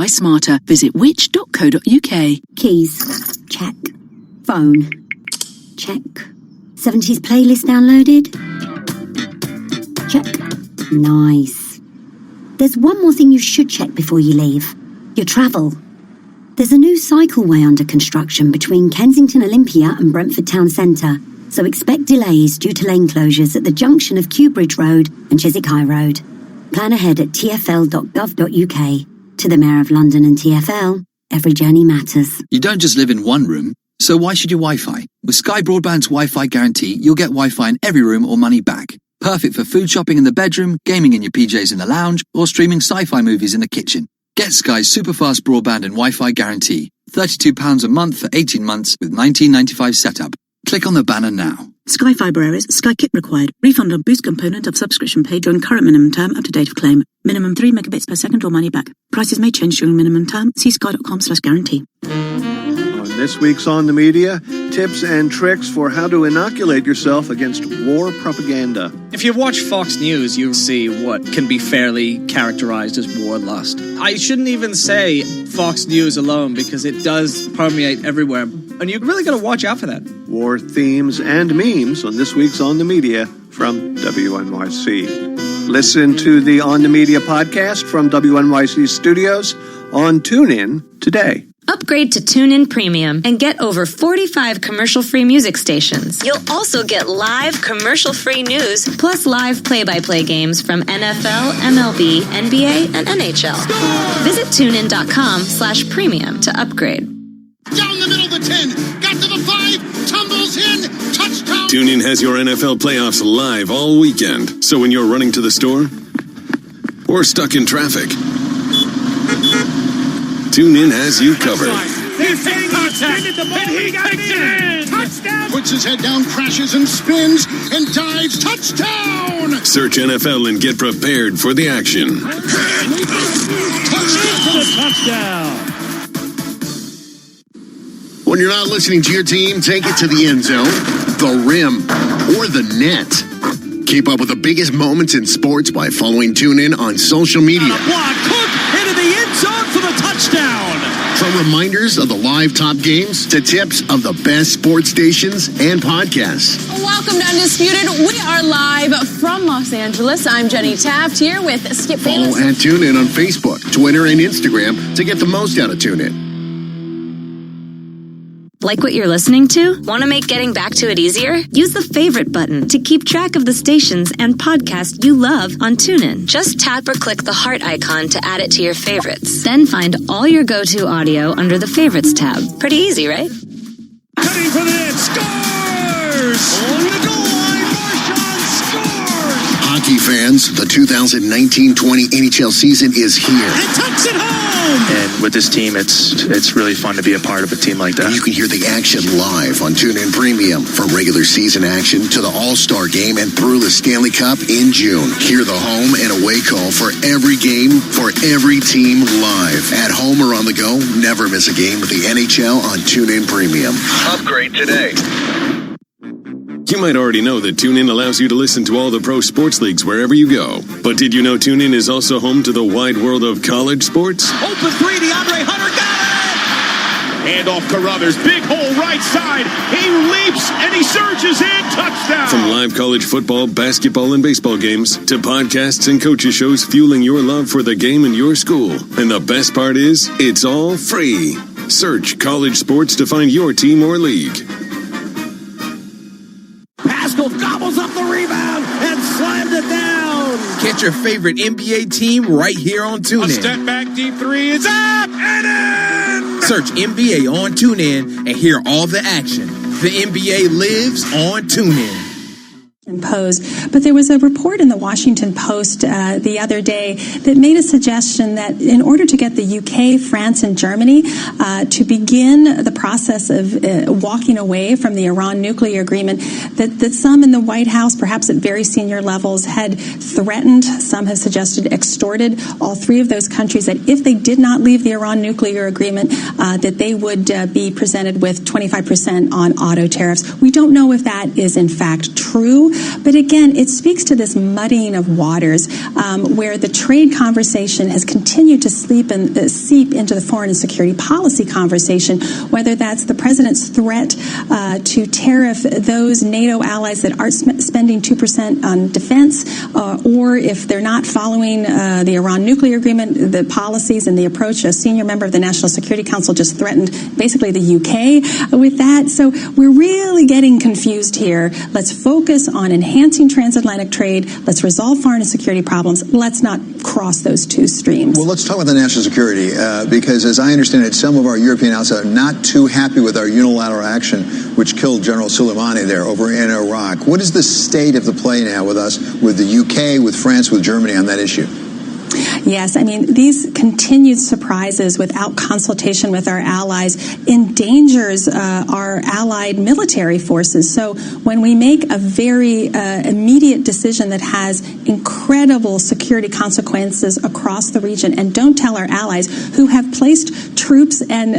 smarter. Visit which.co.uk. Keys. Check. Phone. Check. 70s playlist downloaded? Check. Nice. There's one more thing you should check before you leave. Your travel. There's a new cycleway under construction between Kensington Olympia and Brentford Town Centre, so expect delays due to lane closures at the junction of Kew Bridge Road and Chiswick High Road. Plan ahead at tfl.gov.uk. To the Mayor of London and TfL, every journey matters. You don't just live in one room, so why should you Wi-Fi? With Sky Broadband's Wi-Fi guarantee, you'll get Wi-Fi in every room or money back. Perfect for food shopping in the bedroom, gaming in your PJs in the lounge, or streaming sci-fi movies in the kitchen. Get Sky's super-fast broadband and Wi-Fi guarantee. £32 a month for 18 months with $19.95 setup. Click on the banner now. Sky Fibre errors, Sky Kit required. Refund on boost component of subscription paid during current minimum term up to date of claim. Minimum 3 megabits per second or money back. Prices may change during minimum term. See sky.com/guarantee. On this week's On the Media, tips and tricks for how to inoculate yourself against war propaganda. If you watch Fox News, you'll see what can be fairly characterized as war lust. I shouldn't even say Fox News alone because it does permeate everywhere. And you really got to watch out for that. War themes and memes on this week's On the Media from WNYC. Listen to the On the Media podcast from WNYC Studios on TuneIn today. Upgrade to TuneIn Premium and get over 45 commercial-free music stations. You'll also get live commercial-free news, plus live play-by-play games from NFL, MLB, NBA, and NHL. Visit TuneIn.com/premium to upgrade. Down the middle of the 10, got to the 5, tumbles in, touchdown! TuneIn has your NFL playoffs live all weekend. So when you're running to the store or stuck in traffic, TuneIn has you covered. Touchdown! Puts his head down, crashes and spins, and dives. Touchdown! Search NFL and get prepared for the action. Touchdown! When you're not listening to your team, take it to the end zone, the rim, or the net. Keep up with the biggest moments in sports by following TuneIn on social media. Block, Cook into the end zone for the touchdown. From reminders of the live top games to tips of the best sports stations and podcasts. Welcome to Undisputed. We are live from Los Angeles. I'm Jenny Taft here with Skip Follow Bayless. and TuneIn on Facebook, Twitter, and Instagram to get the most out of TuneIn. Like what you're listening to? Want to make getting back to it easier? Use the favorite button to keep track of the stations and podcasts you love on TuneIn. Just tap or click the heart icon to add it to your favorites. Then find all your go-to audio under the Favorites tab. Pretty easy, right? Cutting for the net, scores! On the goal line, Marshawn scores! Hockey fans, the 2019-20 NHL season is here. And tucks it home! And with this team, it's really fun to be a part of a team like that. You can hear the action live on TuneIn Premium. From regular season action to the All-Star Game and through the Stanley Cup in June. Hear the home and away call for every game, for every team live. At home or on the go, never miss a game with the NHL on TuneIn Premium. Upgrade today. You might already know that TuneIn allows you to listen to all the pro sports leagues wherever you go. But did you know TuneIn is also home to the wide world of college sports? Open three, DeAndre Hunter got it! Handoff Carruthers, big hole right side. He leaps and he surges in, touchdown! From live college football, basketball, and baseball games to podcasts and coaches shows fueling your love for the game in your school. And the best part is, it's all free. Search college sports to find your team or league. Pascal gobbles up the rebound and slams it down. Get your favorite NBA team right here on TuneIn. A step back, deep three is up and in. Search NBA on TuneIn and hear all the action. The NBA lives on TuneIn. Imposed. But there was a report in the Washington Post the other day that made a suggestion that in order to get the UK, France, and Germany to begin the process of walking away from the Iran nuclear agreement, that some in the White House, perhaps at very senior levels, had threatened, some have suggested extorted all three of those countries that if they did not leave the Iran nuclear agreement, that they would be presented with 25% on auto tariffs. We don't know if that is in fact true. But again, it speaks to this muddying of waters where the trade conversation has continued to seep into the foreign and security policy conversation, whether that's the president's threat to tariff those NATO allies that aren't spending 2% on defense, or if they're not following the Iran nuclear agreement, the policies and the approach. A senior member of the National Security Council just threatened basically the UK with that. So we're really getting confused here. Let's focus on enhancing transatlantic trade. Let's resolve foreign and security problems. Let's not cross those two streams. Well, let's talk about the national security, because as I understand it, some of our European allies are not too happy with our unilateral action, which killed General Soleimani there over in Iraq. What is the state of the play now with us, with the UK, with France, with Germany on that issue? Yes, I mean, these continued surprises without consultation with our allies endangers our allied military forces. So when we make a very immediate decision that has incredible security consequences across the region and don't tell our allies who have placed troops and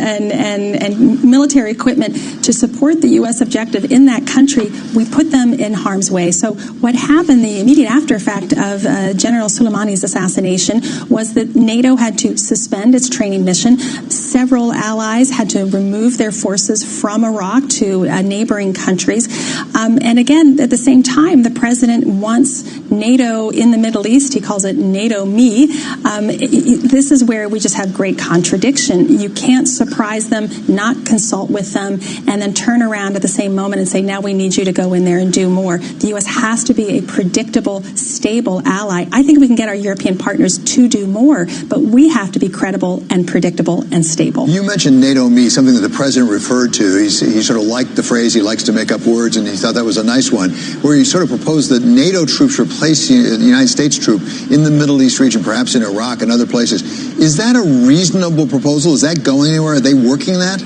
military equipment to support the U.S. objective in that country, we put them in harm's way. So what happened, the immediate after effect of General Soleimani's assassination, was that NATO had to suspend its training mission. Several allies had to remove their forces from Iraq to neighboring countries. And again, at the same time, the president wants NATO in the Middle East. He calls it NATO me. This is where we just have great contradiction. You can't surprise them, not consult with them, and then turn around at the same moment and say, now we need you to go in there and do more. The U.S. has to be a predictable, stable ally. I think we can get our European partners to do more, but we have to be credible and predictable and stable. You mentioned NATO me, something that the president referred to. He sort of liked the phrase. He likes to make up words, and he thought that was a nice one, where he sort of proposed that NATO troops replace the United States troop in the Middle East region, perhaps in Iraq and other places. Is that a reasonable proposal? Is that going anywhere? Are they working that?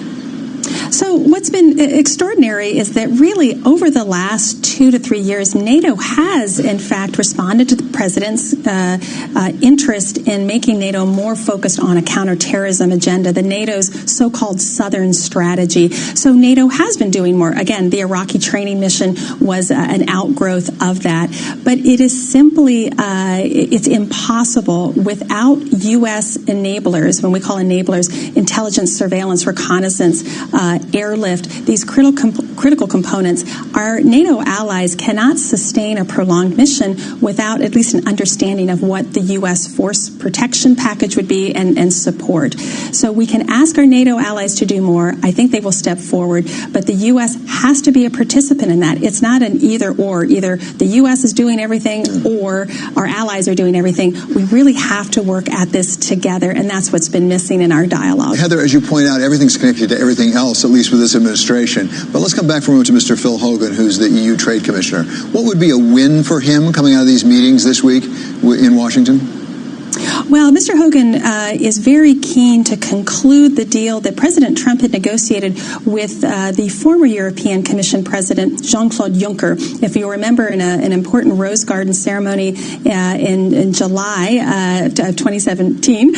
So what's been extraordinary is that really over the last 2 to 3 years, NATO has, in fact, responded to the president's interest in making NATO more focused on a counterterrorism agenda, the NATO's so-called Southern strategy. So NATO has been doing more. Again, the Iraqi training mission was an outgrowth of that. But it is simply, it's impossible without U.S. enablers, when we call enablers, intelligence, surveillance, reconnaissance, airlift, these critical components. Our NATO allies cannot sustain a prolonged mission without at least an understanding of what the U.S. force protection package would be and support. So we can ask our NATO allies to do more. I think they will step forward, but the U.S. has to be a participant in that. It's not an either or. Either the U.S. is doing everything or our allies are doing everything. We really have to work at this together, and that's what's been missing in our dialogue. Heather, as you point out, everything's connected to everything else, at least with this administration. But let's come back for a moment to Mr. Phil Hogan, who's the EU Trade Commissioner. What would be a win for him coming out of these meetings this week in Washington? Well, Mr. Hogan is very keen to conclude the deal that President Trump had negotiated with the former European Commission President, Jean-Claude Juncker. If you remember, in an important Rose Garden ceremony in July of 2017,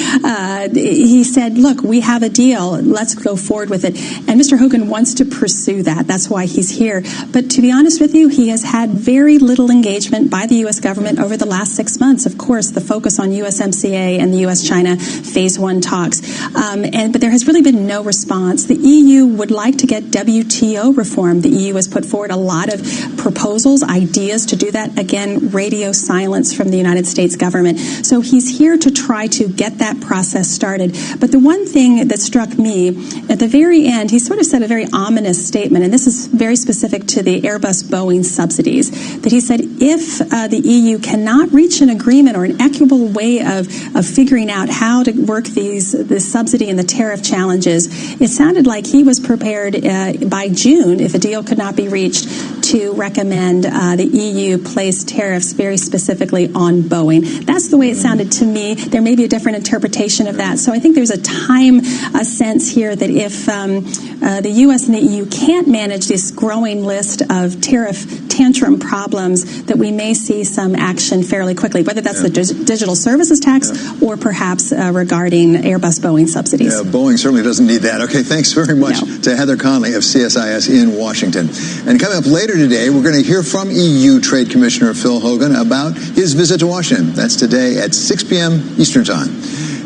he said, look, we have a deal. Let's go forward with it. And Mr. Hogan wants to pursue that. That's why he's here. But to be honest with you, he has had very little engagement by the U.S. government over the last 6 months. Of course, the focus on USMCA and the U.S.-China Phase 1 talks. But there has really been no response. The EU would like to get WTO reform. The EU has put forward a lot of proposals, ideas to do that. Again, radio silence from the United States government. So he's here to try to get that process started. But the one thing that struck me, at the very end, he sort of said a very ominous statement, and this is very specific to the Airbus-Boeing subsidies, that he said if the EU cannot reach an agreement or an equitable way of figuring out how to work the subsidy and the tariff challenges, it sounded like he was prepared by June, if a deal could not be reached, to recommend the EU place tariffs very specifically on Boeing. That's the way it sounded to me. There may be a different interpretation of that. So I think there's a time sense here that if the U.S. and the EU can't manage this growing list of tariff tantrum problems, that we may see some action fairly quickly, whether that's the digital services tax or perhaps regarding Airbus-Boeing subsidies. Yeah, Boeing certainly doesn't need that. Okay, thanks very much to Heather Conley of CSIS in Washington. And coming up later Later today, we're going to hear from EU Trade Commissioner Phil Hogan about his visit to Washington. That's today at 6 p.m. Eastern Time.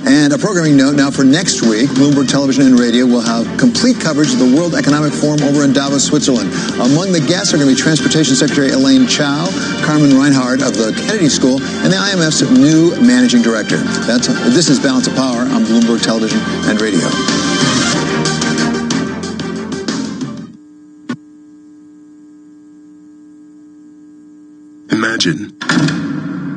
And a programming note now for next week, Bloomberg Television and Radio will have complete coverage of the World Economic Forum over in Davos, Switzerland. Among the guests are going to be Transportation Secretary Elaine Chao, Carmen Reinhardt of the Kennedy School, and the IMF's new managing director. This is Balance of Power on Bloomberg Television and Radio.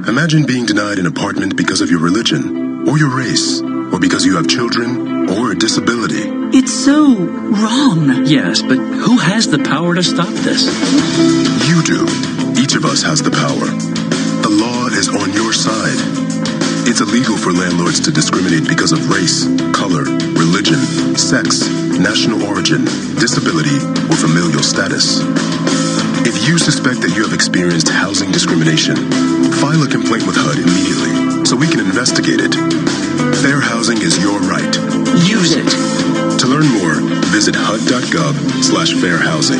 Imagine being denied an apartment because of your religion, or your race, or because you have children, or a disability. It's so wrong. Yes, but who has the power to stop this? You do. Each of us has the power. The law is on your side. It's illegal for landlords to discriminate because of race, color, religion, sex, national origin, disability, or familial status. If you suspect that you have experienced housing discrimination, file a complaint with HUD immediately so we can investigate it. Fair housing is your right. Use it. To learn more, visit HUD.gov/fairhousing.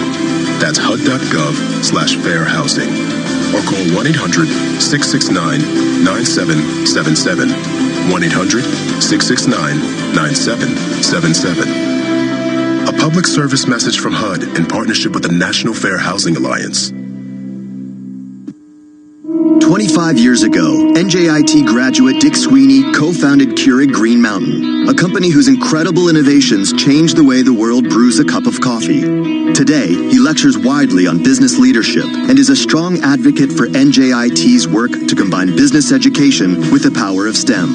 That's HUD.gov/fairhousing. Or call 1-800-669-9777. 1-800-669-9777. A public service message from HUD in partnership with the National Fair Housing Alliance. 25 years ago, NJIT graduate Dick Sweeney co-founded Keurig Green Mountain, a company whose incredible innovations changed the way the world brews a cup of coffee. Today, he lectures widely on business leadership and is a strong advocate for NJIT's work to combine business education with the power of STEM.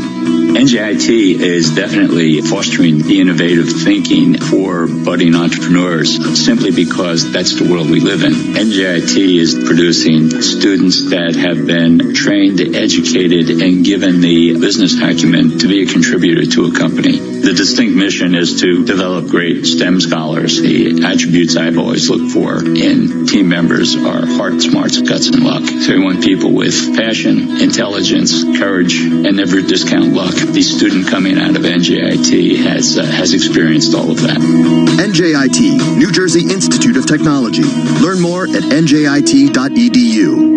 NJIT is definitely fostering the innovative thinking for budding entrepreneurs simply because that's the world we live in. NJIT is producing students that have been trained, educated, and given the business acumen to be a contributor to a company. The distinct mission is to develop great STEM scholars. The attributes I've always looked for in team members are heart, smarts, guts, and luck. So we want people with passion, intelligence, courage, and never discount luck. The student coming out of NJIT has experienced all of that. NJIT, New Jersey Institute of Technology. Learn more at njit.edu.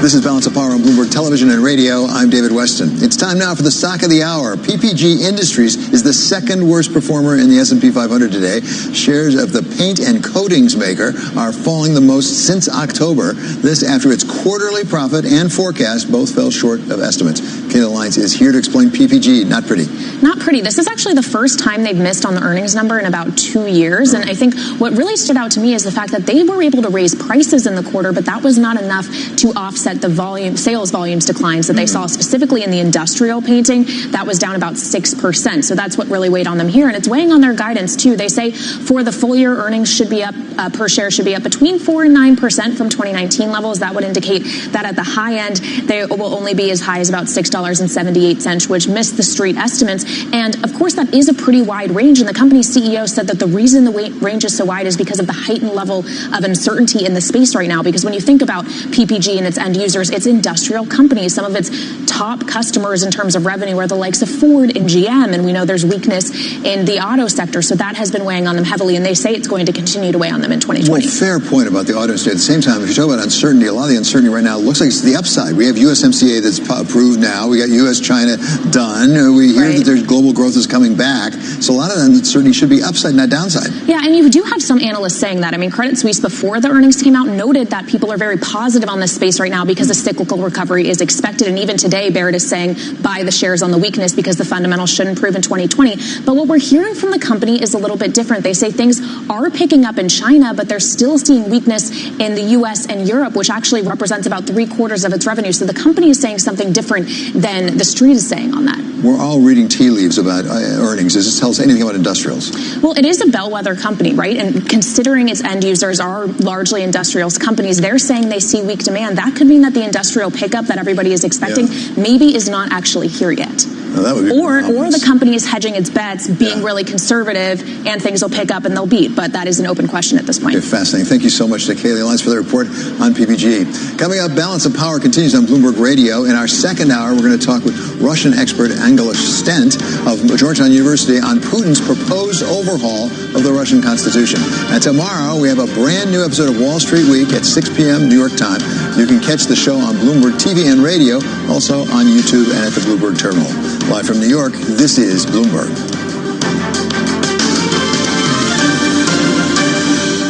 This is Balance of Power on Bloomberg Television and Radio. I'm David Weston. It's time now for the stock of the hour. PPG Industries is the second worst performer in the S&P 500 today. Shares of the paint and coatings maker are falling the most since October. This after its quarterly profit and forecast both fell short of estimates. Kayla Lyons is here to explain PPG. Not pretty. Not pretty. This is actually the first time they've missed on the earnings number in about 2 years. And I think what really stood out to me is the fact that they were able to raise prices in the quarter, but that was not enough to offset the sales volumes declines that they saw specifically in the industrial painting. That was down about 6%. So that's what really weighed on them here. And it's weighing on their guidance too. They say for the full year earnings should be up, per share should be up between 4 and 9% from 2019 levels. That would indicate that at the high end, they will only be as high as about $6.78, which missed the street estimates. And of course, that is a pretty wide range. And the company's CEO said that the reason the range is so wide is because of the heightened level of uncertainty in the space right now. Because when you think about PPG and its end users, it's industrial companies. Some of its top customers in terms of revenue are the likes of Ford and GM. And we know there's weakness in the auto sector. So that has been weighing on them heavily. And they say it's going to continue to weigh on them in 2020. Well, fair point about the auto industry. At the same time, if you talk about uncertainty, a lot of the uncertainty right now looks like it's the upside. We have USMCA that's approved now. We got US-China done. We hear that there's global growth is coming back. So a lot of that uncertainty should be upside, not downside. Yeah, and you do have some analysts saying that. I mean, Credit Suisse, before the earnings came out, noted that people are very positive on this space right now because a cyclical recovery is expected. And even today, Barrett is saying buy the shares on the weakness because the fundamentals should improve in 2020. But what we're hearing from the company is a little bit different. They say things are picking up in China, but they're still seeing weakness in the U.S. and Europe, which actually represents about 3/4 of its revenue. So the company is saying something different than the street is saying on that. We're all reading tea leaves about earnings. Does this tell us anything about industrials? Well, it is a bellwether company, right? And considering its end users are largely industrials companies, they're saying they see weak demand. That could mean that the industrial pickup that everybody is expecting maybe is not actually here yet. That would be or the company is hedging its bets, being really conservative, and things will pick up and they'll beat. But that is an open question at this point. Okay, fascinating. Thank you so much to Kaylee Lyons for the report on PPG. Coming up, Balance of Power continues on Bloomberg Radio. In our second hour, we're going to talk with Russian expert Angela Stent of Georgetown University on Putin's proposed overhaul of the Russian Constitution. And tomorrow, we have a brand new episode of Wall Street Week at 6 p.m. New York time. You can catch the show on Bloomberg TV and radio, also on YouTube and at the Bloomberg Terminal. Live from New York, this is Bloomberg.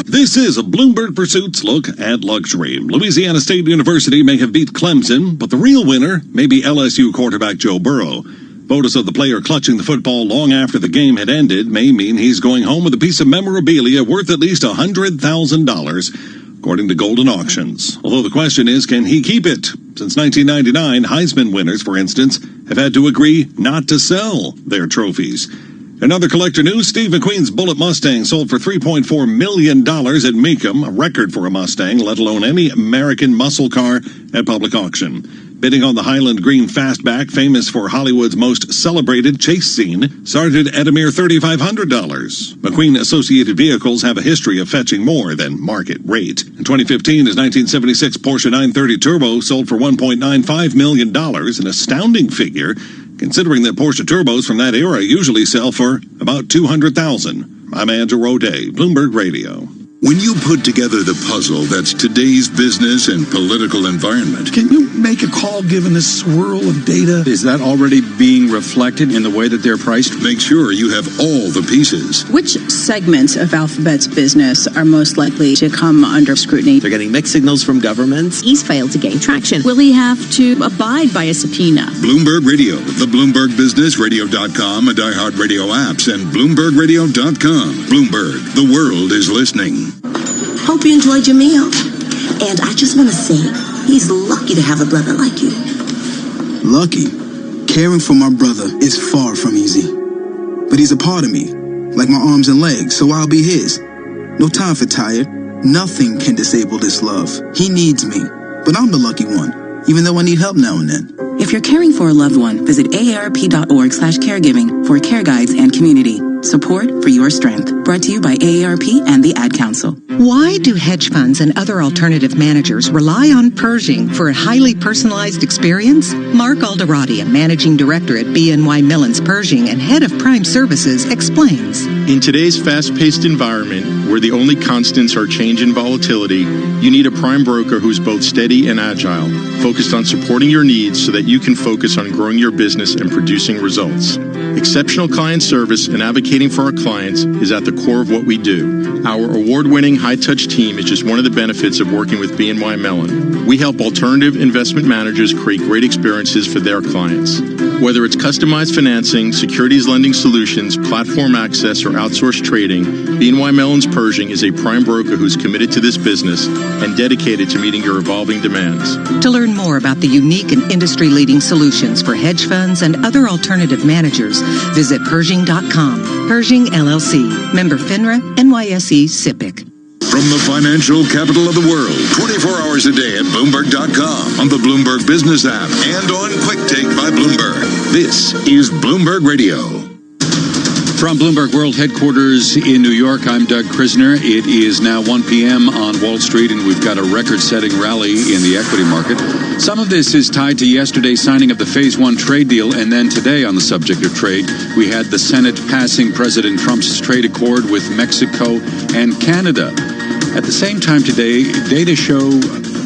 This is a Bloomberg Pursuits look at luxury. Louisiana State University may have beat Clemson, but the real winner may be LSU quarterback Joe Burrow. Photos of the player clutching the football long after the game had ended may mean he's going home with a piece of memorabilia worth at least $100,000, according to Golden Auctions. Although the question is, can he keep it? Since 1999, Heisman winners, for instance, have had to agree not to sell their trophies. In other collector news, Steve McQueen's Bullitt Mustang sold for $3.4 million at Mecum, a record for a Mustang, let alone any American muscle car at public auction. Bidding on the Highland Green Fastback, famous for Hollywood's most celebrated chase scene, started at a mere $3,500. McQueen-associated vehicles have a history of fetching more than market rate. In 2015, his 1976 Porsche 930 Turbo sold for $1.95 million, an astounding figure, considering that Porsche Turbos from that era usually sell for about $200,000. I'm Andrew O'Day, Bloomberg Radio. When you put together the puzzle that's today's business and political environment, can you make a call given this swirl of data? Is that already being reflected in the way that they're priced? Make sure you have all the pieces. Which segments of Alphabet's business are most likely to come under scrutiny? They're getting mixed signals from governments. He's failed to gain traction. Will he have to abide by a subpoena? Bloomberg Radio, the Bloomberg Business, Radio.com, and iHeartRadio apps, and BloombergRadio.com. Bloomberg, the world is listening. Hope you enjoyed your meal. And I just want to say, he's lucky to have a brother like you. Lucky? Caring for my brother is far from easy. But he's a part of me, like my arms and legs, so I'll be his. No time for tired. Nothing can disable this love. He needs me, but I'm the lucky one, even though I need help now and then. If you're caring for a loved one, visit aarp.org/caregiving for care guides and community support for your strength. Brought to you by AARP and the Ad Council. Why do hedge funds and other alternative managers rely on Pershing for a highly personalized experience? Mark Alderati, a managing director at BNY Mellon's Pershing and head of Prime Services, explains. In today's fast-paced environment, where the only constants are change and volatility, you need a prime broker who's both steady and agile, focused on supporting your needs so that you can focus on growing your business and producing results. Exceptional client service and advocating for our clients is at the core of what we do. Our award-winning high-touch team is just one of the benefits of working with BNY Mellon. We help alternative investment managers create great experiences for their clients. Whether it's customized financing, securities lending solutions, platform access, or outsourced trading, BNY Mellon's Pershing is a prime broker who's committed to this business and dedicated to meeting your evolving demands. To learn more about the unique and industry-leading solutions for hedge funds and other alternative managers, visit Pershing.com. Pershing LLC. Member FINRA, NYSE, SIPC. From the financial capital of the world, 24 hours a day at Bloomberg.com, on the Bloomberg Business app, and on Quick Take by Bloomberg. This is Bloomberg Radio. From Bloomberg World Headquarters in New York, I'm Doug Krisner. It is now 1 p.m. on Wall Street, and we've got a record-setting rally in the equity market. Some of this is tied to yesterday's signing of the Phase 1 trade deal, and then today, on the subject of trade, we had the Senate passing President Trump's trade accord with Mexico and Canada. At the same time today, data show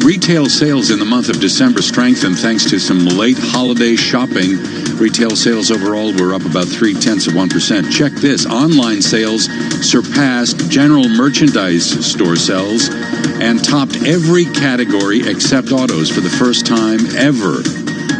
retail sales in the month of December strengthened thanks to some late holiday shopping. Retail sales overall were up about 0.3%. Check this. Online sales surpassed general merchandise store sales and topped every category except autos for the first time ever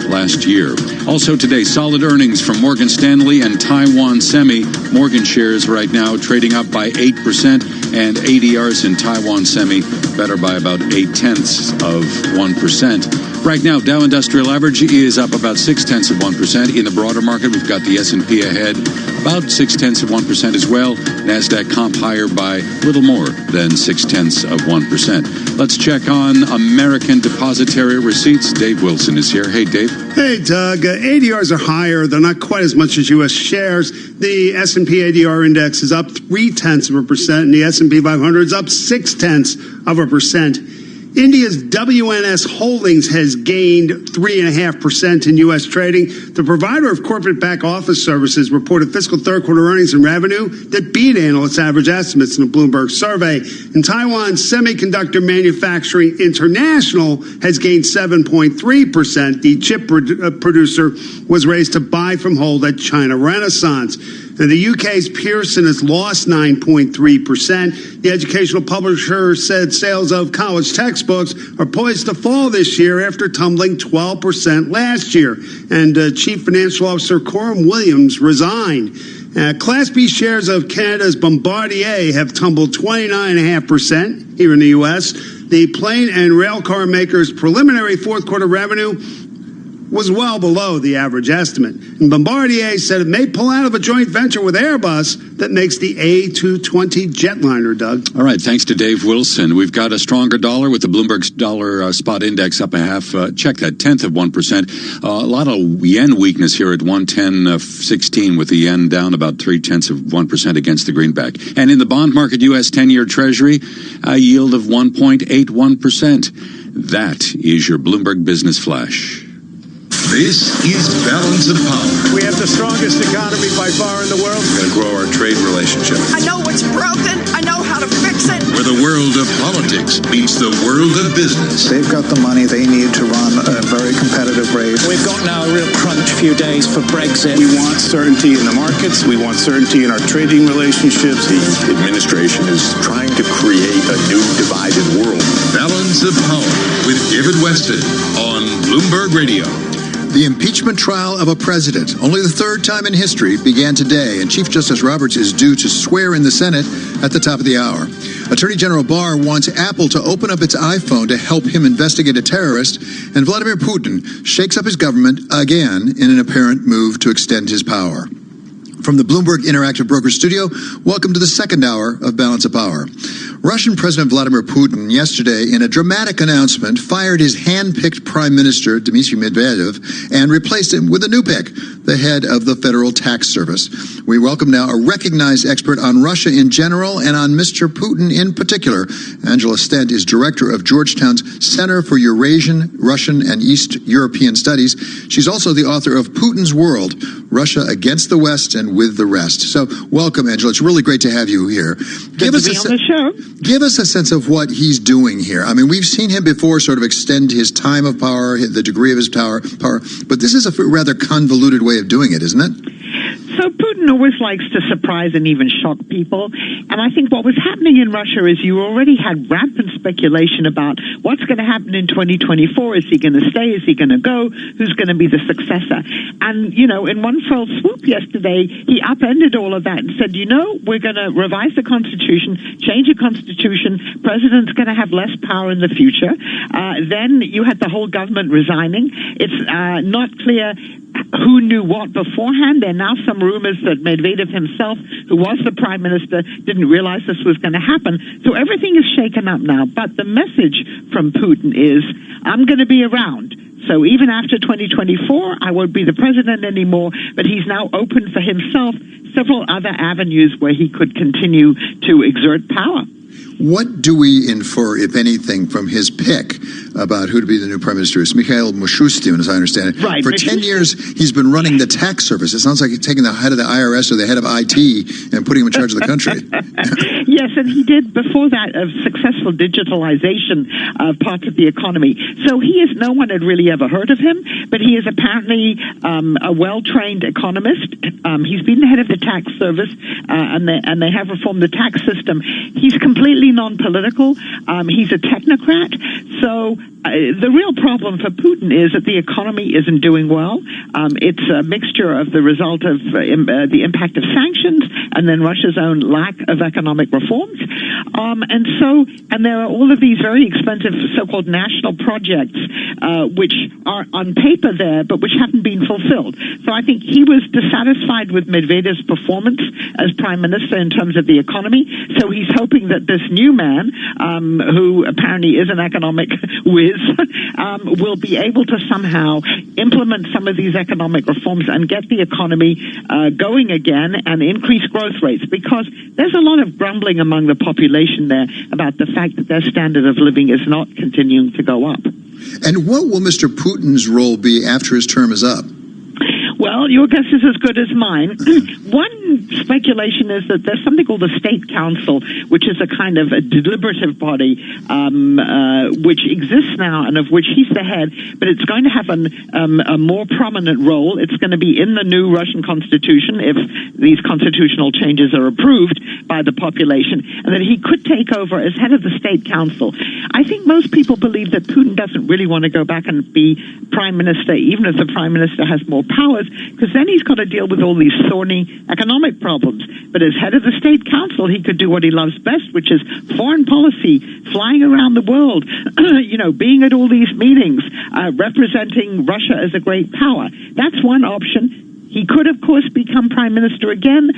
last year. Also today, solid earnings from Morgan Stanley and Taiwan Semi. Morgan shares right now trading up by 8%, and ADRs in Taiwan Semi better by about 0.8%. Right now, Dow Industrial Average is up about 0.6%. In the broader market, we've got the S&P ahead about 0.6% as well. NASDAQ comp higher by a little more than 0.6%. Let's check on American Depositary Receipts. Dave Wilson is here. Hey, Dave. Hey, Doug. ADRs are higher. They're not quite as much as U.S. shares. The S&P ADR index is up 0.3%, and the S&P 500 is up 0.6%. India's WNS Holdings has gained 3.5% in U.S. trading. The provider of corporate back office services reported fiscal third quarter earnings and revenue that beat analysts' average estimates in a Bloomberg survey. And Taiwan's Semiconductor Manufacturing International has gained 7.3%. The chip producer was raised to buy from hold at China Renaissance. And the UK's Pearson has lost 9.3%. The educational publisher said sales of college textbooks are poised to fall this year after tumbling 12% last year. And Chief Financial Officer Coram Williams resigned. Class B shares of Canada's Bombardier have tumbled 29.5% here in the U.S. The plane and rail car maker's preliminary fourth quarter revenue was well below the average estimate. And Bombardier said it may pull out of a joint venture with Airbus that makes the A220 jetliner, Doug. All right, thanks to Dave Wilson. We've got a stronger dollar with the Bloomberg dollar spot index up 0.1%. A lot of yen weakness here at 110.16 with the yen down about 0.3% against the greenback. And in the bond market, U.S. 10-year Treasury, a yield of 1.81%. That is your Bloomberg Business Flash. This is Balance of Power. We have the strongest economy by far in the world. We're going to grow our trade relationship. I know what's broken. I know how to fix it. Where the world of politics meets the world of business. They've got the money they need to run a very competitive race. We've got now a real crunch few days for Brexit. We want certainty in the markets. We want certainty in our trading relationships. The administration is trying to create a new divided world. Balance of Power with David Weston on Bloomberg Radio. The impeachment trial of a president, only the third time in history, began today, and Chief Justice Roberts is due to swear in the Senate at the top of the hour. Attorney General Barr wants Apple to open up its iPhone to help him investigate a terrorist, and Vladimir Putin shakes up his government again in an apparent move to extend his power. From the Bloomberg Interactive Broker Studio, welcome to the second hour of Balance of Power. Russian President Vladimir Putin yesterday, in a dramatic announcement, fired his hand-picked Prime Minister, Dmitry Medvedev, and replaced him with a new pick, the head of the Federal Tax Service. We welcome now a recognized expert on Russia in general and on Mr. Putin in particular. Angela Stent is director of Georgetown's Center for Eurasian, Russian, and East European Studies. She's also the author of Putin's World, Russia Against the West and With the Rest. So welcome, Angela. It's really great to have you here. Good to be on the show. Give us a sense of what he's doing here. I mean, we've seen him before sort of extend his time of power, the degree of his power, but this is a rather convoluted way of doing it, isn't it? So Putin always likes to surprise and even shock people. And I think what was happening in Russia is you already had rampant speculation about what's going to happen in 2024. Is he going to stay? Is he going to go? Who's going to be the successor? And, you know, in one fell swoop yesterday, he upended all of that and said, you know, we're going to revise the Constitution, change the Constitution. President's going to have less power in the future. Then you had the whole government resigning. It's not clear who knew what beforehand. There are now some rumors that Medvedev himself, who was the prime minister, didn't realize this was going to happen. So everything is shaken up now. But the message from Putin is, I'm going to be around. So even after 2024, I won't be the president anymore. But he's now opened for himself several other avenues where he could continue to exert power. What do we infer, if anything, from his pick about who to be the new prime minister? It's Mikhail Mishustin, as I understand it. Right. For 10 years, he's been running the tax service. It sounds like he's taking the head of the IRS or the head of IT and putting him in charge of the country. Yes, and he did, before that, a successful digitalization of parts of the economy. So he is, no one had really ever heard of him, but he is apparently a well-trained economist. He's been the head of the tax service, and they have reformed the tax system. He's completely non-political. He's a technocrat. So the real problem for Putin is that the economy isn't doing well. It's a mixture of the result of the impact of sanctions and then Russia's own lack of economic reform. reforms. And there are all of these very expensive so-called national projects, which are on paper there, but which haven't been fulfilled. So I think he was dissatisfied with Medvedev's performance as prime minister in terms of the economy. So he's hoping that this new man, who apparently is an economic whiz, will be able to somehow implement some of these economic reforms and get the economy going again and increase growth rates, because there's a lot of grumbling among the population there about the fact that their standard of living is not continuing to go up. And what will Mr. Putin's role be after his term is up? Well, your guess is as good as mine. One speculation is that there's something called the State Council, which is a kind of a deliberative body which exists now and of which he's the head, but it's going to have a more prominent role. It's going to be in the new Russian constitution if these constitutional changes are approved by the population, and that he could take over as head of the State Council. I think most people believe that Putin doesn't really want to go back and be prime minister, even if the prime minister has more powers, because then he's got to deal with all these thorny economic problems. But as head of the State Council, he could do what he loves best, which is foreign policy, flying around the world, being at all these meetings, representing Russia as a great power. That's one option. He could, of course, become prime minister again.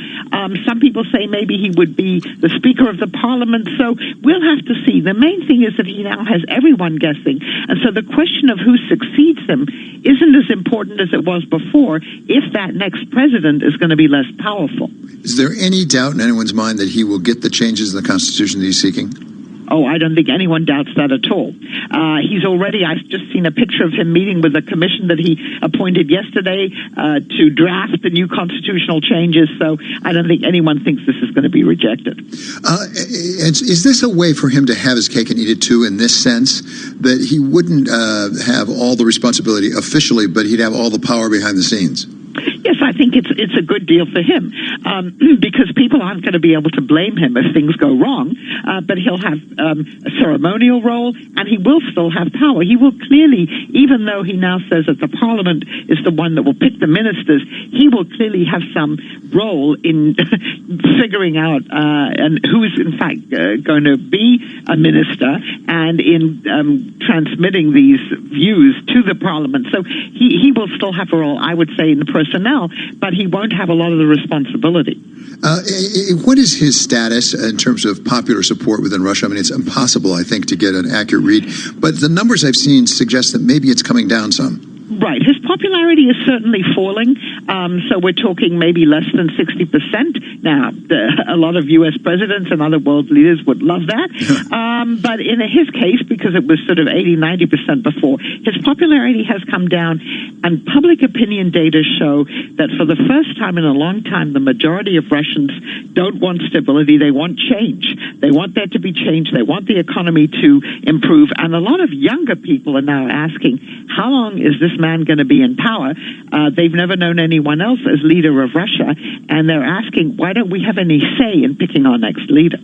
Some people say maybe he would be the speaker of the parliament. So we'll have to see. The main thing is that he now has everyone guessing. And so the question of who succeeds him isn't as important as it was before if that next president is going to be less powerful. Is there any doubt in anyone's mind that he will get the changes in the Constitution that he's seeking? Oh, I don't think anyone doubts that at all. I've just seen a picture of him meeting with a commission that he appointed yesterday to draft the new constitutional changes, so I don't think anyone thinks this is going to be rejected. Is this a way for him to have his cake and eat it too, in this sense, that he wouldn't have all the responsibility officially, but he'd have all the power behind the scenes? Yes, I think it's a good deal for him because people aren't going to be able to blame him if things go wrong, but he'll have a ceremonial role and he will still have power. He will clearly, even though he now says that the parliament is the one that will pick the ministers, he will clearly have some role in figuring out and who's in fact going to be a minister and in transmitting these views to the parliament. So he will still have a role, I would say, in the personnel, but he won't have a lot of the responsibility. What is his status in terms of popular support within Russia? I mean, it's impossible, I think, to get an accurate read, but the numbers I've seen suggest that maybe it's coming down some. Right. His popularity is certainly falling. So we're talking maybe less than 60%. Now, a lot of U.S. presidents and other world leaders would love that. But in his case, because it was sort of 80-90% before, his popularity has come down. And public opinion data show that for the first time in a long time, the majority of Russians don't want stability. They want change. They want there to be change. They want the economy to improve. And a lot of younger people are now asking, how long is this man going to be in power? They've never known anyone else as leader of Russia, and they're asking, why don't we have any say in picking our next leader?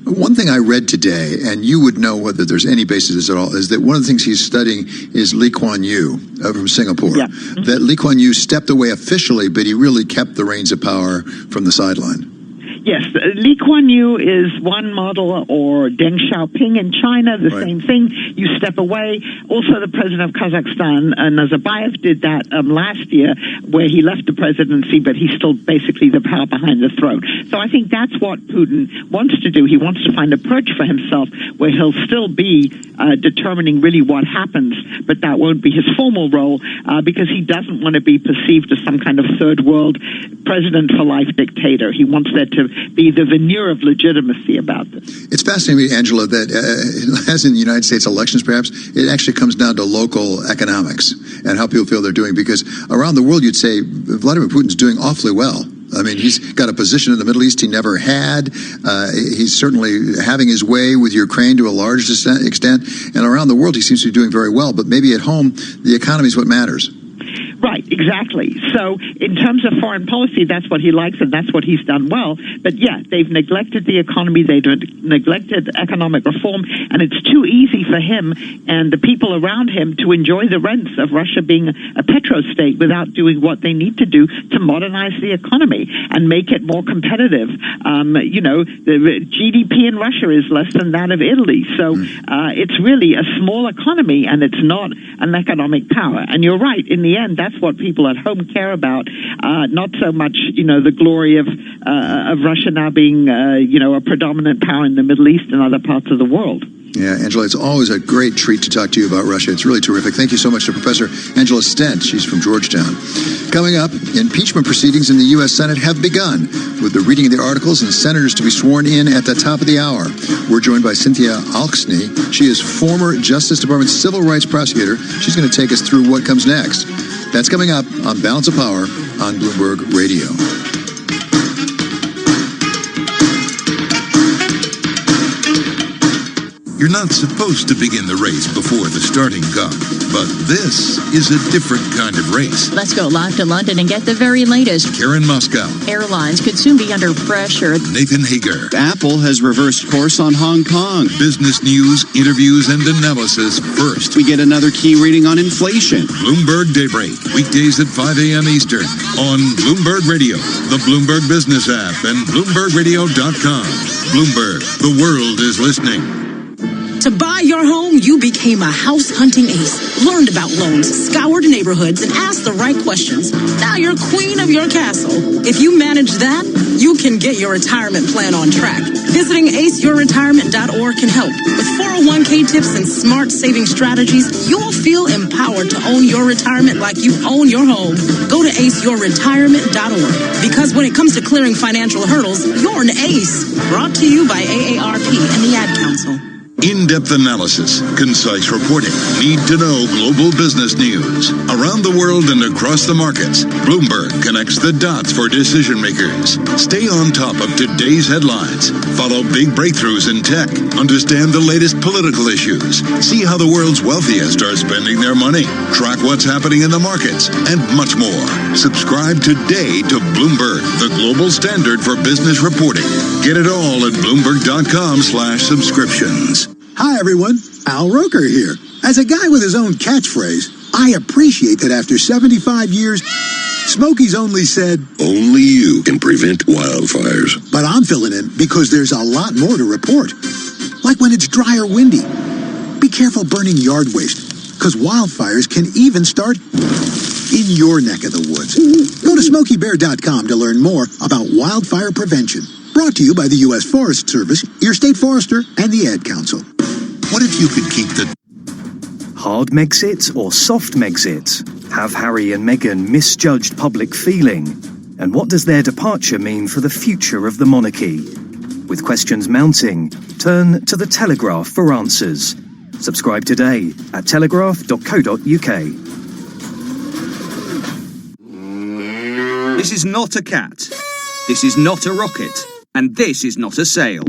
One thing I read today, and you would know whether there's any basis at all, is that one of the things he's studying is Lee Kuan Yew from Singapore. Yeah. Mm-hmm. That Lee Kuan Yew stepped away officially, but he really kept the reins of power from the sideline. Yes, Lee Kuan Yew is one model, or Deng Xiaoping in China, the same thing. You step away. Also, the president of Kazakhstan, Nazarbayev, did that last year, where he left the presidency, but he's still basically the power behind the throne. So I think that's what Putin wants to do. He wants to find a perch for himself where he'll still be determining really what happens, but that won't be his formal role because he doesn't want to be perceived as some kind of third world president for life dictator. He wants there to be the veneer of legitimacy about this. It's fascinating, Angela, that as in the United States elections, perhaps, it actually comes down to local economics and how people feel they're doing, because around the world you'd say Vladimir Putin's doing awfully well. I mean, he's got a position in the Middle East he never had. He's certainly having his way with Ukraine to a large extent. And around the world, he seems to be doing very well. But maybe at home, the economy is what matters. Right. Exactly. So in terms of foreign policy, that's what he likes, and that's what he's done well. But yeah, they've neglected the economy, they've neglected economic reform, and it's too easy for him and the people around him to enjoy the rents of Russia being a petrostate without doing what they need to do to modernize the economy and make it more competitive. The GDP in Russia is less than that of Italy. So it's really a small economy, and it's not an economic power. And you're right, in the end, that's what people at home care about, not so much, the glory of Russia now being, a predominant power in the Middle East and other parts of the world. Yeah, Angela, it's always a great treat to talk to you about Russia. It's really terrific. Thank you so much to Professor Angela Stent. She's from Georgetown. Coming up, impeachment proceedings in the U.S. Senate have begun, with the reading of the articles and senators to be sworn in at the top of the hour. We're joined by Cynthia Alksny. She is former Justice Department civil rights prosecutor. She's going to take us through what comes next. That's coming up on Balance of Power on Bloomberg Radio. You're not supposed to begin the race before the starting gun, but this is a different kind of race. Let's go live to London and get the very latest. Karen Moscow. Airlines could soon be under pressure. Nathan Hager. Apple has reversed course on Hong Kong. Business news, interviews, and analysis first. We get another key reading on inflation. Bloomberg Daybreak, weekdays at 5 a.m. Eastern on Bloomberg Radio, the Bloomberg Business app, and BloombergRadio.com. Bloomberg, the world is listening. To buy your home, you became a house hunting ace, learned about loans, scoured neighborhoods, and asked the right questions. Now you're queen of your castle. If you manage that, you can get your retirement plan on track. Visiting aceyourretirement.org can help. With 401k tips and smart saving strategies, you'll feel empowered to own your retirement like you own your home. Go to aceyourretirement.org. Because when it comes to clearing financial hurdles, you're an ace. Brought to you by AARP and the Ad Council. In-depth analysis, concise reporting, need-to-know global business news. Around the world and across the markets, Bloomberg connects the dots for decision makers. Stay on top of today's headlines. Follow big breakthroughs in tech. Understand the latest political issues. See how the world's wealthiest are spending their money. Track what's happening in the markets, and much more. Subscribe today to Bloomberg, the global standard for business reporting. Get it all at Bloomberg.com/subscriptions. Hi, everyone. Al Roker here. As a guy with his own catchphrase, I appreciate that after 75 years, Smokey's only said, "Only you can prevent wildfires." But I'm filling in because there's a lot more to report. Like when it's dry or windy. Be careful burning yard waste, because wildfires can even start in your neck of the woods. Go to SmokeyBear.com to learn more about wildfire prevention. Brought to you by the U.S. Forest Service, your state forester, and the Ad Council. What if you could keep the hard Megxit or soft Megxit? Have Harry and Meghan misjudged public feeling? And what does their departure mean for the future of the monarchy? With questions mounting, turn to The Telegraph for answers. Subscribe today at telegraph.co.uk. This is not a cat. This is not a rocket. And this is not a sale.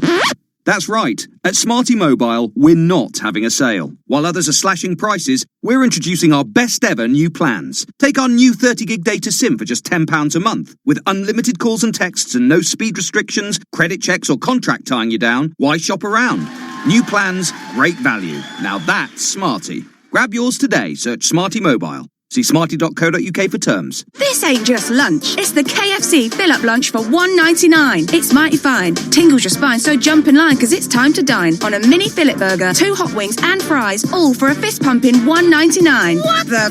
That's right. At Smarty Mobile, we're not having a sale. While others are slashing prices, we're introducing our best ever new plans. Take our new 30-gig data SIM for just £10 a month. With unlimited calls and texts and no speed restrictions, credit checks or contract tying you down, why shop around? New plans, great value. Now that's Smarty. Grab yours today. Search Smarty Mobile. See smarty.co.uk for terms. This ain't just lunch. It's the KFC fill-up lunch for $1.99. It's mighty fine. Tingles your spine, so jump in line because it's time to dine on a mini fillet burger, 2 hot wings and fries, all for a fist-pumping $1.99. What the...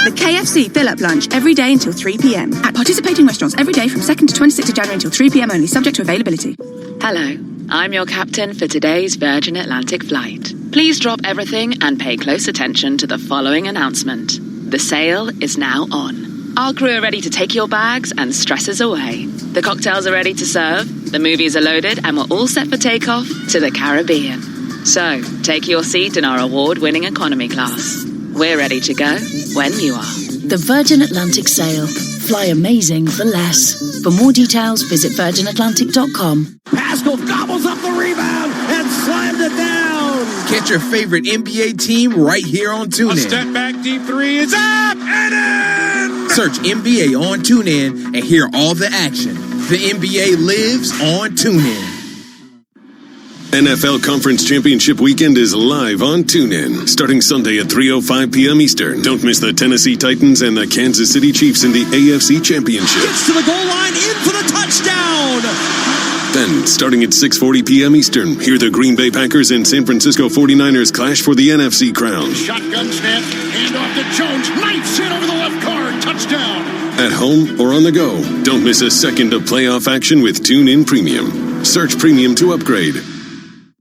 The KFC fill-up lunch every day until 3 p.m. At participating restaurants every day from 2nd to 26th of January until 3 p.m. only, subject to availability. Hello, I'm your captain for today's Virgin Atlantic flight. Please drop everything and pay close attention to the following announcement. The sale is now on. Our crew are ready to take your bags and stresses away. The cocktails are ready to serve, the movies are loaded, and we're all set for takeoff to the Caribbean. So, take your seat in our award-winning economy class. We're ready to go when you are. The Virgin Atlantic sale. Fly amazing for less. For more details, visit virginatlantic.com. Pascal gobbles up the rebound and slams it down. Catch your favorite NBA team right here on TuneIn. A step back, deep three is up and in. Search NBA on TuneIn and hear all the action. The NBA lives on TuneIn. NFL Conference Championship Weekend is live on TuneIn, starting Sunday at 3:05 p.m. Eastern. Don't miss the Tennessee Titans and the Kansas City Chiefs in the AFC Championship. Gets to the goal line, in for the touchdown! Then, starting at 6:40 p.m. Eastern, hear the Green Bay Packers and San Francisco 49ers clash for the NFC crown. Shotgun snap, hand off to Jones, knifes in over the left guard, touchdown! At home or on the go, don't miss a second of playoff action with TuneIn Premium. Search Premium to upgrade.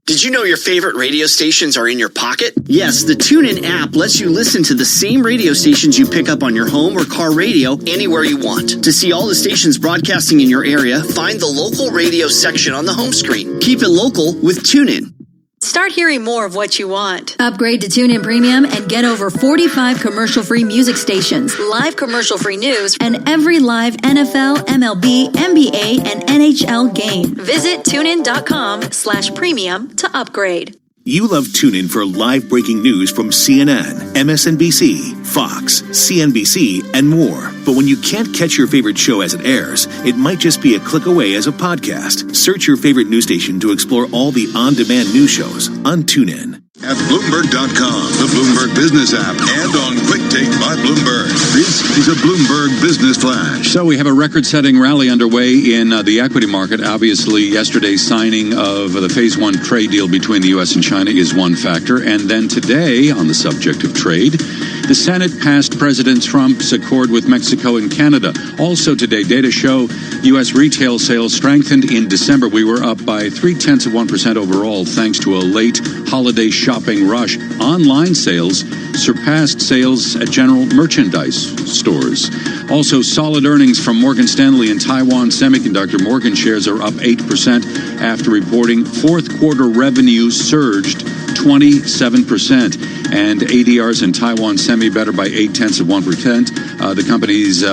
Did you know your favorite radio stations are in your pocket? Yes, the TuneIn app lets you listen to the same radio stations you pick up on your home or car radio anywhere you want. To see all the stations broadcasting in your area, find the local radio section on the home screen. Keep it local with TuneIn. Start hearing more of what you want. Upgrade to TuneIn Premium and get over 45 commercial-free music stations, live commercial-free news, and every live NFL, MLB, NBA, and NHL game. Visit TuneIn.com/premium to upgrade. You love TuneIn for live breaking news from CNN, MSNBC, Fox, CNBC, and more. But when you can't catch your favorite show as it airs, it might just be a click away as a podcast. Search your favorite news station to explore all the on-demand news shows on TuneIn. At Bloomberg.com, the Bloomberg Business app, and on Quick Take by Bloomberg. This is a Bloomberg Business Flash. So we have a record-setting rally underway in the equity market. Obviously, yesterday's signing of the Phase 1 trade deal between the U.S. and China is one factor. And then today, on the subject of trade, the Senate passed President Trump's accord with Mexico and Canada. Also today, data show U.S. retail sales strengthened in December. We were up by 0.3% overall, thanks to a late holiday shopping rush. Online sales surpassed sales at general merchandise stores. Also, solid earnings from Morgan Stanley and Taiwan Semiconductor. Morgan shares are up 8% after reporting fourth quarter revenue surged 27%. And ADRs in Taiwan Semi better by 0.8%. The company's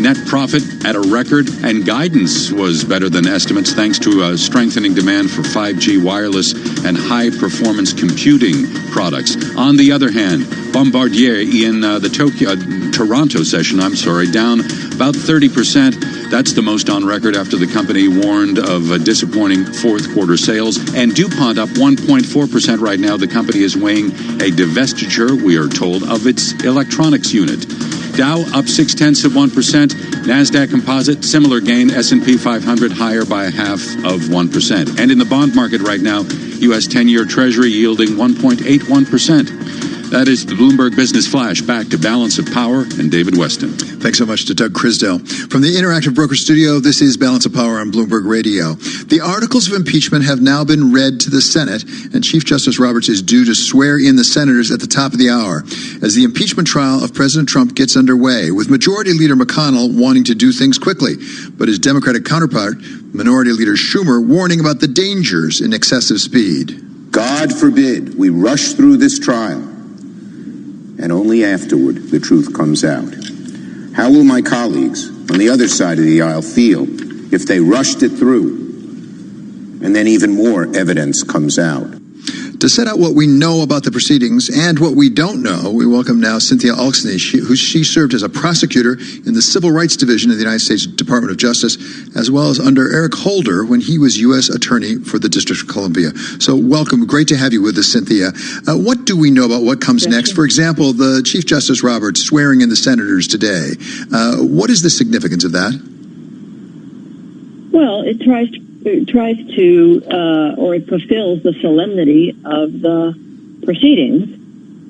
net profit at a record, and guidance was better than estimates thanks to strengthening demand for 5G wireless and high-performance computing products. On the other hand, Bombardier in the Toronto session, down about 30%. That's the most on record after the company warned of disappointing fourth quarter sales. And DuPont up 1.4% right now. The company is weighing a divestiture, we are told, of its electronics unit. Dow up 0.6%. NASDAQ Composite, similar gain. S&P 500 higher by 0.5%. And in the bond market right now, U.S. 10-year Treasury yielding 1.81%. That is the Bloomberg Business Flash. Back to Balance of Power and David Weston. Thanks so much to Doug Crisdell. From the Interactive Broker Studio, this is Balance of Power on Bloomberg Radio. The articles of impeachment have now been read to the Senate, and Chief Justice Roberts is due to swear in the senators at the top of the hour as the impeachment trial of President Trump gets underway, with Majority Leader McConnell wanting to do things quickly, but his Democratic counterpart, Minority Leader Schumer, warning about the dangers in excessive speed. God forbid we rush through this trial, and only afterward the truth comes out. How will my colleagues on the other side of the aisle feel if they rushed it through and then even more evidence comes out? To set out what we know about the proceedings and what we don't know, we welcome now Cynthia Alksny, she served as a prosecutor in the Civil Rights Division of the United States Department of Justice, as well as under Eric Holder when he was U.S. Attorney for the District of Columbia. So welcome. Great to have you with us, Cynthia. What do we know about what comes next? For example, the Chief Justice Roberts swearing in the senators today. What is the significance of that? Well, it tries to or it fulfills the solemnity of the proceedings.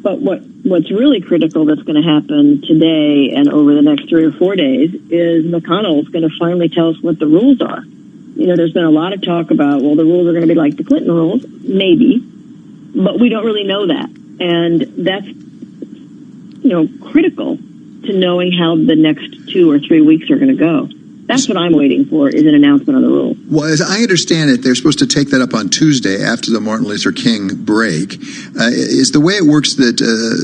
But what's really critical that's going to happen today and over the next 3 or 4 days is McConnell's going to finally tell us what the rules are. You know, there's been a lot of talk about, well, the rules are going to be like the Clinton rules, maybe, but we don't really know that. And that's, critical to knowing how the next 2 or 3 weeks are going to go. That's what I'm waiting for, is an announcement on the rule. Well, as I understand it, they're supposed to take that up on Tuesday after the Martin Luther King break. Is the way it works that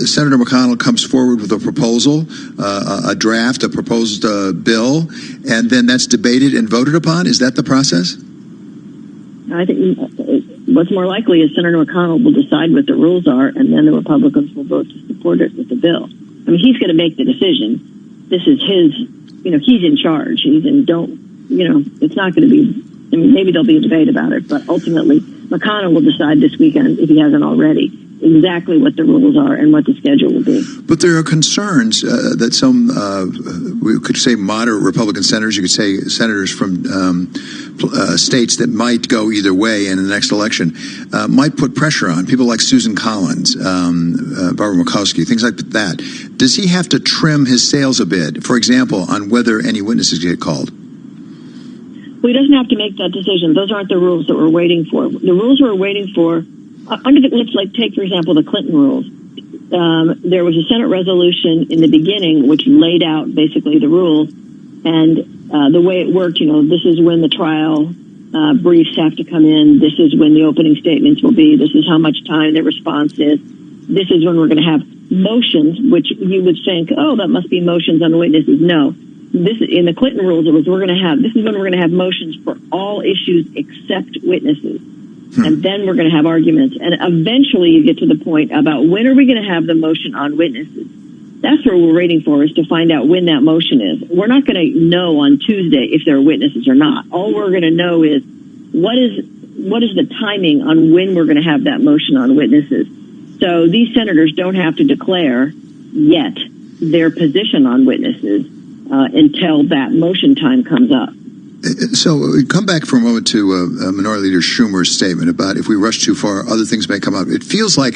Senator McConnell comes forward with a proposal, a draft, a proposed bill, and then that's debated and voted upon? Is that the process? I think what's more likely is Senator McConnell will decide what the rules are, and then the Republicans will vote to support it with the bill. I mean, he's going to make the decision. this is his, he's in charge. It's not going to be, maybe there'll be a debate about it, but ultimately McConnell will decide this weekend, if he hasn't already, exactly what the rules are and what the schedule will be. But there are concerns that some, we could say moderate Republican senators, you could say senators from states that might go either way in the next election, might put pressure on people like Susan Collins, Barbara Murkowski, things like that. Does he have to trim his sails a bit, for example, on whether any witnesses get called? Well, he doesn't have to make that decision. Those aren't the rules that we're waiting for. The rules we're waiting for, let's take, for example, the Clinton rules. There was a Senate resolution in the beginning which laid out basically the rules, and the way it worked, this is when the trial briefs have to come in, this is when the opening statements will be, this is how much time the response is, this is when we're going to have motions, which you would think, that must be motions on the witnesses. No. This in the Clinton rules, it was this is when we're going to have motions for all issues except witnesses. And then we're going to have arguments. And eventually you get to the point about when are we going to have the motion on witnesses? That's what we're waiting for, is to find out when that motion is. We're not going to know on Tuesday if there are witnesses or not. All we're going to know is what is the timing on when we're going to have that motion on witnesses. So these senators don't have to declare yet their position on witnesses until that motion time comes up. So come back for a moment to Minority Leader Schumer's statement about if we rush too far, other things may come up. It feels like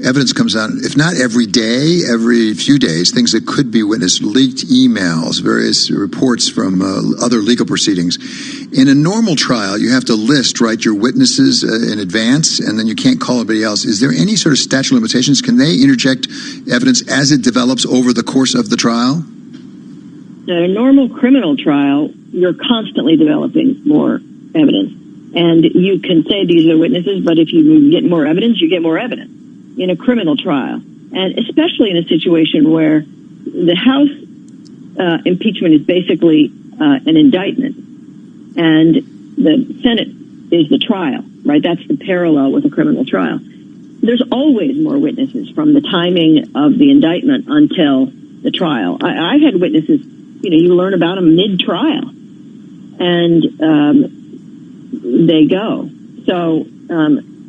evidence comes out, if not every day, every few days, things that could be witnessed, leaked emails, various reports from other legal proceedings. In a normal trial, you have to list, your witnesses in advance, and then you can't call anybody else. Is there any sort of statute of limitations? Can they interject evidence as it develops over the course of the trial? In a normal criminal trial, you're constantly developing more evidence. And you can say these are witnesses, but if you get more evidence, you get more evidence in a criminal trial. And especially in a situation where the House impeachment is basically an indictment, and the Senate is the trial, right? That's the parallel with a criminal trial. There's always more witnesses from the timing of the indictment until the trial. I've had witnesses, you learn about them mid-trial, and they go. So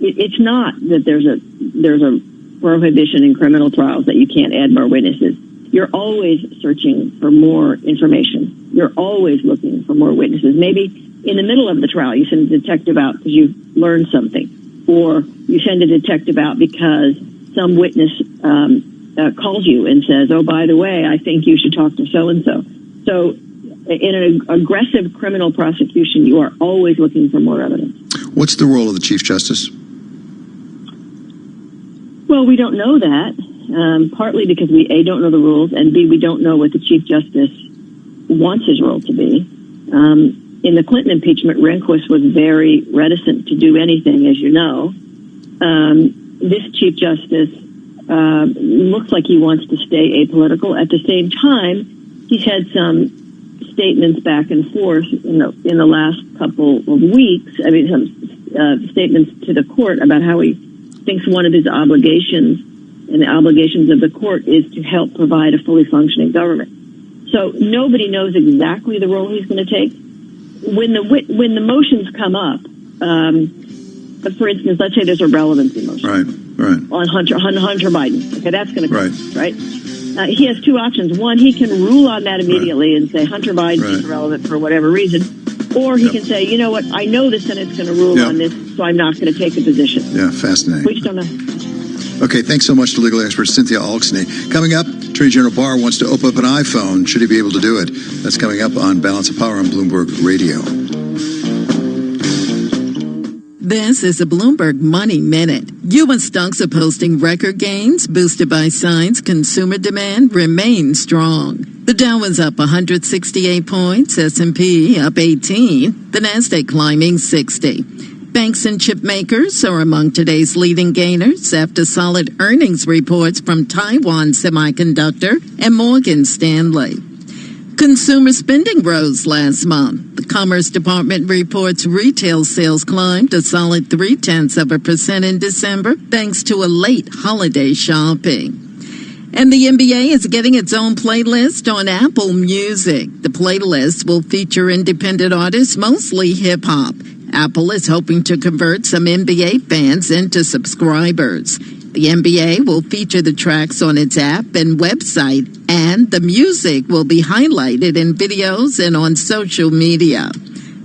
it's not that there's a prohibition in criminal trials that you can't add more witnesses. You're always searching for more information. You're always looking for more witnesses. Maybe in the middle of the trial, you send a detective out because you learned something, or you send a detective out because some witness calls you and says, "Oh, by the way, I think you should talk to so-and-so." So in an aggressive criminal prosecution, you are always looking for more evidence. What's the role of the Chief Justice? Well, we don't know that, partly because we, A, don't know the rules, and B, we don't know what the Chief Justice wants his role to be. In the Clinton impeachment, Rehnquist was very reticent to do anything, as you know. This Chief Justice looks like he wants to stay apolitical. At the same time, he's had some statements back and forth in the last couple of weeks. I mean, some statements to the court about how he thinks one of his obligations and the obligations of the court is to help provide a fully functioning government. So nobody knows exactly the role he's going to take. When the motions come up, for instance, let's say there's a relevancy motion, right, on Hunter Biden. Okay, that's going to come, right? He has two options. One, he can rule on that immediately and say Hunter Biden is irrelevant for whatever reason, or he can say, you know what, I know the Senate's going to rule on this, so I'm not going to take a position. Yeah, fascinating. We just don't know. Okay, thanks so much to legal expert Cynthia Alksney. Coming up, Attorney General Barr wants to open up an iPhone. Should he be able to do it? That's coming up on Balance of Power on Bloomberg Radio. This is a Bloomberg Money Minute. U.S. stocks are posting record gains, boosted by signs consumer demand remains strong. The Dow is up 168 points, S&P up 18, the Nasdaq climbing 60. Banks and chip makers are among today's leading gainers after solid earnings reports from Taiwan Semiconductor and Morgan Stanley. Consumer spending rose last month. The Commerce Department reports retail sales climbed a solid 0.3% in December, thanks to a late holiday shopping. And the NBA is getting its own playlist on Apple Music. The playlist will feature independent artists, mostly hip-hop. Apple is hoping to convert some NBA fans into subscribers. The NBA will feature the tracks on its app and website, and the music will be highlighted in videos and on social media.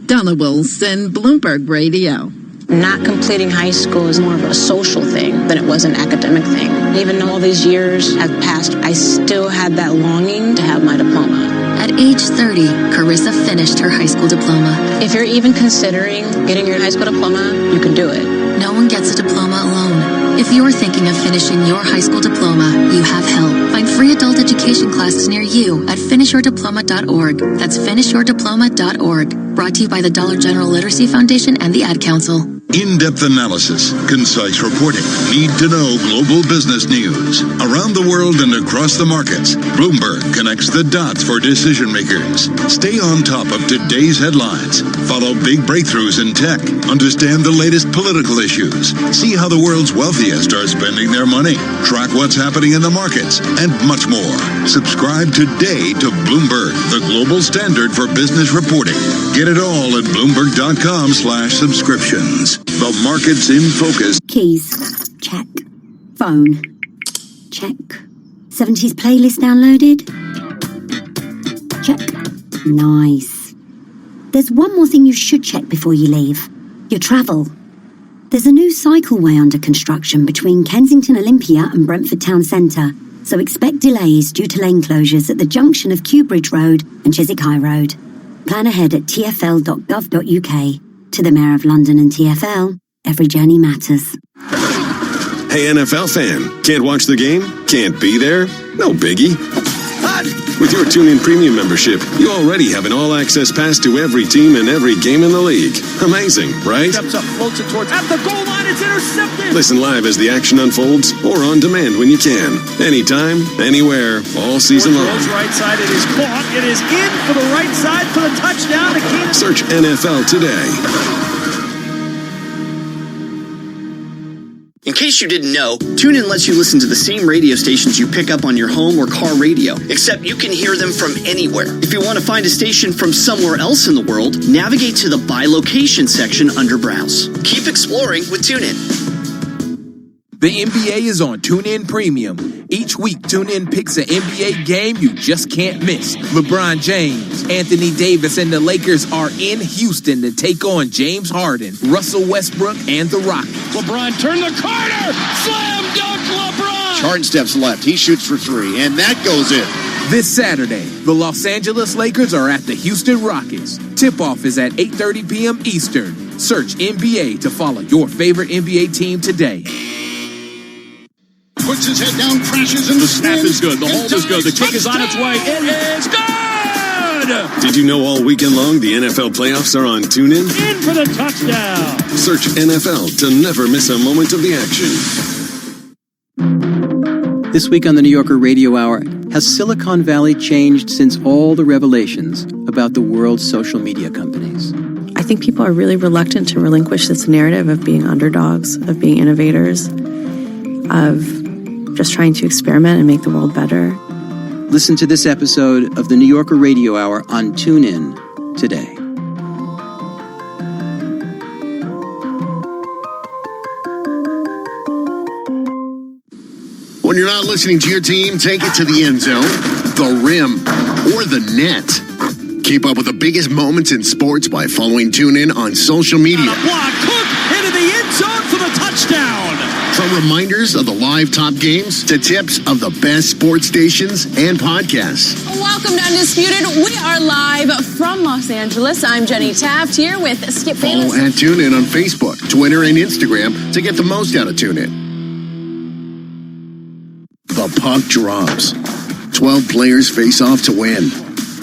Donna Wilson, Bloomberg Radio. Not completing high school is more of a social thing than it was an academic thing. Even though all these years have passed, I still had that longing to have my diploma. At age 30, Carissa finished her high school diploma. If you're even considering getting your high school diploma, you can do it. No one gets a diploma alone. If you're thinking of finishing your high school diploma, you have help. Find free adult education classes near you at finishyourdiploma.org. That's finishyourdiploma.org. Brought to you by the Dollar General Literacy Foundation and the Ad Council. In-depth analysis, concise reporting, need-to-know global business news. Around the world and across the markets, Bloomberg connects the dots for decision makers. Stay on top of today's headlines. Follow big breakthroughs in tech. Understand the latest political issues. See how the world's wealthiest are spending their money. Track what's happening in the markets, and much more. Subscribe today to Bloomberg, the global standard for business reporting. Get it all at Bloomberg.com/subscriptions. The market's in focus. Keys. Check. Phone. Check. 70s playlist downloaded. Check. Nice. There's one more thing you should check before you leave. Your travel. There's a new cycleway under construction between Kensington Olympia and Brentford Town Centre, so expect delays due to lane closures at the junction of Kew Bridge Road and Chiswick High Road. Plan ahead at tfl.gov.uk. To the Mayor of London and TfL, every journey matters. Hey, NFL fan, can't watch the game? Can't be there? No biggie. With your TuneIn Premium membership, you already have an all-access pass to every team and every game in the league. Amazing, right? Steps up, floats it towards, at the goal line, it's intercepted! Listen live as the action unfolds, or on demand when you can. Anytime, anywhere, all season long. Right side, it is caught, it is in for the right side for the touchdown to Keenan. Search NFL today. In case you didn't know, TuneIn lets you listen to the same radio stations you pick up on your home or car radio, except you can hear them from anywhere. If you want to find a station from somewhere else in the world, navigate to the By Location section under Browse. Keep exploring with TuneIn. The NBA is on TuneIn Premium. Each week, TuneIn picks an NBA game you just can't miss. LeBron James, Anthony Davis, and the Lakers are in Houston to take on James Harden, Russell Westbrook, and the Rockets. LeBron turn the corner! Slam dunk LeBron! Harden steps left. He shoots for three, and that goes in. This Saturday, the Los Angeles Lakers are at the Houston Rockets. Tip-off is at 8:30 p.m. Eastern. Search NBA to follow your favorite NBA team today. Puts his head down, crashes in the snap is good. The hold is good. The kick is on its way. It is good! Did you know all weekend long the NFL playoffs are on TuneIn? In for the touchdown! Search NFL to never miss a moment of the action. This week on the New Yorker Radio Hour, has Silicon Valley changed since all the revelations about the world's social media companies? I think people are really reluctant to relinquish this narrative of being underdogs, of being innovators, of just trying to experiment and make the world better. Listen to this episode of the New Yorker Radio Hour on TuneIn today. When you're not listening to your team, take it to the end zone, the rim, or the net. Keep up with the biggest moments in sports by following TuneIn on social media. Block, Cook into the end zone for the touchdown. From reminders of the live top games to tips of the best sports stations and podcasts. Welcome to Undisputed. We are live from Los Angeles. I'm Jenny Taft here with Skip Follow Bayless. at TuneIn on Facebook, Twitter, and Instagram to get the most out of TuneIn. The puck drops. 12 players face off to win.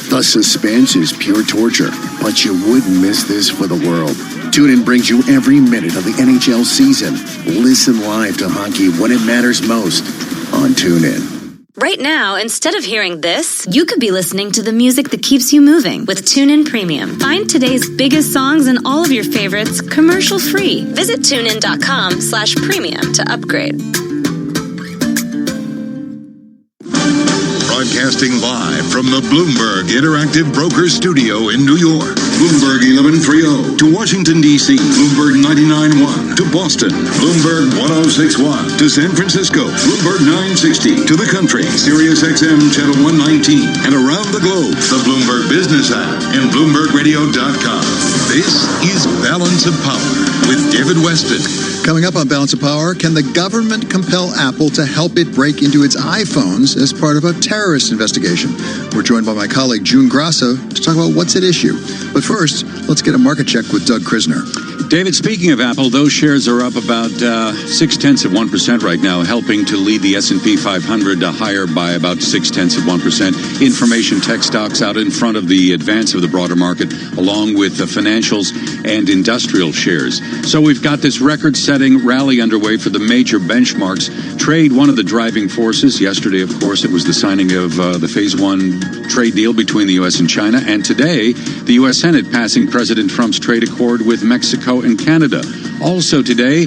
The suspense is pure torture, but you wouldn't miss this for the world. TuneIn brings you every minute of the NHL season. Listen live to hockey when it matters most on TuneIn. Right now, instead of hearing this, you could be listening to the music that keeps you moving with TuneIn Premium. Find today's biggest songs and all of your favorites commercial-free. Visit TuneIn.com/premium to upgrade. Broadcasting live from the Bloomberg Interactive Brokers Studio in New York. Bloomberg 1130 to Washington, D.C. Bloomberg 99.1 to Boston. Bloomberg 106.1 to San Francisco. Bloomberg 960 to the country. Sirius XM Channel 119. And around the globe, the Bloomberg Business app and BloombergRadio.com. This is Balance of Power with David Weston. Coming up on Balance of Power, can the government compel Apple to help it break into its iPhones as part of a terrorist investigation? We're joined by my colleague June Grasso to talk about what's at issue. But first, let's get a market check with Doug Krisner. David, speaking of Apple, those shares are up about 0.6% right now, helping to lead the S&P 500 higher by about 0.6%. Information tech stocks out in front of the advance of the broader market, along with the financials and industrial shares. So we've got this record-setting rally underway for the major benchmarks. Trade, one of the driving forces. Yesterday, of course, it was the signing of the Phase 1 trade deal between the U.S. and China. And today, the U.S. Senate passing President Trump's trade accord with Mexico and Canada. Also today,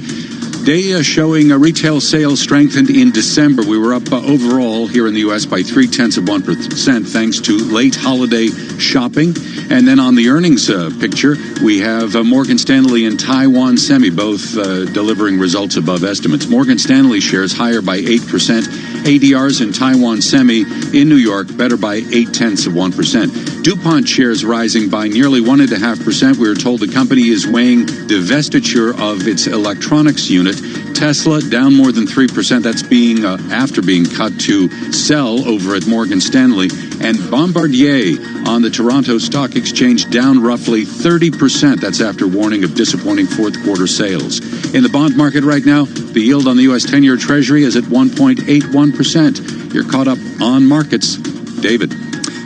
data showing retail sales strengthened in December. We were up overall here in the U.S. by 0.3% thanks to late holiday shopping. And then on the earnings picture, we have Morgan Stanley and Taiwan Semi both delivering results above estimates. Morgan Stanley shares higher by 8%. ADRs in Taiwan Semi in New York better by 0.8%. DuPont shares rising by nearly 1.5%. We were told the company is weighing divestiture of its electronics unit. Tesla down more than 3%. That's being after being cut to sell over at Morgan Stanley. And Bombardier on the Toronto Stock Exchange down roughly 30%. That's after warning of disappointing fourth quarter sales. In the bond market right now, the yield on the U.S. 10-year Treasury is at 1.81%. You're caught up on markets. David.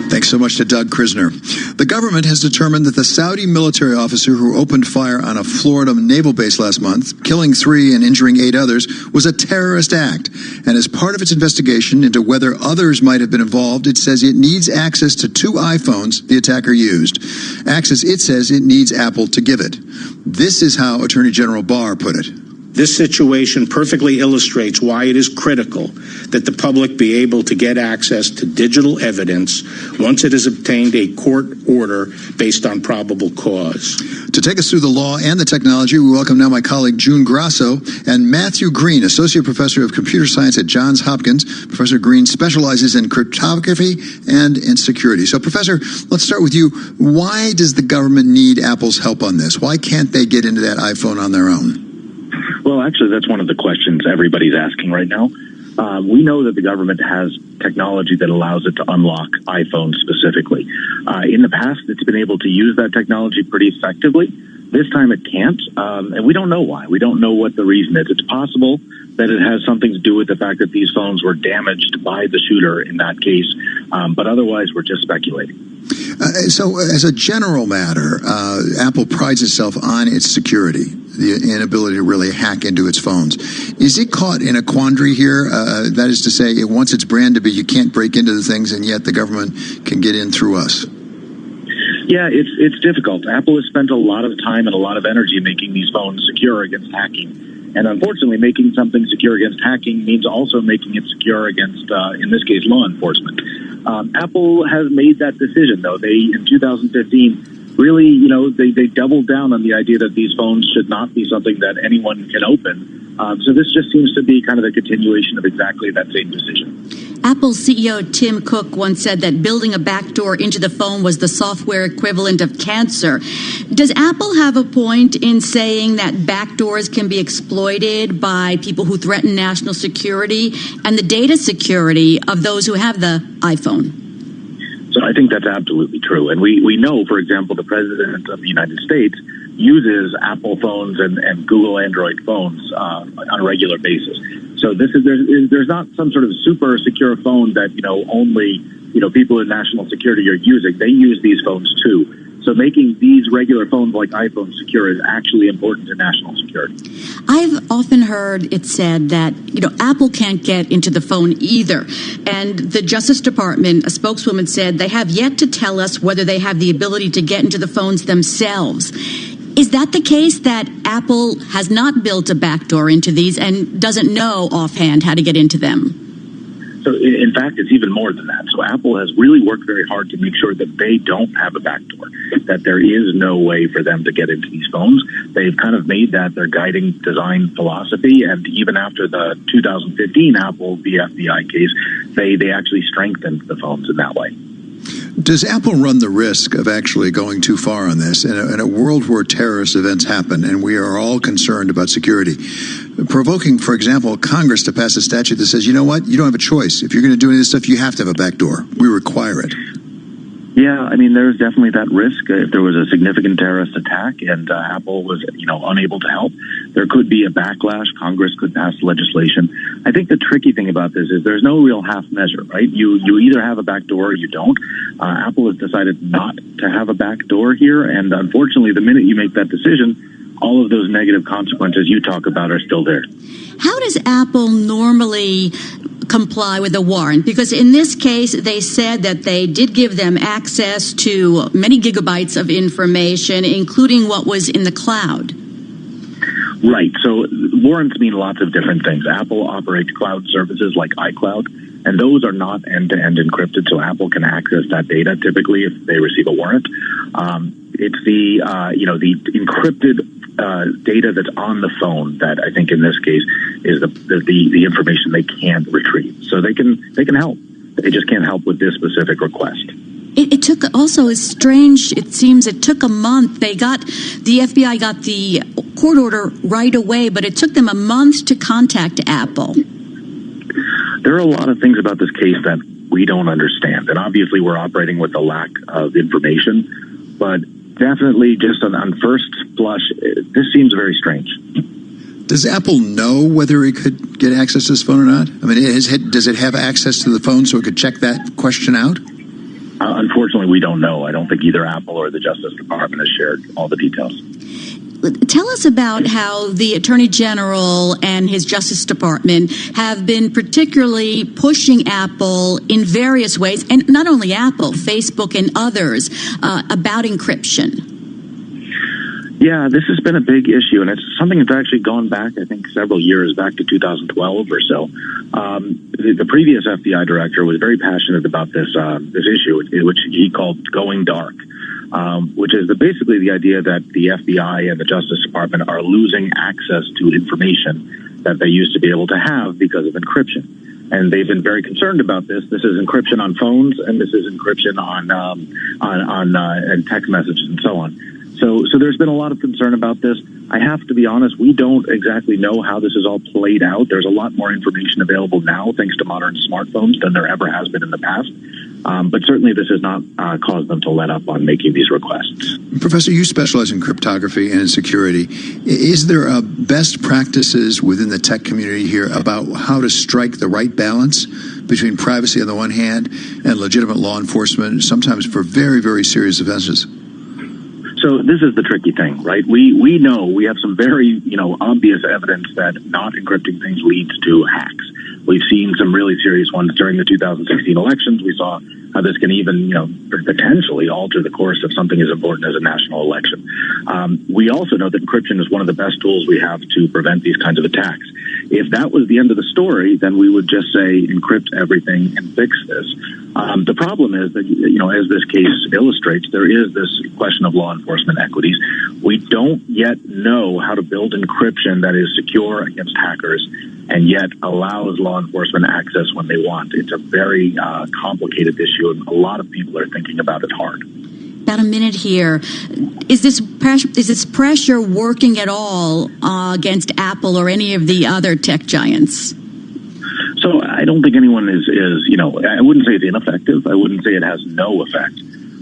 Thanks so much to Doug Krisner. The government has determined that the Saudi military officer who opened fire on a Florida naval base last month, killing 3 and injuring 8 others, was a terrorist act. And as part of its investigation into whether others might have been involved, it says it needs access to 2 iPhones the attacker used. Access it says it needs Apple to give it. This is how Attorney General Barr put it. This situation perfectly illustrates why it is critical that the public be able to get access to digital evidence once it has obtained a court order based on probable cause. To take us through the law and the technology, we welcome now my colleague June Grasso and Matthew Green, Associate Professor of Computer Science at Johns Hopkins. Professor Green specializes in cryptography and in security. So, Professor, let's start with you. Why does the government need Apple's help on this? Why can't they get into that iPhone on their own? Well, actually, that's one of the questions everybody's asking right now. We know that the government has technology that allows it to unlock iPhones specifically. In the past, it's been able to use that technology pretty effectively. This time it can't, and we don't know why. We don't know what the reason is. It's possible that it has something to do with the fact that these phones were damaged by the shooter in that case, but otherwise we're just speculating. So as a general matter, Apple prides itself on its security, the inability to really hack into its phones. Is it caught in a quandary here? That is to say, it wants its brand to be you can't break into the things, and yet the government can get in through us. Yeah, it's difficult. Apple has spent a lot of time and a lot of energy making these phones secure against hacking. And unfortunately, making something secure against hacking means also making it secure against, in this case, law enforcement. Apple has made that decision, though. They, in 2015, really, they doubled down on the idea that these phones should not be something that anyone can open. So this just seems to be kind of a continuation of exactly that same decision. Apple CEO Tim Cook once said that building a backdoor into the phone was the software equivalent of cancer. Does Apple have a point in saying that backdoors can be exploited by people who threaten national security and the data security of those who have the iPhone? So I think that's absolutely true. And we know, for example, the President of the United States uses Apple phones and Google Android phones on a regular basis. So there's not some sort of super secure phone that, only, people in national security are using. They use these phones too. So making these regular phones like iPhones secure is actually important to national security. I've often heard it said that, Apple can't get into the phone either. And the Justice Department, a spokeswoman said they have yet to tell us whether they have the ability to get into the phones themselves. Is that the case, that Apple has not built a backdoor into these and doesn't know offhand how to get into them? So in fact, it's even more than that. So Apple has really worked very hard to make sure that they don't have a backdoor, that there is no way for them to get into these phones. They've kind of made that their guiding design philosophy. And even after the 2015 Apple v. FBI case, they actually strengthened the phones in that way. Does Apple run the risk of actually going too far on this in a world where terrorist events happen and we are all concerned about security, provoking, for example, Congress to pass a statute that says, you know what, you don't have a choice. If you're going to do any of this stuff, you have to have a backdoor. We require it. Yeah, I mean, there's definitely that risk. If there was a significant terrorist attack and Apple was, unable to help, there could be a backlash. Congress could pass legislation. I think the tricky thing about this is there's no real half measure, right? You either have a backdoor or you don't. Apple has decided not to have a backdoor here, and unfortunately, the minute you make that decision, all of those negative consequences you talk about are still there. How does Apple normally comply with a warrant? Because in this case, they said that they did give them access to many gigabytes of information, including what was in the cloud. Right. So warrants mean lots of different things. Apple operates cloud services like iCloud, and those are not end-to-end encrypted, so Apple can access that data typically if they receive a warrant. It's the encrypted data that's on the phone that I think in this case is the information they can't retrieve. So they can help. They just can't help with this specific request. It took also is strange. It seems it took a month. The FBI got the court order right away, but it took them a month to contact Apple. There are a lot of things about this case that we don't understand, and obviously we're operating with a lack of information, but definitely just on first blush, this seems very strange. Does Apple know whether it could get access to this phone or not? I mean, does it have access to the phone so it could check that question out? Unfortunately, we don't know. I don't think either Apple or the Justice Department has shared all the details. Tell us about how the Attorney General and his Justice Department have been particularly pushing Apple in various ways, and not only Apple, Facebook and others, about encryption. Yeah, this has been a big issue, and it's something that's actually gone back, I think, several years, back to 2012 or so. The previous FBI director was very passionate about this issue, which he called going dark, which is basically the idea that the FBI and the Justice Department are losing access to information that they used to be able to have because of encryption. And they've been very concerned about this. This is encryption on phones, and this is encryption on text messages and so on. So there's been a lot of concern about this. I have to be honest, we don't exactly know how this is all played out. There's a lot more information available now thanks to modern smartphones than there ever has been in the past. But certainly this has not caused them to let up on making these requests. Professor, you specialize in cryptography and in security. Is there best practices within the tech community here about how to strike the right balance between privacy on the one hand and legitimate law enforcement, sometimes for very, very serious offenses? So this is the tricky thing, right? We know we have some very, obvious evidence that not encrypting things leads to hacks. We've seen some really serious ones during the 2016 elections. We saw how this can even, potentially alter the course of something as important as a national election. We also know that encryption is one of the best tools we have to prevent these kinds of attacks. If that was the end of the story, then we would just say encrypt everything and fix this. The problem is that, as this case illustrates, there is this question of law enforcement equities. We don't yet know how to build encryption that is secure against hackers and yet allows law enforcement access when they want. It's a very complicated issue, and a lot of people are thinking about it hard. About a minute here. Is this pressure working at all against Apple or any of the other tech giants? So I don't think anyone is I wouldn't say it's ineffective. I wouldn't say it has no effect.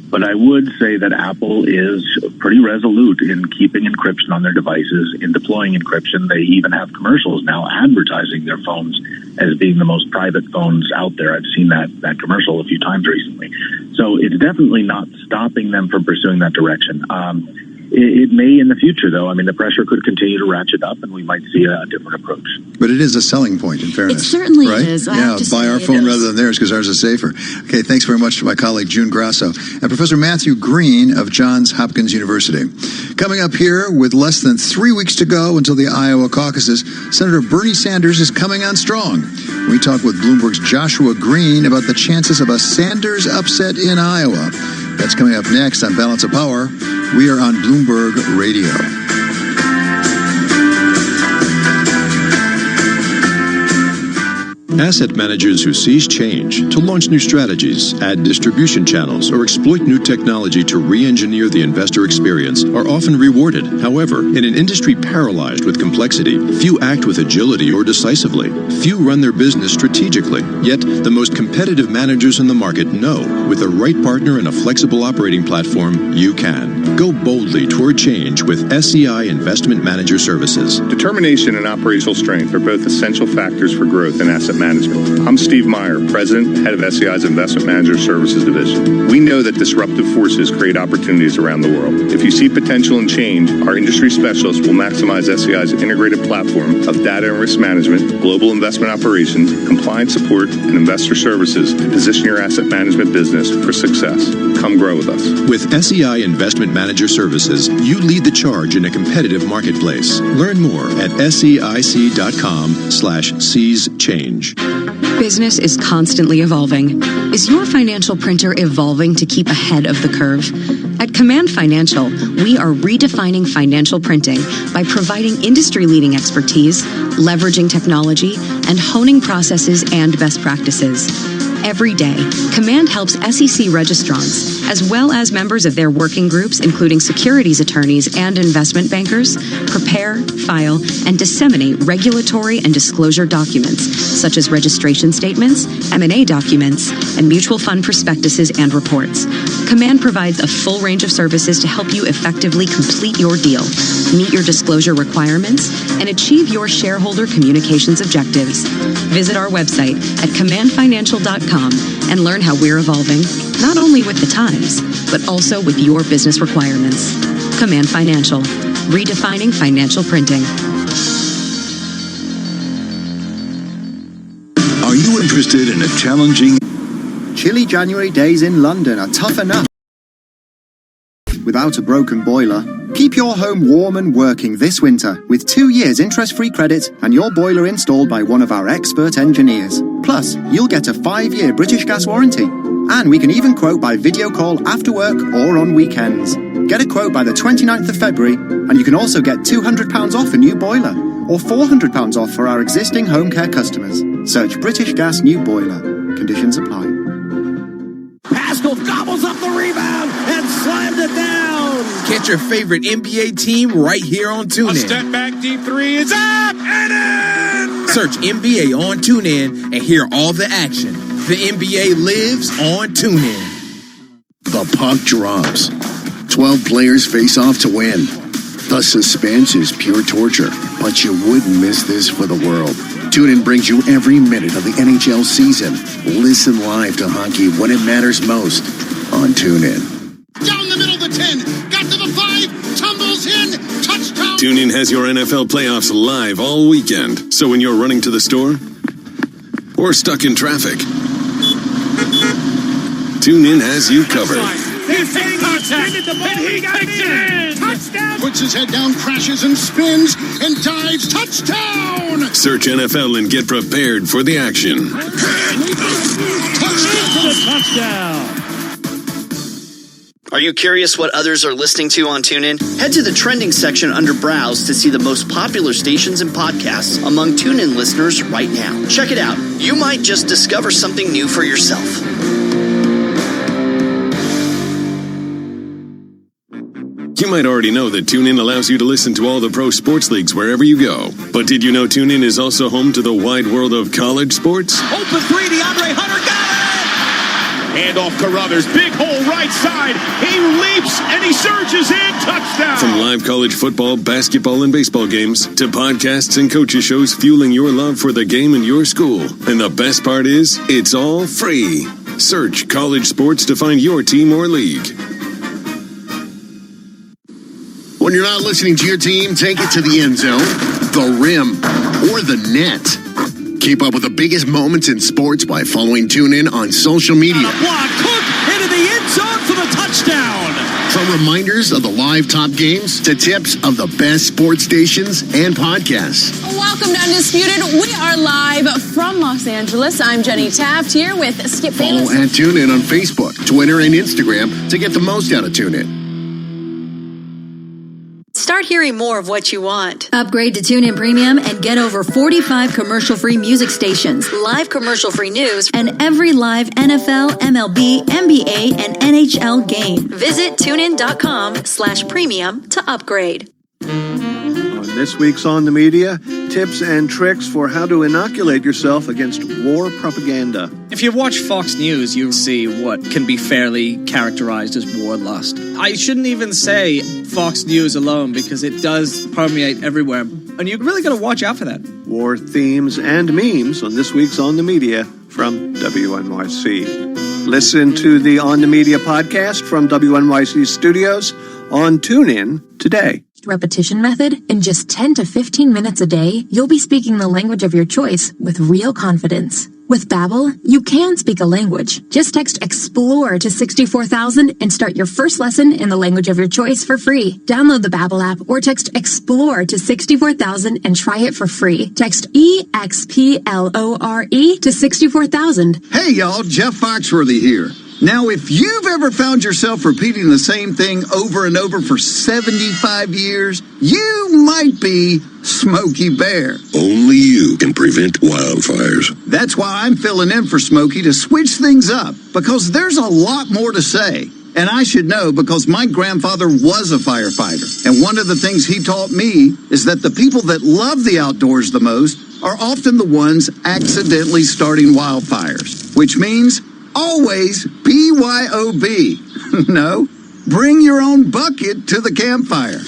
But I would say that Apple is pretty resolute in keeping encryption on their devices, in deploying encryption. They even have commercials now advertising their phones as being the most private phones out there. I've seen that commercial a few times recently. So it's definitely not stopping them from pursuing that direction. It may in the future, though. I mean, the pressure could continue to ratchet up, and we might see a different approach. But it is a selling point, in fairness. It certainly right? is. Yeah, buy our phone rather than theirs because ours is safer. Okay, thanks very much to my colleague, June Grasso. And Professor Matthew Green of Johns Hopkins University. Coming up here, with less than 3 weeks to go until the Iowa caucuses, Senator Bernie Sanders is coming on strong. We talk with Bloomberg's Joshua Green about the chances of a Sanders upset in Iowa. That's coming up next on Balance of Power. We are on Bloomberg Radio. Asset managers who seize change to launch new strategies, add distribution channels, or exploit new technology to re-engineer the investor experience are often rewarded. However, in an industry paralyzed with complexity, few act with agility or decisively. Few run their business strategically. Yet, the most competitive managers in the market know, with the right partner and a flexible operating platform, you can. Go boldly toward change with SEI Investment Manager Services. Determination and operational strength are both essential factors for growth in asset management. I'm Steve Meyer, President, Head of SEI's Investment Manager Services Division. We know that disruptive forces create opportunities around the world. If you see potential in change, our industry specialists will maximize SEI's integrated platform of data and risk management, global investment operations, compliance support, and investor services to position your asset management business for success. Come grow with us. With SEI Investment Manager Services, you lead the charge in a competitive marketplace. Learn more at SEIC.com/seize change. Business is constantly evolving. Is your financial printer evolving to keep ahead of the curve? At Command Financial, we are redefining financial printing by providing industry-leading expertise, leveraging technology, and honing processes and best practices. Every day, Command helps SEC registrants, as well as members of their working groups, including securities attorneys and investment bankers, prepare, file, and disseminate regulatory and disclosure documents, such as registration statements, M&A documents, and mutual fund prospectuses and reports. Command provides a full range of services to help you effectively complete your deal, meet your disclosure requirements, and achieve your shareholder communications objectives. Visit our website at commandfinancial.com and learn how we're evolving, not only with the times, but also with your business requirements. Command Financial, redefining financial printing. Are you interested in a challenging... Chilly January days in London are tough enough without a broken boiler. Keep your home warm and working this winter with 2 years interest-free credit and your boiler installed by one of our expert engineers. Plus, you'll get a 5-year British Gas warranty. And we can even quote by video call after work or on weekends. Get a quote by the 29th of February, and you can also get £200 off a new boiler, or £400 off for our existing home care customers. Search British Gas New Boiler. Conditions apply. Pascal gobbles up the rebound and slammed it down. Catch your favorite NBA team right here on TuneIn. A step back, deep three is up and in. Search NBA on TuneIn and hear all the action. The NBA lives on TuneIn. The puck drops. 12 players face off to win. The suspense is pure torture, but you wouldn't miss this for the world. TuneIn brings you every minute of the NHL season. Listen live to hockey when it matters most on TuneIn. Down the middle of the 10, got to the 5, tumbles in, touchdown. TuneIn has your NFL playoffs live all weekend. So when you're running to the store or stuck in traffic, TuneIn has you covered. He's taking contact, and he got it in. Touchdown. Puts his head down, crashes and spins, and dives. Touchdown. Search NFL and get prepared for the action. Touchdown. Are you curious what others are listening to on TuneIn? Head to the trending section under Browse to see the most popular stations and podcasts among TuneIn listeners right now. Check it out. You might just discover something new for yourself. You might already know that TuneIn allows you to listen to all the pro sports leagues wherever you go. But did you know TuneIn is also home to the wide world of college sports? Open three, DeAndre Hunter got it! Handoff Carruthers, big hole right side. He leaps and he surges in. Touchdown. From live college football, basketball, and baseball games to podcasts and coaches shows fueling your love for the game in your school. And the best part is, it's all free. Search college sports to find your team or league. When you're not listening to your team, take it to the end zone, the rim, or the net. Keep up with the biggest moments in sports by following TuneIn on social media. Block, Cook into the end zone for the touchdown. From reminders of the live top games to tips of the best sports stations and podcasts. Welcome to Undisputed. We are live from Los Angeles. I'm Jenny Taft here with Skip Bayless. Follow and tune in on Facebook, Twitter, and Instagram to get the most out of TuneIn. Start hearing more of what you want. Upgrade to TuneIn Premium and get over 45 commercial-free music stations, live commercial-free news, and every live NFL, MLB, NBA, and NHL game. Visit TuneIn.com/premium to upgrade. On this week's On the Media, tips and tricks for how to inoculate yourself against war propaganda. If you watch Fox News, you see what can be fairly characterized as war lust. I shouldn't even say Fox News alone because it does permeate everywhere. And you're really got to watch out for that. War themes and memes on this week's On the Media from WNYC. Listen to the On the Media podcast from WNYC Studios on TuneIn today. Repetition method. In just 10 to 15 minutes a day, you'll be speaking the language of your choice with real confidence. With Babbel, you can speak a language. Just text EXPLORE to 64,000 and start your first lesson in the language of your choice for free. Download the Babbel app or text EXPLORE to 64,000 and try it for free. Text EXPLORE to 64,000. Hey y'all, Jeff Foxworthy here. Now, if you've ever found yourself repeating the same thing over and over for 75 years, you might be Smokey Bear. Only you can prevent wildfires. That's why I'm filling in for Smokey to switch things up, because there's a lot more to say. And I should know because my grandfather was a firefighter. And one of the things he taught me is that the people that love the outdoors the most are often the ones accidentally starting wildfires, which means always BYOB. No, bring your own bucket to the campfire.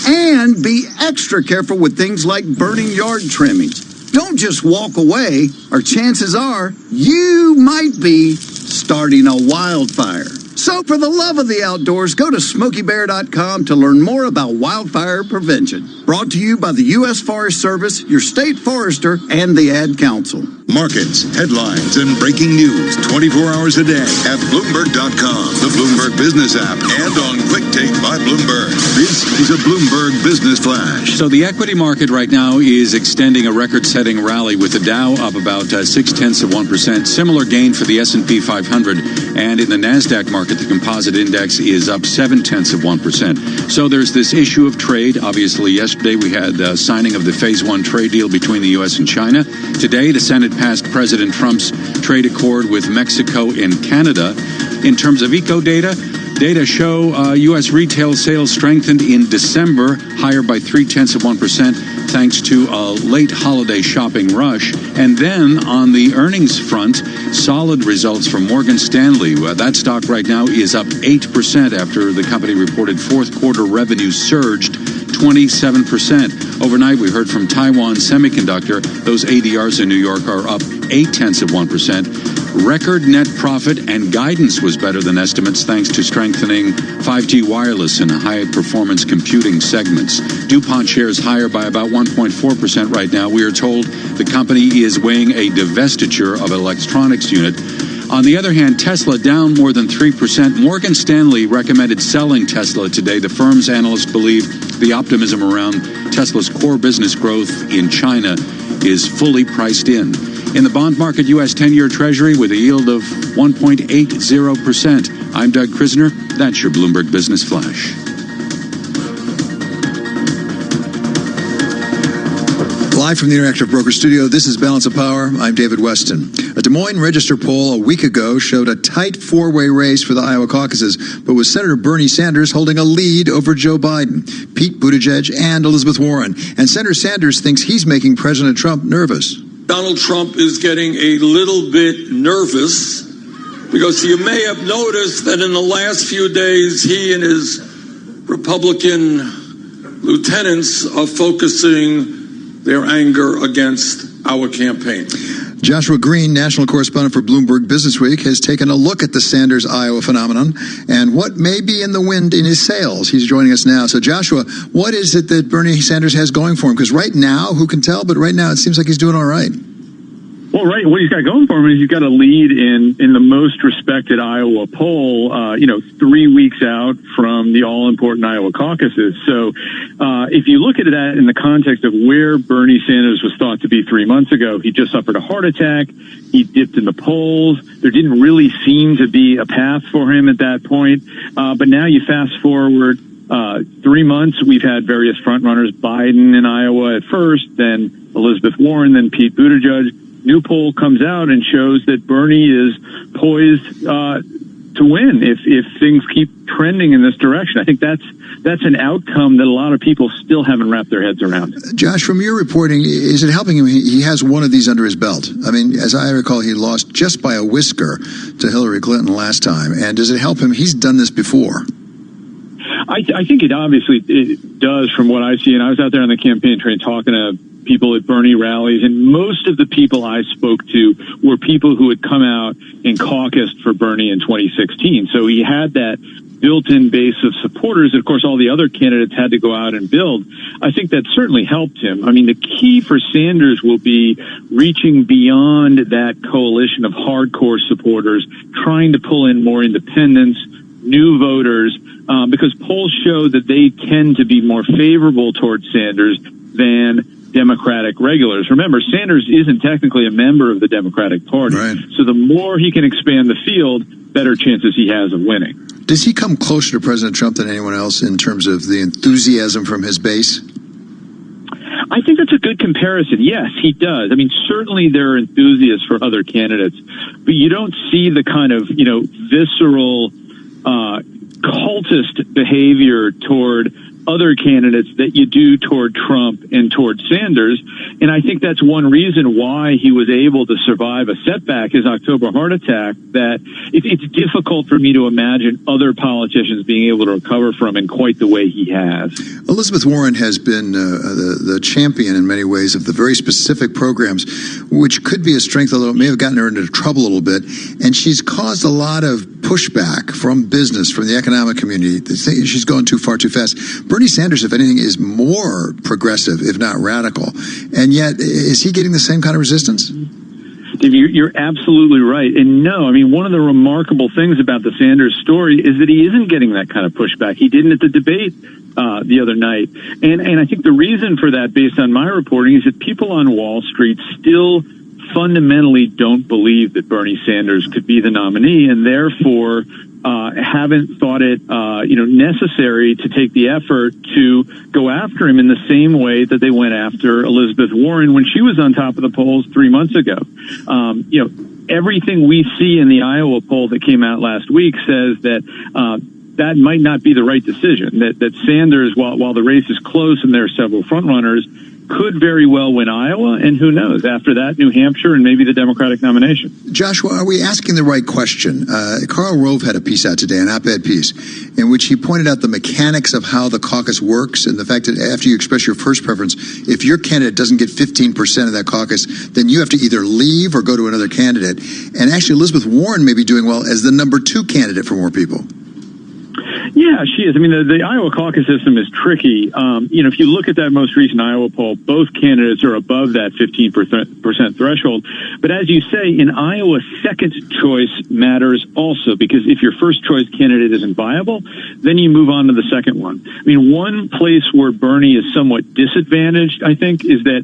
And be extra careful with things like burning yard trimmings. Don't just walk away, or chances are you might be starting a wildfire. So for the love of the outdoors, go to SmokeyBear.com to learn more about wildfire prevention. Brought to you by the U.S. Forest Service, your state forester, and the Ad Council. Markets, headlines, and breaking news 24 hours a day at Bloomberg.com, the Bloomberg Business app, and on Quick Take by Bloomberg. This is a Bloomberg Business Flash. So the equity market right now is extending a record-setting rally with the Dow up about 0.6%. Similar gain for the S&P 500. And in the NASDAQ market, the composite index is up 0.7%. So there's this issue of trade. Obviously, yesterday we had signing of the Phase 1 trade deal between the U.S. and China. Today, the Senate passed President Trump's trade accord with Mexico and Canada. In terms of eco data show U.S. retail sales strengthened in December, higher by 0.3%, thanks to a late holiday shopping rush. And then on the earnings front, solid results from Morgan Stanley. That stock right now is up 8% after the company reported fourth quarter revenue surged 27%. Overnight, we heard from Taiwan Semiconductor. Those ADRs in New York are up 0.8%. Record net profit and guidance was better than estimates thanks to strengthening 5G wireless and high-performance computing segments. DuPont shares higher by about 1.4% right now. We are told the company is weighing a divestiture of electronics unit. On the other hand, Tesla down more than 3%. Morgan Stanley recommended selling Tesla today. The firm's analysts believe the optimism around Tesla's core business growth in China is fully priced in. In the bond market, U.S. 10-year Treasury with a yield of 1.80%. I'm Doug Krisner. That's your Bloomberg Business Flash. Live from the Interactive Broker Studio, this is Balance of Power. I'm David Weston. A Des Moines Register poll a week ago showed a tight four-way race for the Iowa caucuses, but with Senator Bernie Sanders holding a lead over Joe Biden, Pete Buttigieg, and Elizabeth Warren. And Senator Sanders thinks he's making President Trump nervous. Donald Trump is getting a little bit nervous because you may have noticed that in the last few days, he and his Republican lieutenants are focusing their anger against our campaign. Joshua Green, national correspondent for Bloomberg Businessweek, has taken a look at the Sanders Iowa phenomenon and what may be in the wind in his sails. He's joining us now. So, Joshua, what is it that Bernie Sanders has going for him? Because right now, who can tell, but right now it seems like he's doing all right. Well, right. What he's got going for him is he's got a lead in the most respected Iowa poll, 3 weeks out from the all-important Iowa caucuses. So if you look at that in the context of where Bernie Sanders was thought to be 3 months ago, he just suffered a heart attack. He dipped in the polls. There didn't really seem to be a path for him at that point. But now you fast forward 3 months, we've had various frontrunners, Biden in Iowa at first, then Elizabeth Warren, then Pete Buttigieg. New poll comes out and shows that Bernie is poised to win if things keep trending in this direction. I think that's an outcome that a lot of people still haven't wrapped their heads around. Josh, from your reporting, is it helping him? He has one of these under his belt. I mean, as I recall, he lost just by a whisker to Hillary Clinton last time. And does it help him? He's done this before. I think it does from what I see. And I was out there on the campaign trail talking to people at Bernie rallies, and most of the people I spoke to were people who had come out and caucused for Bernie in 2016. So he had that built-in base of supporters. Of course, all the other candidates had to go out and build. I think that certainly helped him. I mean, the key for Sanders will be reaching beyond that coalition of hardcore supporters, trying to pull in more independents, new voters, because polls show that they tend to be more favorable towards Sanders than Democratic regulars. Remember, Sanders isn't technically a member of the Democratic Party. Right. So the more he can expand the field, better chances he has of winning. Does he come closer to President Trump than anyone else in terms of the enthusiasm from his base? I think that's a good comparison. Yes, he does. I mean, certainly there are enthusiasts for other candidates, but you don't see the kind of, visceral, cultist behavior toward other candidates that you do toward Trump and toward Sanders. And I think that's one reason why he was able to survive a setback, his October heart attack, that it's difficult for me to imagine other politicians being able to recover from in quite the way he has. Elizabeth Warren has been the champion in many ways of the very specific programs, which could be a strength, although it may have gotten her into trouble a little bit. And she's caused a lot of pushback from business, from the economic community. She's going too far too fast. Bernie Sanders, if anything, is more progressive, if not radical. And yet, is he getting the same kind of resistance? Dave, you're absolutely right. And no, I mean, one of the remarkable things about the Sanders story is that he isn't getting that kind of pushback. He didn't at the debate the other night. And I think the reason for that, based on my reporting, is that people on Wall Street still fundamentally don't believe that Bernie Sanders could be the nominee, and therefore haven't thought it necessary to take the effort to go after him in the same way that they went after Elizabeth Warren when she was on top of the polls 3 months ago. Everything we see in the Iowa poll that came out last week says that that might not be the right decision, that Sanders, while the race is close and there are several frontrunners, could very well win Iowa, and who knows, after that, New Hampshire and maybe the Democratic nomination. Joshua, are we asking the right question? Karl Rove had a piece out today, an op-ed piece, in which he pointed out the mechanics of how the caucus works and the fact that after you express your first preference, if your candidate doesn't get 15% of that caucus, then you have to either leave or go to another candidate. And actually, Elizabeth Warren may be doing well as the number 2 candidate for more people. Yeah, she is. I mean, the Iowa caucus system is tricky. If you look at that most recent Iowa poll, both candidates are above that 15% threshold. But as you say, in Iowa, second choice matters also, because if your first choice candidate isn't viable, then you move on to the second one. I mean, one place where Bernie is somewhat disadvantaged, I think, is that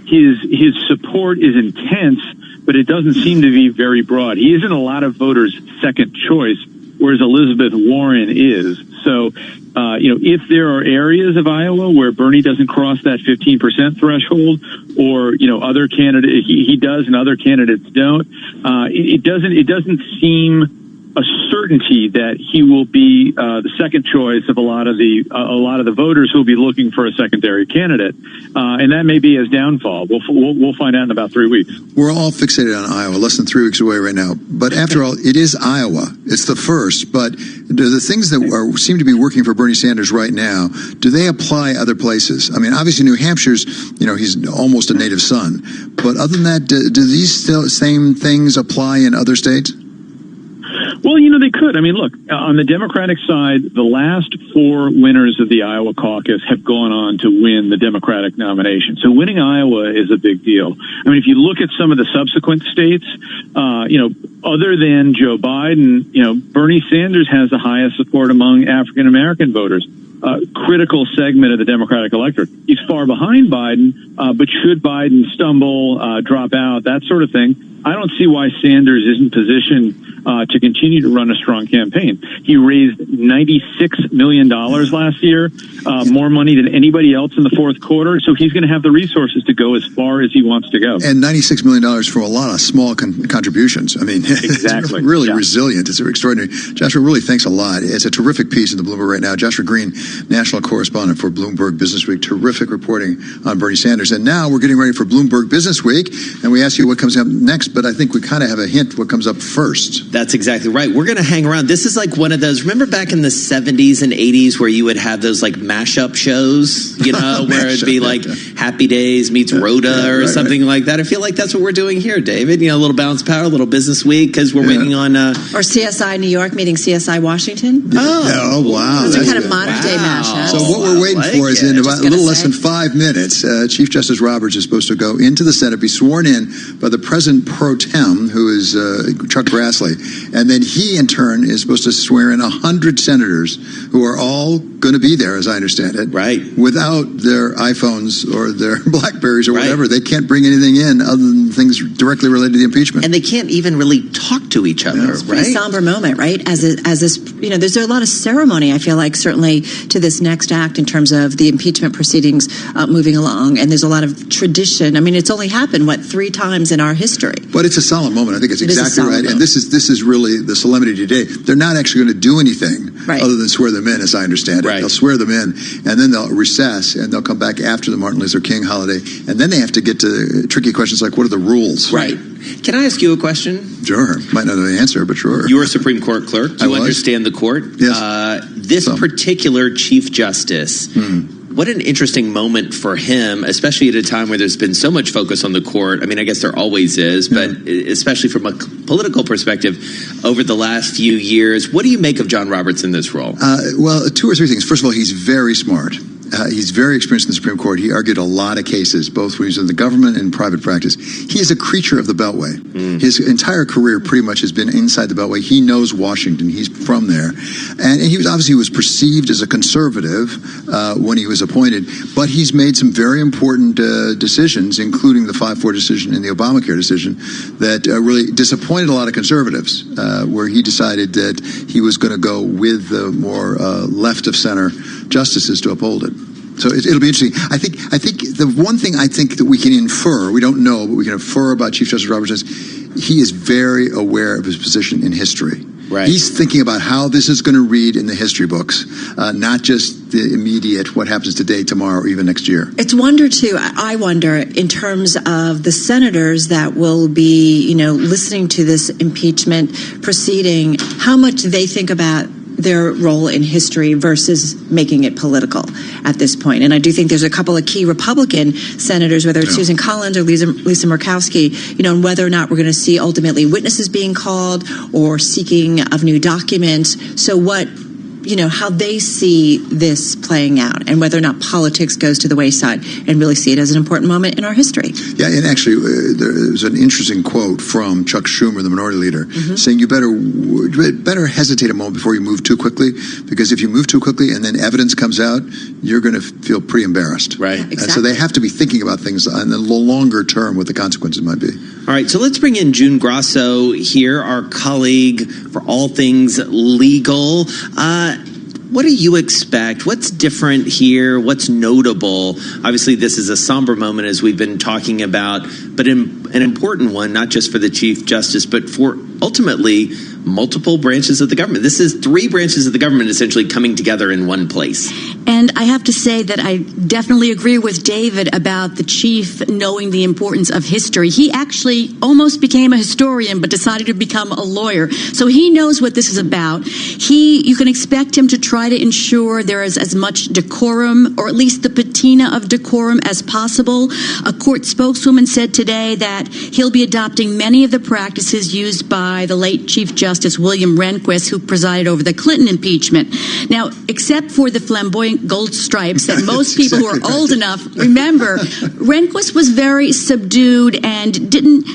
his support is intense, but it doesn't seem to be very broad. He isn't a lot of voters' second choice, whereas Elizabeth Warren is. So, if there are areas of Iowa where Bernie doesn't cross that 15% threshold, or, other candidates, he does and other candidates don't, it doesn't seem a certainty that he will be the second choice of a lot of the voters who will be looking for a secondary candidate, and that may be his downfall. We'll find out in about 3 weeks. We're all fixated on Iowa, less than 3 weeks away right now. But after all, it is Iowa. It's the first. But do the things that seem to be working for Bernie Sanders right now, do they apply other places? I mean, obviously New Hampshire's, he's almost a native son. But other than that, do these same things apply in other states? Well, they could. I mean, look, on the Democratic side, the last 4 winners of the Iowa caucus have gone on to win the Democratic nomination. So winning Iowa is a big deal. I mean, if you look at some of the subsequent states, other than Joe Biden, Bernie Sanders has the highest support among African American voters. Critical segment of the Democratic electorate. He's far behind Biden, but should Biden stumble, drop out, that sort of thing, I don't see why Sanders isn't positioned to continue to run a strong campaign. He raised $96 million last year, more money than anybody else in the fourth quarter. So he's going to have the resources to go as far as he wants to go. And $96 million from a lot of small contributions. I mean, exactly. It's really resilient. It's extraordinary. Joshua, really thanks a lot. It's a terrific piece in the Bloomberg right now. Joshua Green, national correspondent for Bloomberg Business Week. Terrific reporting on Bernie Sanders. And now we're getting ready for Bloomberg Business Week. And we ask you what comes up next, but I think we kind of have a hint what comes up first. That's exactly right. We're going to hang around. This is like one of those, remember back in the 70s and 80s where you would have those like mashup shows, where it'd be like Happy Days meets Rhoda or something like that. I feel like that's what we're doing here, David. A little Balance Power, a little Business Week, because we're waiting on... or CSI New York meeting CSI Washington. Oh wow. Those are kind of modern-day mashups. So what we're waiting for is in about a little less than 5 minutes, Chief Justice Roberts is supposed to go into the Senate, be sworn in by the President Pro Tem, who is Chuck Grassley, and then he, in turn, is supposed to swear in 100 senators who are all going to be there, as I understand it. Right. Without their iPhones or their BlackBerries or whatever, they can't bring anything in other than things directly related to the impeachment. And they can't even really talk to each other, It's a pretty somber moment, right? As this, there's a lot of ceremony, I feel like, certainly to this next act in terms of the impeachment proceedings moving along. And there's a lot of tradition. I mean, it's only happened, 3 times in our history. But it's a solemn moment. I think it's exactly right. And this is really the solemnity today. They're not actually going to do anything other than swear them in, as I understand it. They'll swear them in, and then they'll recess, and they'll come back after the Martin Luther King holiday. And then they have to get to tricky questions like, what are the rules? Right. Can I ask you a question? Sure. Might not know the answer, but sure. You're a Supreme Court clerk. Do you understand the court? Yes. This particular Chief Justice, what an interesting moment for him, especially at a time where there's been so much focus on the court. I mean, I guess there always is, but especially from a political perspective over the last few years. What do you make of John Roberts in this role? Well, 2 or 3 things. First of all, he's very smart. He's very experienced in the Supreme Court. He argued a lot of cases, both when he was in the government and private practice. He is a creature of the Beltway. His entire career pretty much has been inside the Beltway. He knows Washington. He's from there. And he was perceived as a conservative when he was appointed, but he's made some very important decisions, including the 5-4 decision and the Obamacare decision, that really disappointed a lot of conservatives, where he decided that he was going to go with the more left-of-center justices to uphold it. So it'll be interesting. I think the one thing I think that we can infer, we don't know, but we can infer about Chief Justice Roberts is he is very aware of his position in history. Right. He's thinking about how this is going to read in the history books, not just the immediate what happens today, tomorrow, or even next year. It's wonder, too. I wonder, in terms of the senators that will be, listening to this impeachment proceeding, how much they think about their role in history versus making it political at this point. And I do think there's a couple of key Republican senators, whether it's Susan Collins or Lisa Murkowski, and whether or not we're going to see ultimately witnesses being called or seeking of new documents. So how they see this playing out and whether or not politics goes to the wayside and really see it as an important moment in our history. Yeah, and actually there was an interesting quote from Chuck Schumer, the minority leader, saying you better hesitate a moment before you move too quickly, because if you move too quickly and then evidence comes out, you're going to feel pretty embarrassed. Right. Exactly. And so they have to be thinking about things on the longer term, what the consequences might be. All right, so let's bring in June Grasso here, our colleague for all things legal. What do you expect? What's different here? What's notable? Obviously, this is a somber moment, as we've been talking about, but an important one, not just for the Chief Justice, but for ultimately multiple branches of the government. This is 3 branches of the government essentially coming together in one place. And I have to say that I definitely agree with David about the chief knowing the importance of history. He actually almost became a historian, but decided to become a lawyer. So he knows what this is about. You can expect him to try to ensure there is as much decorum, or at least the patina of decorum, as possible. A court spokeswoman said today that he'll be adopting many of the practices used by the late Chief Justice William Rehnquist, who presided over the Clinton impeachment. Now, except for the flamboyant gold stripes that most people who are old enough remember, Rehnquist was very subdued and didn't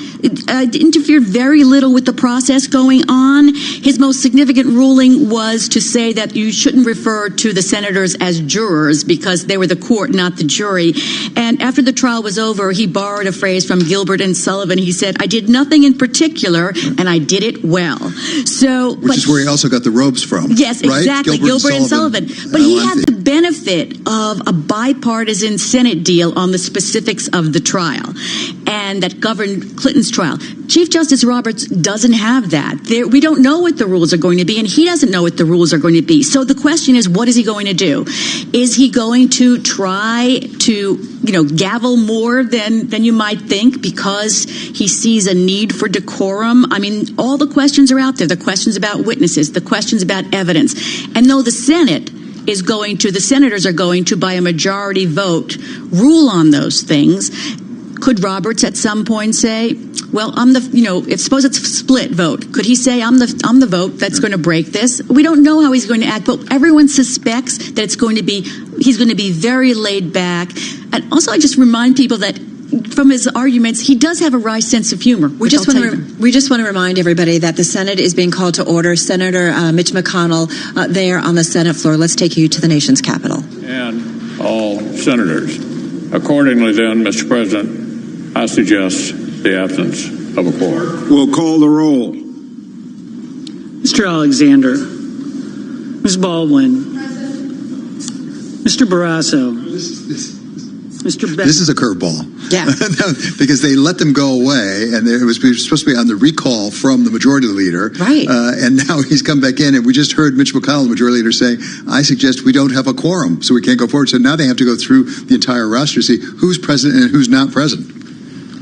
interfere very little with the process going on. His most significant ruling was to say that you shouldn't refer to the senators as jurors because they were the court, not the jury. And after the trial was over, he borrowed a phrase from Gilbert and Sullivan. He said, "I did nothing in particular, and I did it well." Which is where he also got the robes from. Yes, right? exactly. Gilbert and Sullivan. But he had the benefit of a bipartisan Senate deal on the specifics of the trial, and that governed Clinton's trial. Chief Justice Roberts doesn't have that. We don't know what the rules are going to be, and he doesn't know what the rules are going to be. So the question is, what is he going to do? Is he going to try to, gavel more than you might think because he sees a need for decorum? I mean, all the questions are out there. The questions about witnesses, the questions about evidence. And though the senators are going to, by a majority vote, rule on those things, could Roberts at some point say, well, suppose it's a split vote. Could he say, I'm the vote that's going to break this? We don't know how he's going to act, but everyone suspects that he's going to be very laid back. And also, I just remind people that from his arguments, he does have a wry sense of humor. We just want to remind everybody that the Senate is being called to order. Senator Mitch McConnell there on the Senate floor. Let's take you to the nation's capital. And all senators. Accordingly, then, Mr. President, I suggest the absence of a quorum. We'll call the roll. Mr. Alexander. Ms. Baldwin. Mr. Barrasso. Mr. This is a curveball. Yeah. Because they let them go away, and it was supposed to be on the recall from the majority leader. Right. And now he's come back in, and we just heard Mitch McConnell, the majority leader, say, I suggest we don't have a quorum, so we can't go forward. So now they have to go through the entire roster to see who's present and who's not present.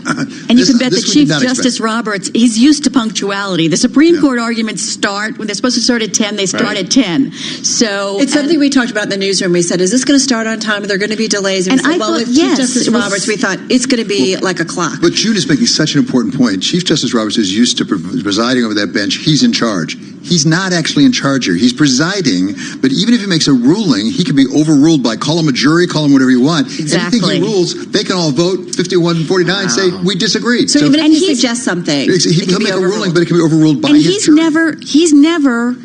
And you can bet that Chief Justice Roberts, he's used to punctuality. The Supreme Court arguments start, when they're supposed to start at 10, they start at 10. So it's something we talked about in the newsroom. We said, is this going to start on time? Are there going to be delays? And we said, with Chief Justice Roberts, we thought it's going to be like a clock. But June is making such an important point. Chief Justice Roberts is used to presiding over that bench. He's in charge. He's not actually in charge here. He's presiding, but even if he makes a ruling, he can be overruled by call him a jury, call him whatever you want. Exactly. Anything he rules, they can all vote 51-49, say we disagree. So even if he suggests something, he'll make a ruling, but it can be overruled by his jury. He's never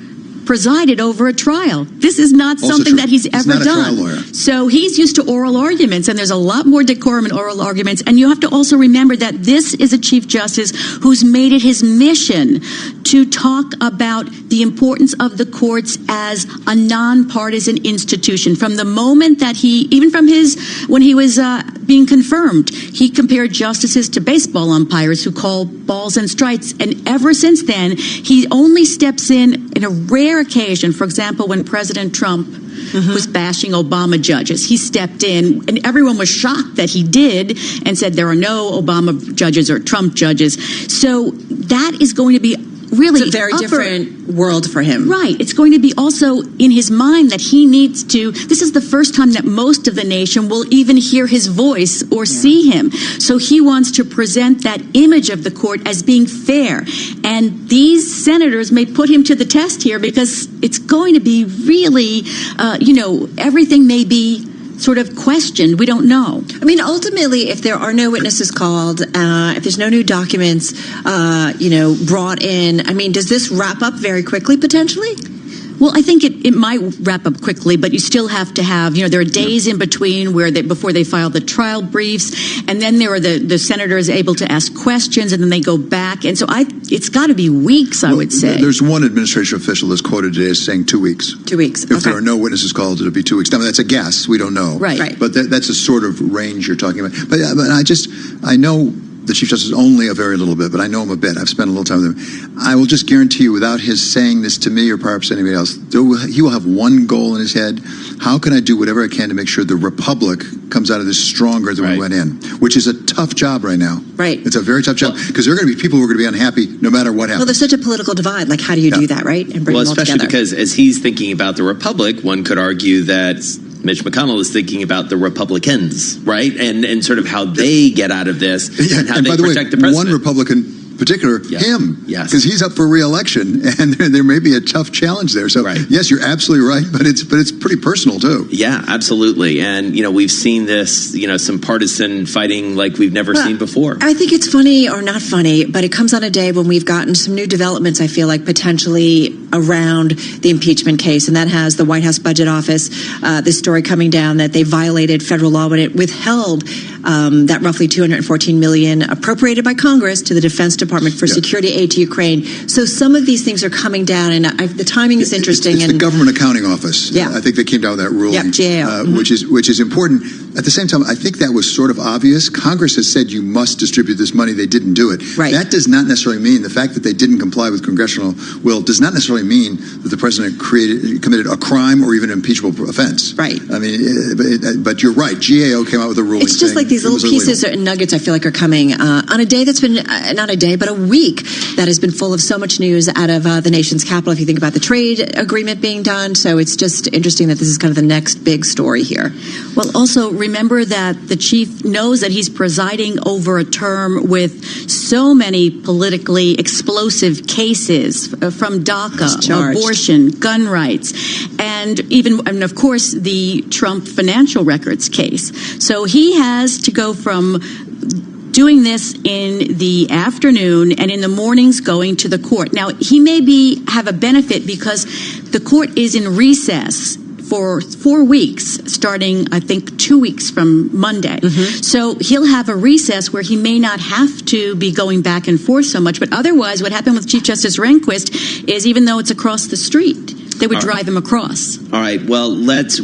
presided over a trial. This is not something that he's ever done. Not a trial lawyer. So he's used to oral arguments, and there's a lot more decorum in oral arguments. And you have to also remember that this is a Chief Justice who's made it his mission to talk about the importance of the courts as a nonpartisan institution. From the moment that when he was being confirmed, he compared justices to baseball umpires who call balls and strikes. And ever since then, he only steps in a rare occasion. For example, when President Trump was bashing Obama judges, he stepped in, and everyone was shocked that he did, and said there are no Obama judges or Trump judges. So that is going to be really it's a very different world for him. Right. It's going to be also in his mind that he needs to, this is the first time that most of the nation will even hear his voice or see him. So he wants to present that image of the court as being fair. And these senators may put him to the test here because it's going to be really, everything may be sort of questioned. We don't know. I mean, ultimately, if there are no witnesses called, if there's no new documents, brought in, I mean, does this wrap up very quickly, potentially? Well, I think it might wrap up quickly, but you still have to have, there are days in between before they file the trial briefs, and then there are the senators able to ask questions, and then they go back. And so it's got to be weeks, I would say. There's one administration official that's quoted today as saying 2 weeks. 2 weeks. If there are no witnesses called, it'll be 2 weeks. Now, that's a guess. We don't know. Right. But that's a sort of range you're talking about. But I know the Chief Justice only a very little bit, but I know him a bit. I've spent a little time with him. I will just guarantee you, without his saying this to me or perhaps anybody else, he will have one goal in his head. How can I do whatever I can to make sure the Republic comes out of this stronger than we went in? Which is a tough job right now. Right. It's a very tough job because there are going to be people who are going to be unhappy no matter what happens. Well, there's such a political divide. Like, how do you do that, right? And bring well, them all especially together. because as he's thinking about the Republic, one could argue that Mitch McConnell is thinking about the Republicans, right? And sort of how they get out of this and how they protect the president. One Republican in particular, him. Yes. Because he's up for re-election, and there may be a tough challenge there. So, yes, you're absolutely right, but it's pretty personal, too. Yeah, absolutely. And, we've seen this, some partisan fighting like we've never seen before. I think it's funny or not funny, but it comes on a day when we've gotten some new developments, I feel like, potentially around the impeachment case, and that has the White House Budget Office, this story coming down that they violated federal law when it withheld that roughly $214 million appropriated by Congress to the Defense Department for security aid to Ukraine. So some of these things are coming down, and the timing is interesting. It's the Government Accounting Office. Yeah. I think they came down with that ruling, GAO. which is important. At the same time, I think that was sort of obvious. Congress has said you must distribute this money. They didn't do it. Right. That does not necessarily mean the fact that they didn't comply with congressional will does not necessarily mean that the president committed a crime or even an impeachable offense. Right. I mean, but you're right. GAO came out with a ruling. It's just like these little pieces and nuggets I feel like are coming on a day that's been, not a day, but a week that has been full of so much news out of the nation's capital. If you think about the trade agreement being done. So it's just interesting that this is kind of the next big story here. Well, also remember that the chief knows that he's presiding over a term with so many politically explosive cases from DACA, abortion, gun rights, and of course, the Trump financial records case. So he has to go from doing this in the afternoon and in the mornings going to the court. Now, he may have a benefit because the court is in recess for 4 weeks, starting, I think, 2 weeks from Monday. So he'll have a recess where he may not have to be going back and forth so much. But otherwise, what happened with Chief Justice Rehnquist is even though it's across the street, they would drive him across. All right. Well,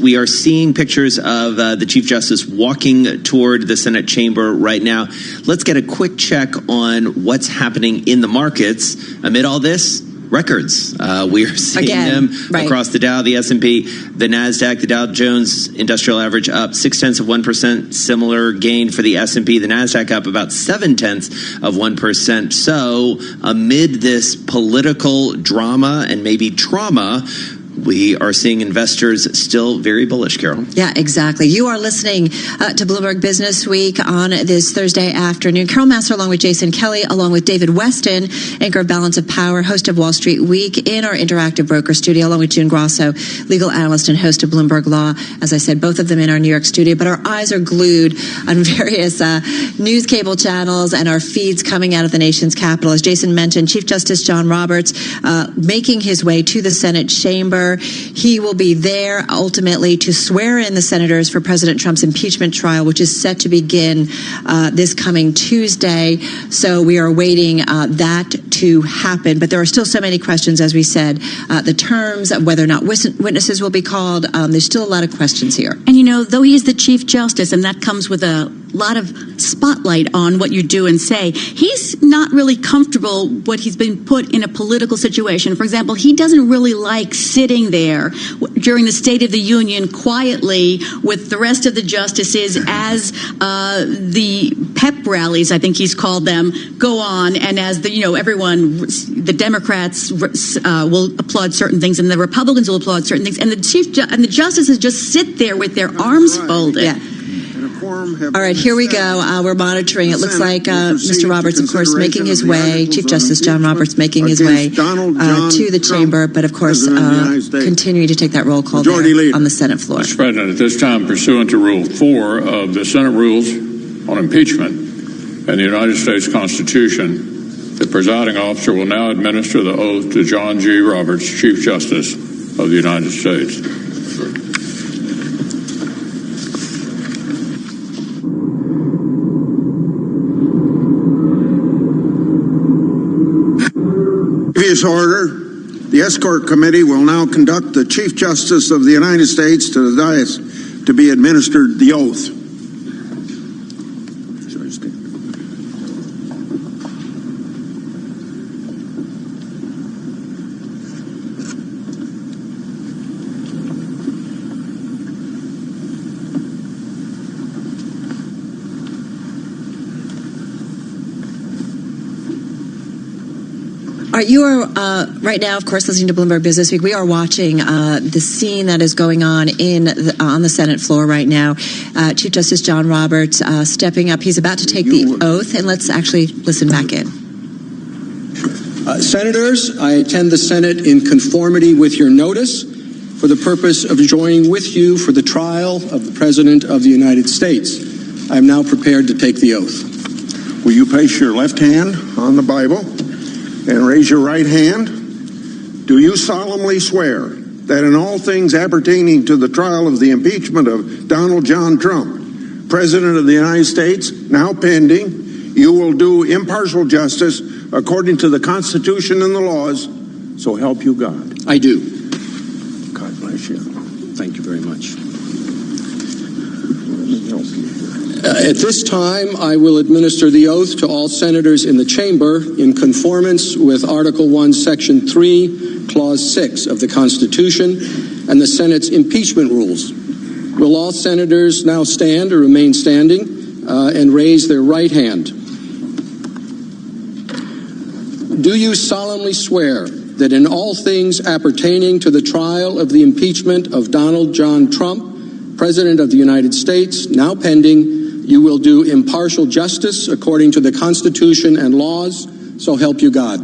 we are seeing pictures of the Chief Justice walking toward the Senate chamber right now. Let's get a quick check on what's happening in the markets amid all this. Records. We are seeing them across the Dow, the S&P, the NASDAQ, the Dow Jones Industrial Average up 0.6%, similar gain for the S&P, the NASDAQ up about 0.7%. So amid this political drama and maybe trauma, we are seeing investors still very bullish, Carol. Yeah, exactly. You are listening to Bloomberg Business Week on this Thursday afternoon. Carol Massar along with Jason Kelly, along with David Weston, anchor of Balance of Power, host of Wall Street Week in our interactive broker studio, along with June Grosso, legal analyst and host of Bloomberg Law. As I said, both of them in our New York studio, but our eyes are glued on various news cable channels and our feeds coming out of the nation's capital. As Jason mentioned, Chief Justice John Roberts making his way to the Senate chamber. He will be there ultimately to swear in the senators for President Trump's impeachment trial, which is set to begin this coming Tuesday. So we are awaiting that to happen. But there are still so many questions, as we said, the terms of whether or not witnesses will be called. There's still a lot of questions here. And, though he is the Chief Justice, and that comes with a lot of spotlight on what you do and say, he's not really comfortable when he's been put in a political situation. For example, he doesn't really like sitting there during the State of the Union quietly with the rest of the justices as the pep rallies, I think he's called them, go on, and as the Democrats will applaud certain things and the Republicans will applaud certain things, and the justices just sit there with their arms folded. Yeah. All right, here we go. We're monitoring. It looks like Mr. Roberts, of course, making his way, Chief Justice John Roberts making his way to the chamber, but of course continuing to take that roll call there on the Senate floor. Mr. President, at this time, pursuant to Rule 4 of the Senate Rules on Impeachment and the United States Constitution, the presiding officer will now administer the oath to John G. Roberts, Chief Justice of the United States. Previous order, the Escort Committee will now conduct the Chief Justice of the United States to the dais to be administered the oath. All right, you are right now, of course, listening to Bloomberg Business Week. We are watching the scene that is going on on the Senate floor right now. Chief Justice John Roberts stepping up. He's about to take the oath, and let's actually listen back in. Senators, I attend the Senate in conformity with your notice for the purpose of joining with you for the trial of the President of the United States. I am now prepared to take the oath. Will you place your left hand on the Bible and raise your right hand? Do you solemnly swear that in all things appertaining to the trial of the impeachment of Donald John Trump, President of the United States, now pending, you will do impartial justice according to the Constitution and the laws, so help you God? I do. God bless you. Thank you very much. At this time, I will administer the oath to all senators in the chamber in conformance with Article 1, Section 3, Clause 6 of the Constitution and the Senate's impeachment rules. Will all senators now stand or remain standing and raise their right hand? Do you solemnly swear that in all things appertaining to the trial of the impeachment of Donald John Trump, President of the United States, now pending, you will do impartial justice according to the Constitution and laws, so help you God?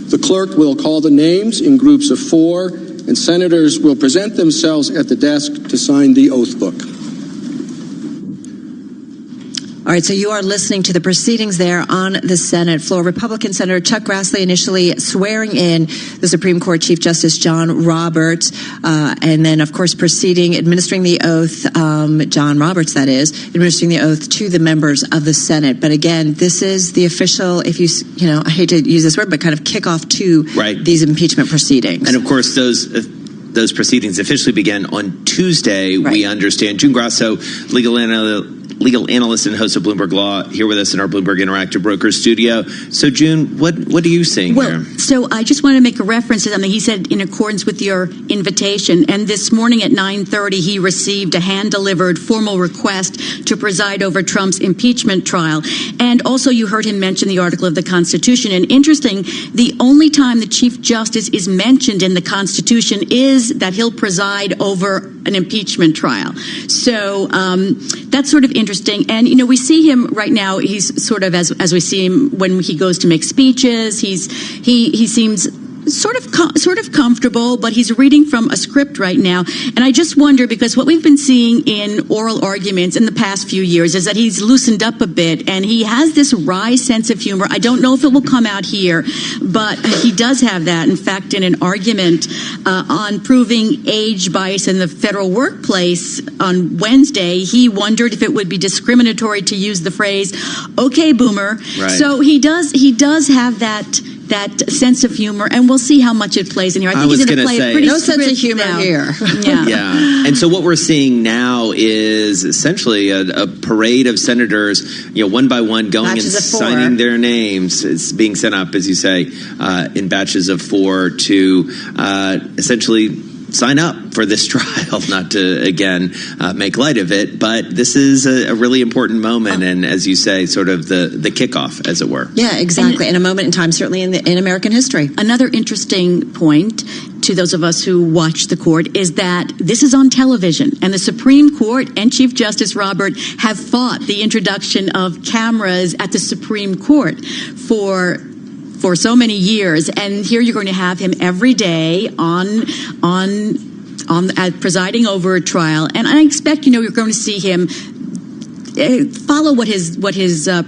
The clerk will call the names in groups of 4, and senators will present themselves at the desk to sign the oath book. All right, so you are listening to the proceedings there on the Senate floor. Republican Senator Chuck Grassley initially swearing in the Supreme Court Chief Justice John Roberts, and then, of course, administering the oath, John Roberts, that is, administering the oath to the members of the Senate. But again, this is the official, I hate to use this word, but kind of kickoff to these impeachment proceedings. And, of course, those proceedings officially began on Tuesday. Right. We understand. June Grasso, legal analyst and host of Bloomberg Law, here with us in our Bloomberg Interactive Brokers studio. So, June, what are you seeing here? So I just want to make a reference to something he said in accordance with your invitation. And this morning at 9:30, he received a hand-delivered formal request to preside over Trump's impeachment trial. And also you heard him mention the article of the Constitution. And interesting, the only time the Chief Justice is mentioned in the Constitution is that he'll preside over an impeachment trial. So that's sort of interesting. And, we see him right now. He's sort of, as we see him when he goes to make speeches, he seems sort of comfortable, but he's reading from a script right now. And I just wonder, because what we've been seeing in oral arguments in the past few years is that he's loosened up a bit, and he has this wry sense of humor. I don't know if it will come out here, but he does have that. In fact, in an argument on proving age bias in the federal workplace on Wednesday, he wondered if it would be discriminatory to use the phrase, "Okay, boomer." Right. So he does have that sense of humor, and we'll see how much it plays in here. I think he's going to play it pretty. No sense of humor here. Yeah. And so what we're seeing now is essentially a parade of senators, one by one going batches and signing their names. It's being sent up, as you say, in batches of 4 to essentially sign up for this trial, not to, again, make light of it. But this is a really important moment. And as you say, sort of the kickoff, as it were. Yeah, exactly. And a moment in time, certainly in American history. Another interesting point to those of us who watch the court is that this is on television. And the Supreme Court and Chief Justice Robert have fought the introduction of cameras at the Supreme Court for so many years, and here you're going to have him every day presiding over a trial, and I expect you're going to see him follow what his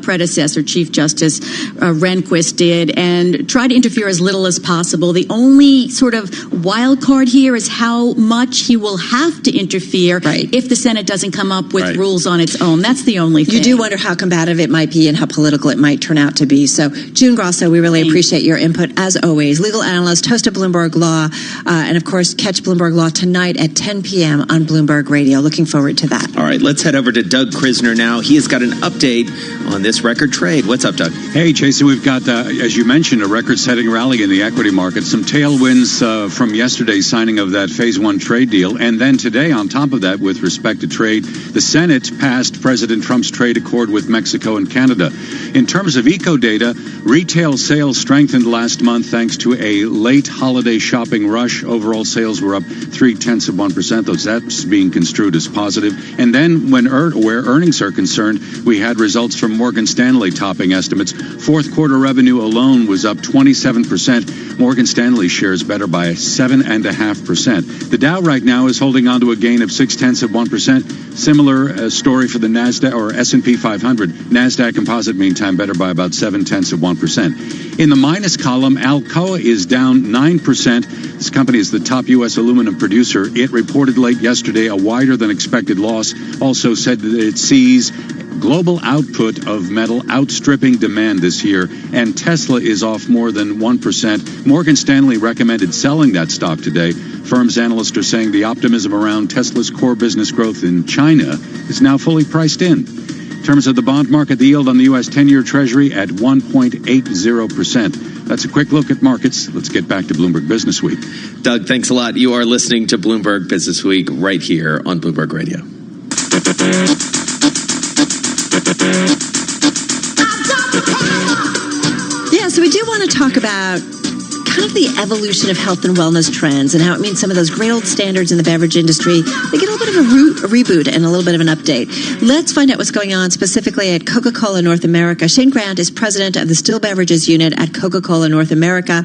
predecessor, Chief Justice Rehnquist, did, and try to interfere as little as possible. The only sort of wild card here is how much he will have to interfere if the Senate doesn't come up with rules on its own. That's the only thing. You do wonder how combative it might be and how political it might turn out to be. So, June Grasso, we really appreciate your input, as always. Legal analyst, host of Bloomberg Law, and, of course, catch Bloomberg Law tonight at 10 p.m. on Bloomberg Radio. Looking forward to that. All right, let's head over to Doug Krisner now. He has got an update on this record trade. What's up, Doug? Hey, Jason, we've got, as you mentioned, a record-setting rally in the equity market. Some tailwinds from yesterday's signing of that Phase 1 trade deal. And then today, on top of that, with respect to trade, the Senate passed President Trump's trade accord with Mexico and Canada. In terms of eco data, retail sales strengthened last month thanks to a late holiday shopping rush. Overall sales were up 0.3%, though that's being construed as positive. And then where earnings are concerned, we had results from Morgan Stanley topping estimates. Fourth quarter revenue alone was up 27%. Morgan Stanley shares better by 7.5%. The Dow right now is holding on to a gain of 0.6%. Similar story for the NASDAQ or S&P 500. NASDAQ Composite, meantime, better by about 0.7%. In the minus column, Alcoa is down 9%. This company is the top U.S. aluminum producer. It reported late yesterday a wider than expected loss. Also said that it sees global output of metal outstripping demand this year, and Tesla is off more than 1%. Morgan Stanley recommended selling that stock today. Firm's analysts are saying the optimism around Tesla's core business growth in China is now fully priced in. In terms of the bond market, the yield on the U.S. 10-year Treasury at 1.80%. That's a quick look at markets. Let's get back to Bloomberg Business Week. Doug, thanks a lot. You are listening to Bloomberg Business Week right here on Bloomberg Radio. Yeah, so we do want to talk about kind of the evolution of health and wellness trends and how it means some of those great old standards in the beverage industry, they get a little bit of a reboot and a little bit of an update. Let's find out what's going on specifically at Coca-Cola North America. Shane Grant is president of the Still Beverages Unit at Coca-Cola North America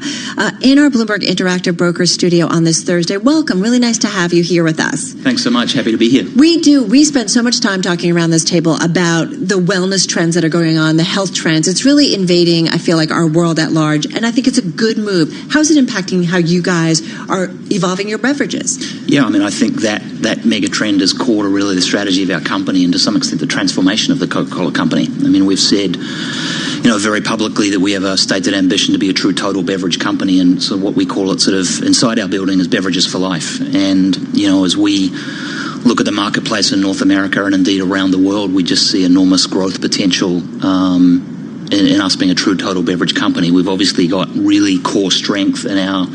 in our Bloomberg Interactive Brokers studio on this Thursday. Welcome. Really nice to have you here with us. Thanks so much. Happy to be here. We do. We spend so much time talking around this table about the wellness trends that are going on, the health trends. It's really invading, I feel like, our world at large, and I think it's a good move. How is it impacting how you guys are evolving your beverages? Yeah, I mean, I think that mega trend is core to really the strategy of our company and to some extent the transformation of the Coca-Cola company. I mean, we've said, very publicly that we have a stated ambition to be a true total beverage company, and so what we call it sort of inside our building is beverages for life. And, as we look at the marketplace in North America and indeed around the world, we just see enormous growth potential in us being a true total beverage company. We've obviously got really core strength in our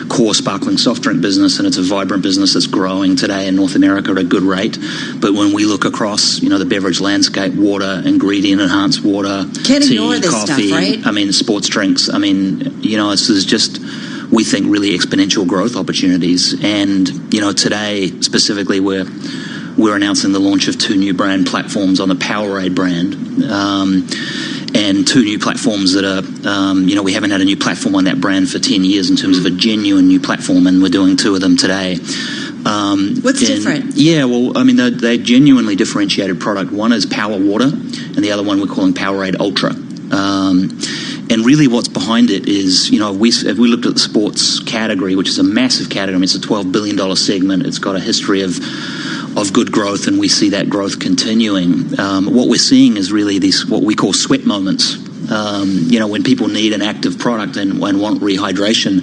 core sparkling soft drink business, and it's a vibrant business that's growing today in North America at a good rate. But when we look across, the beverage landscape, water, ingredient enhanced water, can't tea, ignore this coffee, stuff, right? I mean, sports drinks. I mean, this is just, we think, really exponential growth opportunities. And, today specifically we're announcing the launch of 2 new brand platforms on the Powerade brand. And 2 new platforms that are, we haven't had a new platform on that brand for 10 years in terms of a genuine new platform, and we're doing 2 of them today. What's different? Yeah, well, I mean, they're genuinely differentiated product. One is Power Water, and the other one we're calling Powerade Ultra. And really what's behind it is, if we looked at the sports category, which is a massive category, I mean, it's a $12 billion segment. It's got a history of good growth, and we see that growth continuing. What we're seeing is really these, what we call sweat moments. When people need an active product and want rehydration,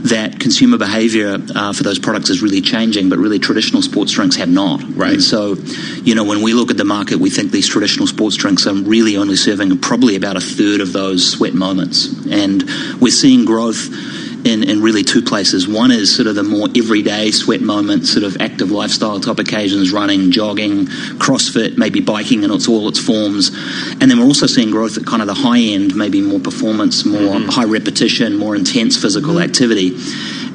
that consumer behavior for those products is really changing, but really traditional sports drinks have not. Right. And so, when we look at the market, we think these traditional sports drinks are really only serving probably about a third of those sweat moments. And we're seeing growth in really 2 places. One is sort of the more everyday sweat moments, sort of active lifestyle type occasions, running, jogging, CrossFit, maybe biking in all its forms. And then we're also seeing growth at kind of the high end, maybe more performance, more high repetition, more intense physical activity.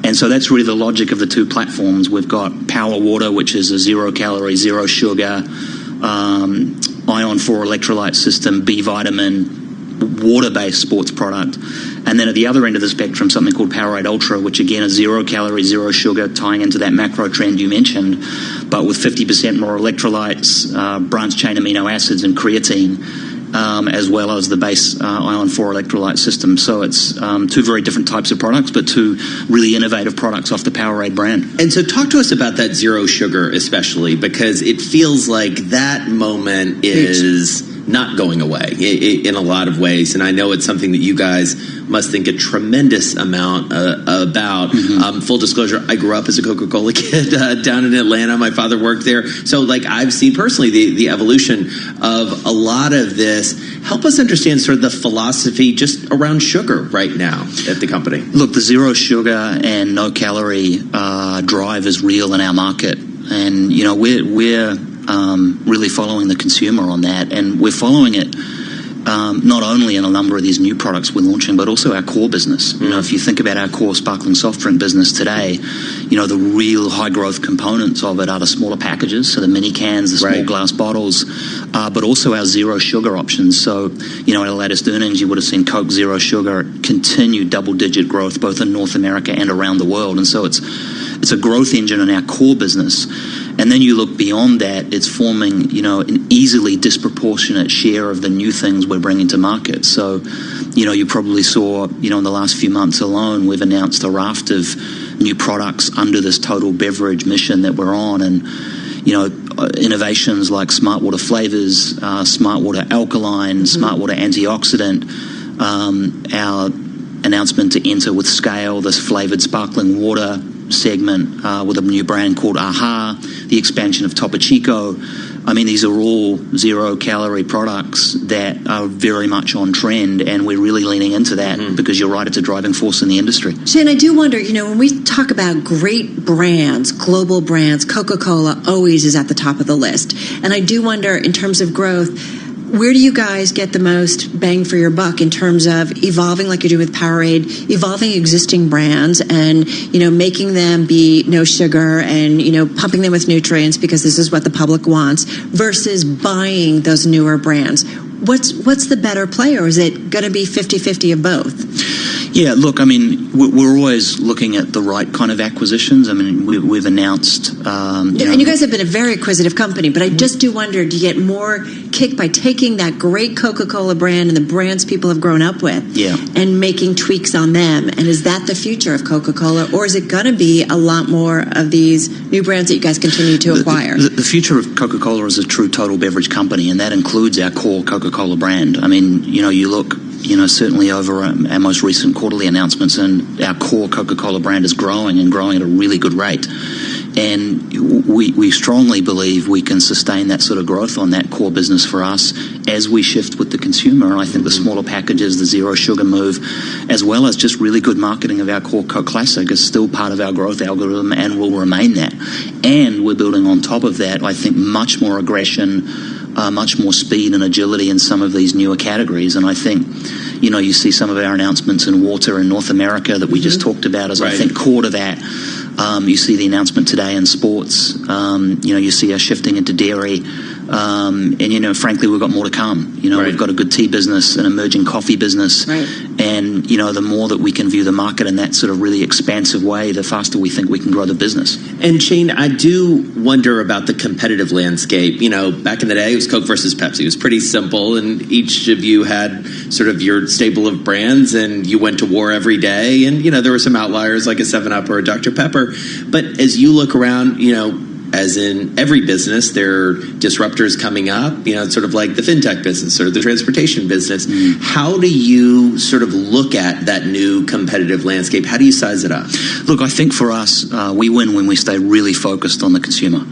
And so that's really the logic of the 2 platforms. We've got Power Water, which is a 0 calorie, 0 sugar, Ion 4 electrolyte system, B vitamin, water-based sports product. And then at the other end of the spectrum, something called Powerade Ultra, which again is 0 calorie, 0 sugar, tying into that macro trend you mentioned, but with 50% more electrolytes, branched chain amino acids and creatine, as well as the base Ion 4 electrolyte system. So it's 2 very different types of products, but 2 really innovative products off the Powerade brand. And so talk to us about that 0 sugar especially, because it feels like that moment is not going away in a lot of ways. And I know it's something that you guys must think a tremendous amount about. Full disclosure, I grew up as a Coca-Cola kid down in Atlanta. My father worked there. So, like, I've seen personally the evolution of a lot of this. Help us understand sort of the philosophy just around sugar right now at the company. Look, the zero sugar and no calorie drive is real in our market. And, you know, we're really following the consumer on that. And we're following it not only in a number of these new products we're launching, but also our core business. You know, if you think about our core sparkling soft drink business today, you know, the real high growth components of it are the smaller packages, so the mini cans, the small glass bottles, but also our zero sugar options. So, you know, at our latest earnings, you would have seen Coke Zero Sugar continue double-digit growth both in North America and around the world. And so it's a growth engine in our core business. And then you look beyond that, it's forming, you know, an easily disproportionate share of the new things we're bringing to market. So, you know, you probably saw, you know, in the last few months alone, we've announced a raft of new products under this total beverage mission that we're on. And, you know, innovations like Smart Water flavors, Smart Water alkaline, Smart Water antioxidant, our announcement to enter with scale this flavored sparkling water segment with a new brand called Aha, the expansion of Topo Chico. I mean, these are all zero-calorie products that are very much on trend, and we're really leaning into that because you're right, it's a driving force in the industry. Shane, I do wonder, you know, when we talk about great brands, global brands, Coca-Cola always is at the top of the list. And I do wonder, in terms of growth, where do you guys get the most bang for your buck in terms of evolving, like you're doing with Powerade, evolving existing brands and, you know, making them be no sugar and, you know, pumping them with nutrients because this is what the public wants, versus buying those newer brands? What's the better play, or is it going to be 50-50 of both? Yeah, look, I mean, we're always looking at the right kind of acquisitions. I mean, we've announced... and you guys have been a very acquisitive company, but I just do wonder, do you get more kick by taking that great Coca-Cola brand and the brands people have grown up with and making tweaks on them? And is that the future of Coca-Cola, or is it going to be a lot more of these new brands that you guys continue to acquire? The future of Coca-Cola is a true total beverage company, and that includes our core Coca-Cola brand. I mean, you know, you look... You know, certainly over our most recent quarterly announcements, and our core Coca-Cola brand is growing and growing at a really good rate. And we strongly believe we can sustain that sort of growth on that core business for us as we shift with the consumer. And I think the smaller packages, the zero sugar move, as well as just really good marketing of our core Coke Classic is still part of our growth algorithm and will remain that. And we're building on top of that, I think, much more aggression, much more speed and agility in some of these newer categories. And I think, you know, you see some of our announcements in water in North America that we just talked about as I think core to that. You see the announcement today in sports. You know, you see us shifting into dairy. And, you know, frankly, we've got more to come. You know, we've got a good tea business, an emerging coffee business. And, you know, the more that we can view the market in that sort of really expansive way, the faster we think we can grow the business. And Shane, I do wonder about the competitive landscape. You know, back in the day, it was Coke versus Pepsi. It was pretty simple, and each of you had sort of your stable of brands, and you went to war every day. And, you know, there were some outliers like a 7-Up or a Dr. Pepper. But as you look around, you know, as in every business, there are disruptors coming up, you know, sort of like the fintech business or the transportation business. How do you sort of look at that new competitive landscape? How do you size it up? Look, I think for us, we win when we stay really focused on the consumer.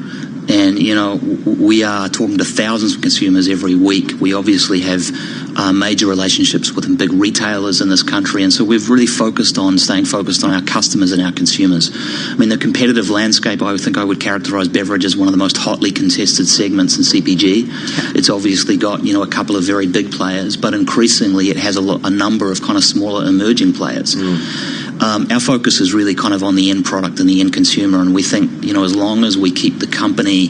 And, you know, we are talking to thousands of consumers every week. We obviously have major relationships with big retailers in this country. And so we've really staying focused on our customers and our consumers. I mean, the competitive landscape, I think I would characterize beverage as one of the most hotly contested segments in CPG. It's obviously got, you know, a couple of very big players, but increasingly it has a number of kind of smaller emerging players. Our focus is really kind of on the end product and the end consumer, and we think, you know, as long as we keep the company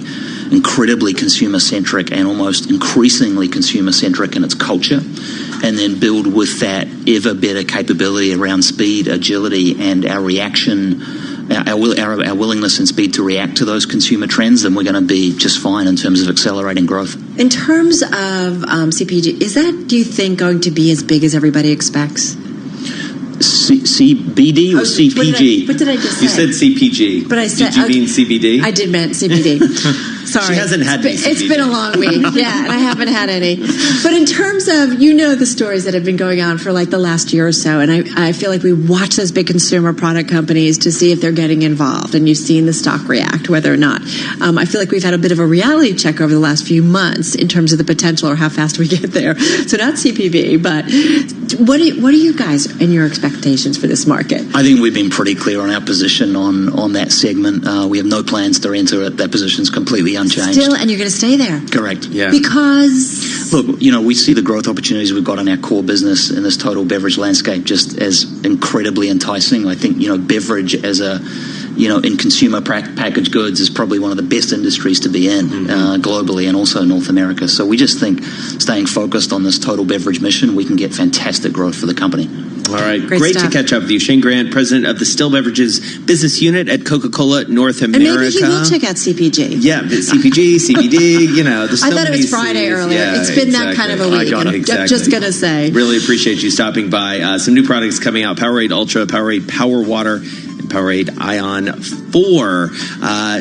incredibly consumer-centric and almost increasingly consumer-centric in its culture, and then build with that ever better capability around speed, agility, and our reaction, our willingness and speed to react to those consumer trends, then we're going to be just fine in terms of accelerating growth. In terms of CPG, is that, do you think, going to be as big as everybody expects? CBD or CPG? What did I just say? You said CPG. But I said... Did you mean CBD? I did mean CBD. Sorry. She hasn't had any. It's been a long week. Yeah, and I haven't had any. But in terms of, the stories that have been going on for like the last year or so, and I feel like we watch those big consumer product companies to see if they're getting involved, and you've seen the stock react, whether or not. I feel like we've had a bit of a reality check over the last few months in terms of the potential or how fast we get there. So not CPV, but what are you guys and your expectations for this market? I think we've been pretty clear on our position on that segment. We have no plans to enter it. That position's completely unchanged. Still, and you're going to stay there? Correct. Yeah. Because? Look, we see the growth opportunities we've got in our core business in this total beverage landscape just as incredibly enticing. I think, beverage as in consumer packaged goods is probably one of the best industries to be in globally and also North America. So we just think staying focused on this total beverage mission, we can get fantastic growth for the company. All right. Great to catch up with you. Shane Grant, president of the Still Beverages Business Unit at Coca-Cola North America. And maybe he will check out CPG. Yeah, CPG, CBD, there's so I thought it was Friday earlier. It's been that kind of a week. I'm just going to say. Really appreciate you stopping by. Some new products coming out. Powerade Ultra, Powerade Power Water, and Powerade Ion 4.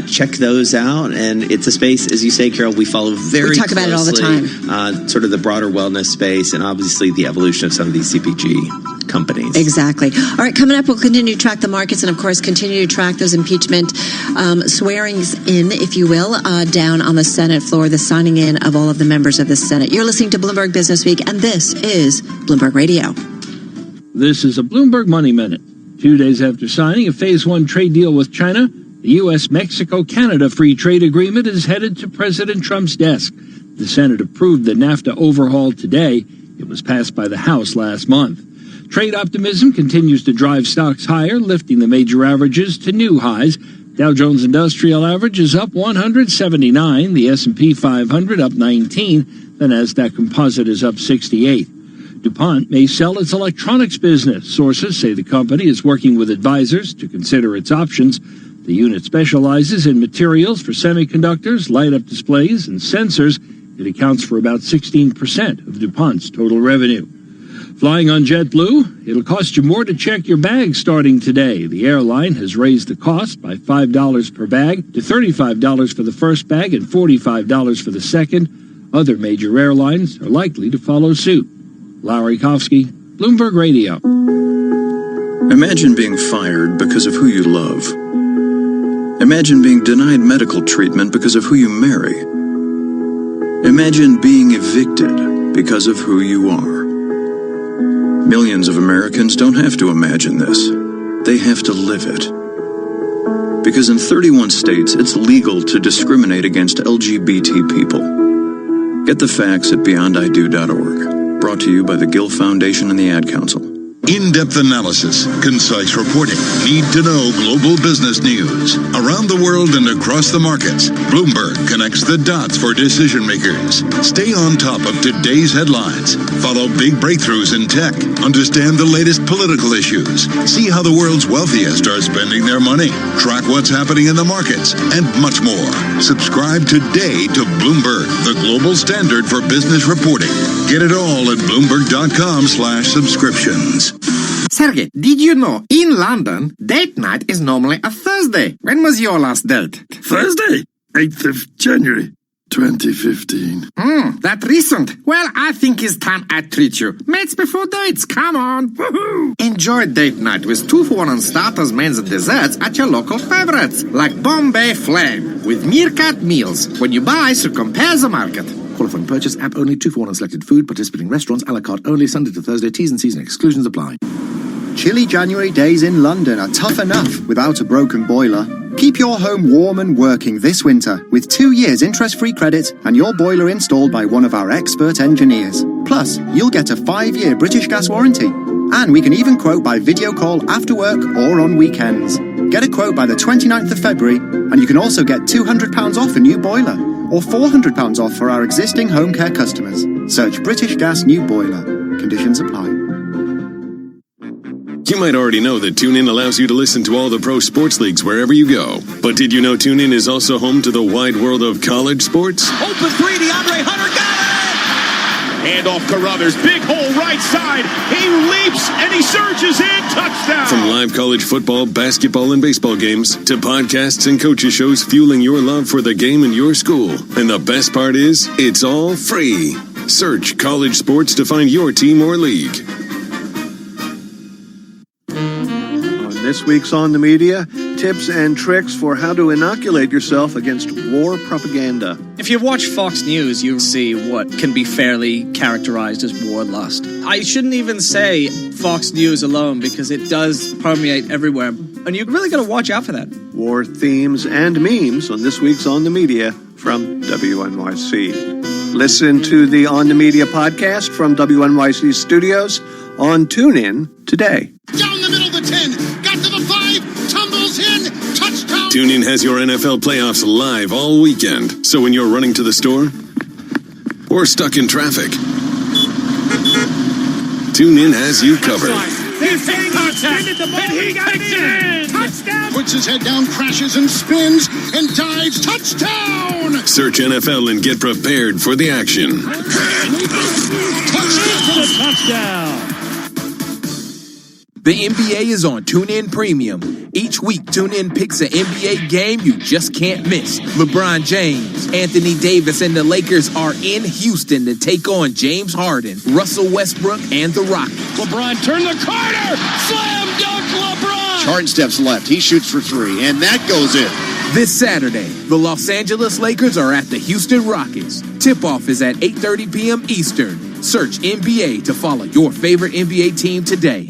Check those out. And it's a space, as you say, Carol, we follow very closely. We talk about it all the time. Sort of the broader wellness space and obviously the evolution of some of these CPG companies. Exactly. All right, coming up, we'll continue to track the markets and, of course, continue to track those impeachment swearings in, if you will, down on the Senate floor, the signing in of all of the members of the Senate. You're listening to Bloomberg Business Week, and this is Bloomberg Radio. This is a Bloomberg Money Minute. 2 days after signing a Phase 1 trade deal with China, the U.S.-Mexico-Canada Free Trade Agreement is headed to President Trump's desk. The Senate approved the NAFTA overhaul today. It was passed by the House last month. Trade optimism continues to drive stocks higher, lifting the major averages to new highs. Dow Jones Industrial Average is up 179, the S&P 500 up 19, the Nasdaq Composite is up 68. DuPont may sell its electronics business. Sources say the company is working with advisors to consider its options. The unit specializes in materials for semiconductors, light-up displays, and sensors. It accounts for about 16% of DuPont's total revenue. Flying on JetBlue, it'll cost you more to check your bag starting today. The airline has raised the cost by $5 per bag to $35 for the first bag and $45 for the second. Other major airlines are likely to follow suit. Larry Kofsky, Bloomberg Radio. Imagine being fired because of who you love. Imagine being denied medical treatment because of who you marry. Imagine being evicted because of who you are. Millions of Americans don't have to imagine this. They have to live it. Because in 31 states, it's legal to discriminate against LGBT people. Get the facts at beyondido.org. Brought to you by the Gill Foundation and the Ad Council. In-depth analysis, concise reporting, need-to-know global business news. Around the world and across the markets, Bloomberg connects the dots for decision makers. Stay on top of today's headlines. Follow big breakthroughs in tech. Understand the latest political issues. See how the world's wealthiest are spending their money. Track what's happening in the markets, and much more. Subscribe today to Bloomberg, the global standard for business reporting. Get it all at Bloomberg.com/subscriptions. Sergey, did you know in London, date night is normally a Thursday? When was your last date? Thursday, 8th of January, 2015. That recent. Well, I think it's time I treat you. Mates before dates, come on. Woohoo! Enjoy date night with 2-for-1 on starters, mains and desserts at your local favorites, like Bombay Flame with Meerkat Meals. When you buy, so compare the market. Qualifying purchase, app only, 2-for-1 on selected food, participating restaurants, a la carte only, Sunday to Thursday, T's and C's and exclusions apply. Chilly January days in London are tough enough without a broken boiler. Keep your home warm and working this winter with 2 years interest-free credit and your boiler installed by one of our expert engineers. Plus, you'll get a 5-year British Gas warranty. And we can even quote by video call after work or on weekends. Get a quote by the 29th of February, and you can also get £200 off a new boiler, or £400 off for our existing home care customers. Search British Gas New Boiler. Conditions apply. You might already know that TuneIn allows you to listen to all the pro sports leagues wherever you go. But did you know TuneIn is also home to the wide world of college sports? Open three, DeAndre Hunter got Hand off Carruthers. Big hole right side. He leaps and he surges in. Touchdown. From live college football, basketball, and baseball games to podcasts and coaches shows fueling your love for the game in your school. And the best part is, it's all free. Search college sports to find your team or league. This week's On the Media, tips and tricks for how to inoculate yourself against war propaganda. If you've watched Fox News, you'll see what can be fairly characterized as war lust. I shouldn't even say Fox News alone because it does permeate everywhere. And you really got to watch out for that. War themes and memes on this week's On the Media from WNYC. Listen to the On the Media podcast from WNYC Studios on TuneIn today. Down the middle of the 10, got to the 5, tumbles in, touchdown. TuneIn has your NFL playoffs live all weekend. So when you're running to the store or stuck in traffic, TuneIn has you covered. Touchdown. Puts his head down, crashes and spins and dives. Touchdown. Search NFL and get prepared for the action. Touchdown. The NBA is on TuneIn Premium. Each week, TuneIn picks an NBA game you just can't miss. LeBron James, Anthony Davis, and the Lakers are in Houston to take on James Harden, Russell Westbrook, and the Rockets. LeBron turned the corner. Slam dunk LeBron. Harden steps left. He shoots for 3, and that goes in. This Saturday, the Los Angeles Lakers are at the Houston Rockets. Tip-off is at 8:30 p.m. Eastern. Search NBA to follow your favorite NBA team today.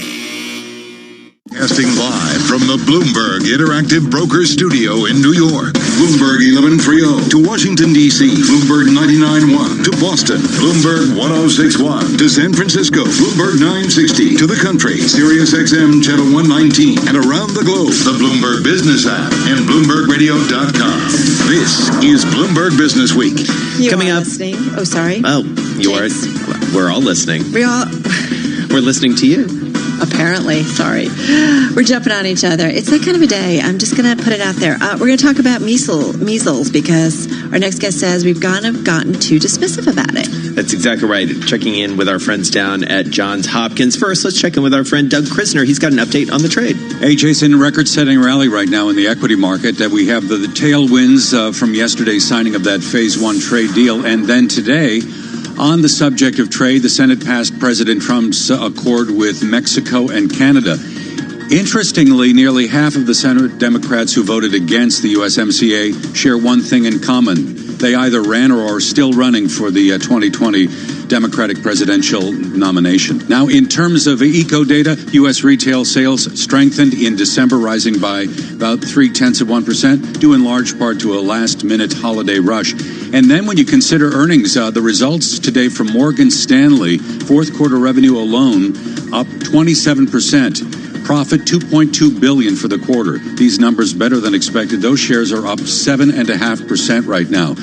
Casting live from the Bloomberg Interactive Brokers Studio in New York. Bloomberg 1130 to Washington, D.C. Bloomberg 99.1 to Boston. Bloomberg 106.1 to San Francisco. Bloomberg 960 to the country. Sirius XM Channel 119 and around the globe. The Bloomberg Business app and BloombergRadio.com. This is Bloomberg Business Week. Coming up. Listening. Oh, sorry. Oh, you are. We're all listening. We're listening to you. Apparently. Sorry. We're jumping on each other. It's that kind of a day. I'm just going to put it out there. We're going to talk about measles because our next guest says we've gotten too dismissive about it. That's exactly right. Checking in with our friends down at Johns Hopkins. First, let's check in with our friend Doug Krisner. He's got an update on the trade. Hey, Jason, record-setting rally right now in the equity market. We have the tailwinds from yesterday's signing of that Phase 1 trade deal. And then today, on the subject of trade, the Senate passed President Trump's accord with Mexico and Canada. Interestingly, nearly half of the Senate Democrats who voted against the USMCA share one thing in common. They either ran or are still running for the 2020 Democratic presidential nomination. Now, in terms of eco data, U.S. retail sales strengthened in December, rising by about 0.3%, due in large part to a last-minute holiday rush. And then when you consider earnings, the results today from Morgan Stanley, fourth quarter revenue alone up 27%. Profit $2.2 billion for the quarter. These numbers better than expected. Those shares are up 7.5% right now.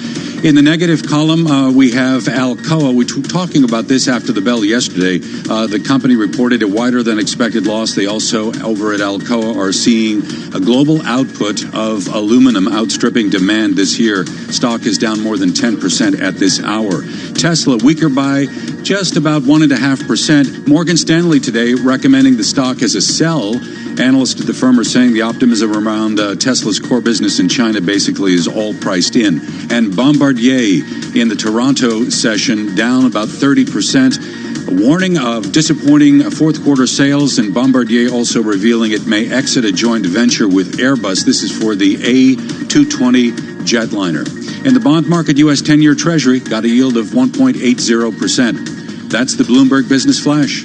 In the negative column, we have Alcoa. We were talking about this after the bell yesterday. The company reported a wider than expected loss. They also, over at Alcoa, are seeing a global output of aluminum outstripping demand this year. Stock is down more than 10% at this hour. Tesla, weaker by just about 1.5%. Morgan Stanley today recommending the stock as a sell. Analysts at the firm are saying the optimism around Tesla's core business in China basically is all priced in. And Bombardier in the Toronto session down about 30%. A warning of disappointing fourth quarter sales, and Bombardier also revealing it may exit a joint venture with Airbus. This is for the A220 jetliner. In the bond market, U.S. 10-year Treasury got a yield of 1.80%. That's the Bloomberg Business Flash.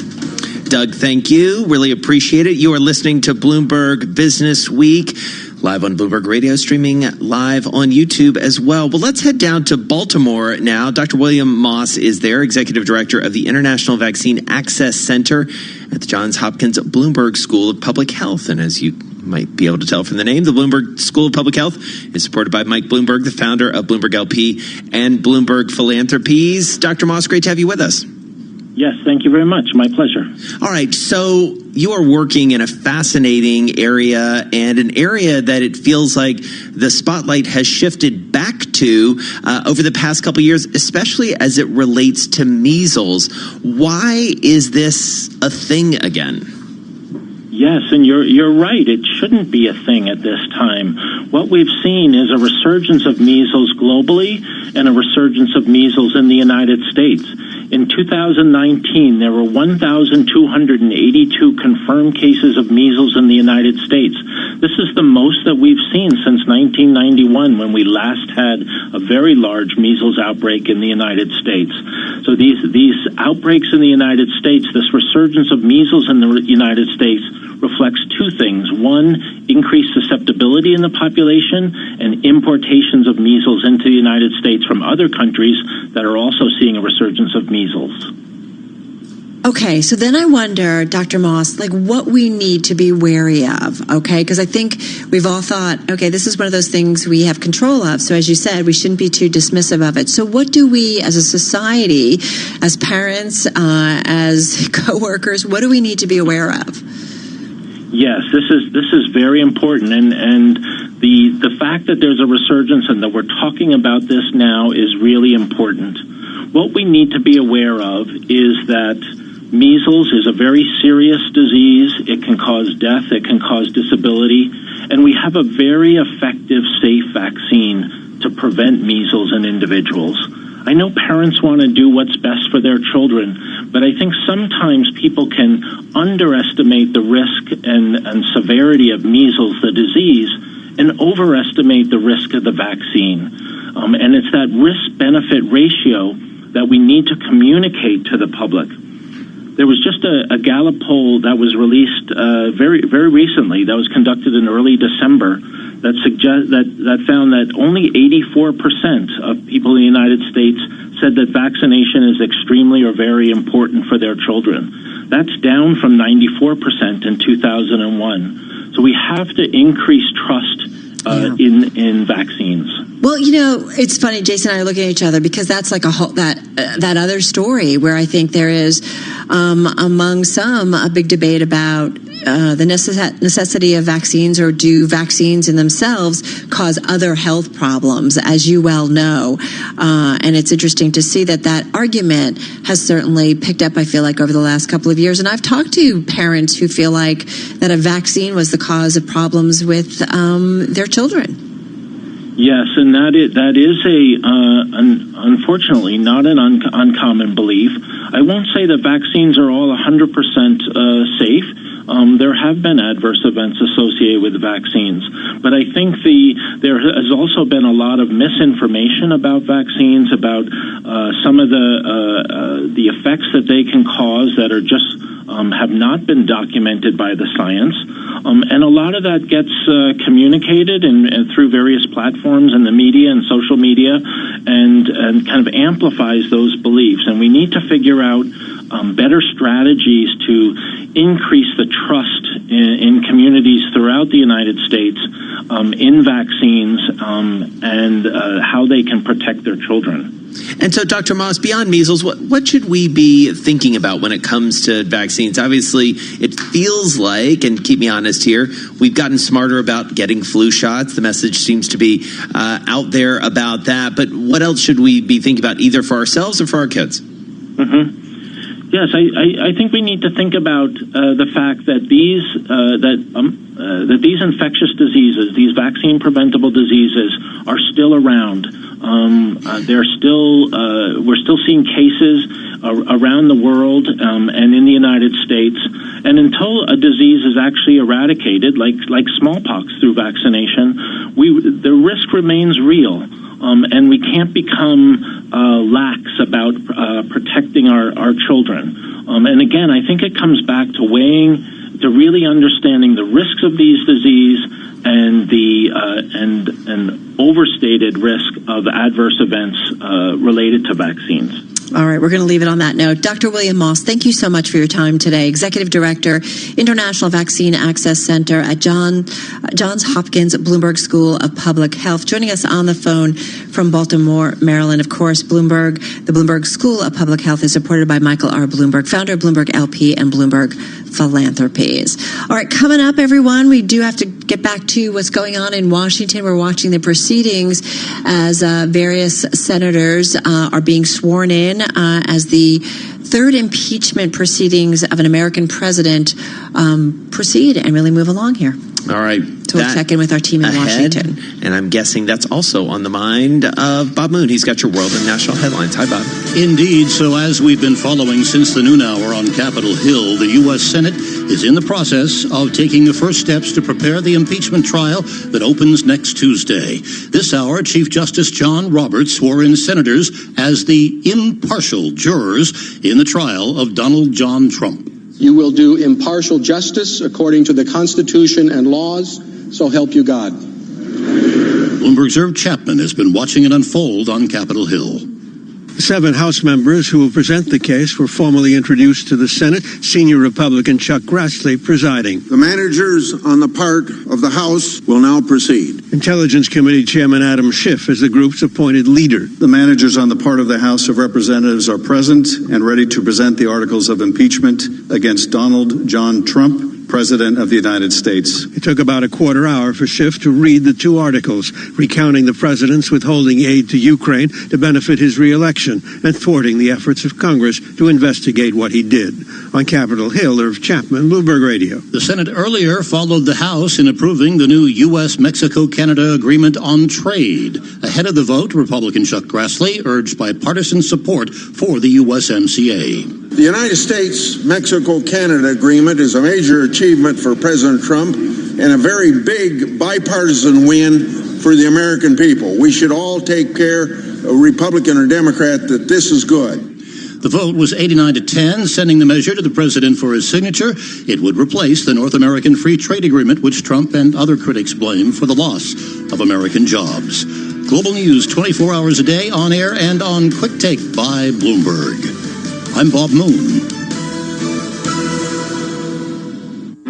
Doug, thank you. Really appreciate it. You are listening to Bloomberg Business Week, live on Bloomberg Radio, streaming live on YouTube as well. Well, let's head down to Baltimore now. Dr. William Moss is there, Executive Director of the International Vaccine Access Center at the Johns Hopkins Bloomberg School of Public Health. And as you might be able to tell from the name, the Bloomberg School of Public Health is supported by Mike Bloomberg, the founder of Bloomberg LP and Bloomberg Philanthropies. Dr. Moss, great to have you with us. Yes, thank you very much. My pleasure. All right, so you are working in a fascinating area, and an area that it feels like the spotlight has shifted back to over the past couple of years, especially as it relates to measles. Why is this a thing again? Yes, and you're right. It shouldn't be a thing at this time. What we've seen is a resurgence of measles globally and a resurgence of measles in the United States. In 2019, there were 1,282 confirmed cases of measles in the United States. This is the most that we've seen since 1991, when we last had a very large measles outbreak in the United States. So these outbreaks in the United States, this resurgence of measles in the United States, reflects two things. One, increased susceptibility in the population, and importations of measles into the United States from other countries that are also seeing a resurgence of measles. Okay, so then I wonder, Dr. Moss, like what we need to be wary of, okay? Because I think we've all thought, okay, this is one of those things we have control of. So as you said, we shouldn't be too dismissive of it. So what do we, as a society, as parents, as coworkers, what do we need to be aware of? Yes, this is very important, and the fact that there's a resurgence and that we're talking about this now is really important. What we need to be aware of is that measles is a very serious disease. It can cause death. It can cause disability, and we have a very effective, safe vaccine to prevent measles in individuals. I know parents want to do what's best for their children, but I think sometimes people can underestimate the risk and severity of measles, the disease, and overestimate the risk of the vaccine. And it's that risk-benefit ratio that we need to communicate to the public. There was just a Gallup poll that was released very, very recently, that was conducted in early December, that found that only 84% of people in the United States said that vaccination is extremely or very important for their children. That's down from 94% in 2001. So we have to increase trust in vaccines. Well, it's funny, Jason and I are looking at each other because that's like a whole, that other story where I think there is, among some, a big debate about the necessity of vaccines, or do vaccines in themselves cause other health problems, as you well know. And it's interesting to see that argument has certainly picked up, I feel like, over the last couple of years. And I've talked to parents who feel like that a vaccine was the cause of problems with their children. Yes, and that is unfortunately not an uncommon belief. I won't say that vaccines are all 100% safe. There have been adverse events associated with vaccines, but I think there has also been a lot of misinformation about vaccines, about some of the effects that they can cause that are just have not been documented by the science, and a lot of that gets communicated and through various platforms in the media and social media, and kind of amplifies those beliefs. And we need to figure out better strategies to increase the trust in communities throughout the United States in vaccines and how they can protect their children. And so, Dr. Moss, beyond measles, what should we be thinking about when it comes to vaccines? Obviously, it feels like, and keep me honest here, we've gotten smarter about getting flu shots. The message seems to be out there about that. But what else should we be thinking about, either for ourselves or for our kids? Mm-hmm. Yes, I think we need to think about the fact that these infectious diseases, these vaccine-preventable diseases, are still around. We're still seeing cases around the world and in the United States. And until a disease is actually eradicated, like smallpox through vaccination, the risk remains real. And we can't become lax about protecting our children. And again, I think it comes back to really understanding the risks of these disease and the overstated risk of adverse events related to vaccines. All right, we're going to leave it on that note. Dr. William Moss, thank you so much for your time today. Executive Director, International Vaccine Access Center at Johns Hopkins Bloomberg School of Public Health. Joining us on the phone from Baltimore, Maryland. Of course, the Bloomberg School of Public Health is supported by Michael R. Bloomberg, founder of Bloomberg LP and Bloomberg Philanthropies. All right, coming up, everyone, we do have to get back to what's going on in Washington. We're watching the proceedings as various senators are being sworn in as the third impeachment proceedings of an American president proceed and really move along here. All right. So we'll check in with our team in Washington. And I'm guessing that's also on the mind of Bob Moon. He's got your world and national headlines. Hi, Bob. Indeed. So as we've been following since the noon hour on Capitol Hill, the U.S. Senate is in the process of taking the first steps to prepare the impeachment trial that opens next Tuesday. This hour, Chief Justice John Roberts swore in senators as the impartial jurors in the trial of Donald John Trump. You will do impartial justice according to the Constitution and laws, so help you God. Bloomberg's Irv Chapman has been watching it unfold on Capitol Hill. 7 House members who will present the case were formally introduced to the Senate, senior Republican Chuck Grassley presiding. The managers on the part of the House will now proceed. Intelligence Committee Chairman Adam Schiff is the group's appointed leader. The managers on the part of the House of Representatives are present and ready to present the articles of impeachment against Donald John Trump, President of the United States. It took about a quarter hour for Schiff to read the 2 articles, recounting the president's withholding aid to Ukraine to benefit his re-election and thwarting the efforts of Congress to investigate what he did. On Capitol Hill, Irv Chapman, Bloomberg Radio. The Senate earlier followed the House in approving the new U.S.-Mexico-Canada agreement on trade. Ahead of the vote, Republican Chuck Grassley urged bipartisan support for the USMCA. The United States-Mexico-Canada agreement is a major achievement for President Trump and a very big bipartisan win for the American people. We should all take care, Republican or Democrat, that this is good. The vote was 89-10, sending the measure to the president for his signature. It would replace the North American Free Trade Agreement, which Trump and other critics blame for the loss of American jobs. Global news 24 hours a day, on air and on Quick Take by Bloomberg. I'm Bob Moon.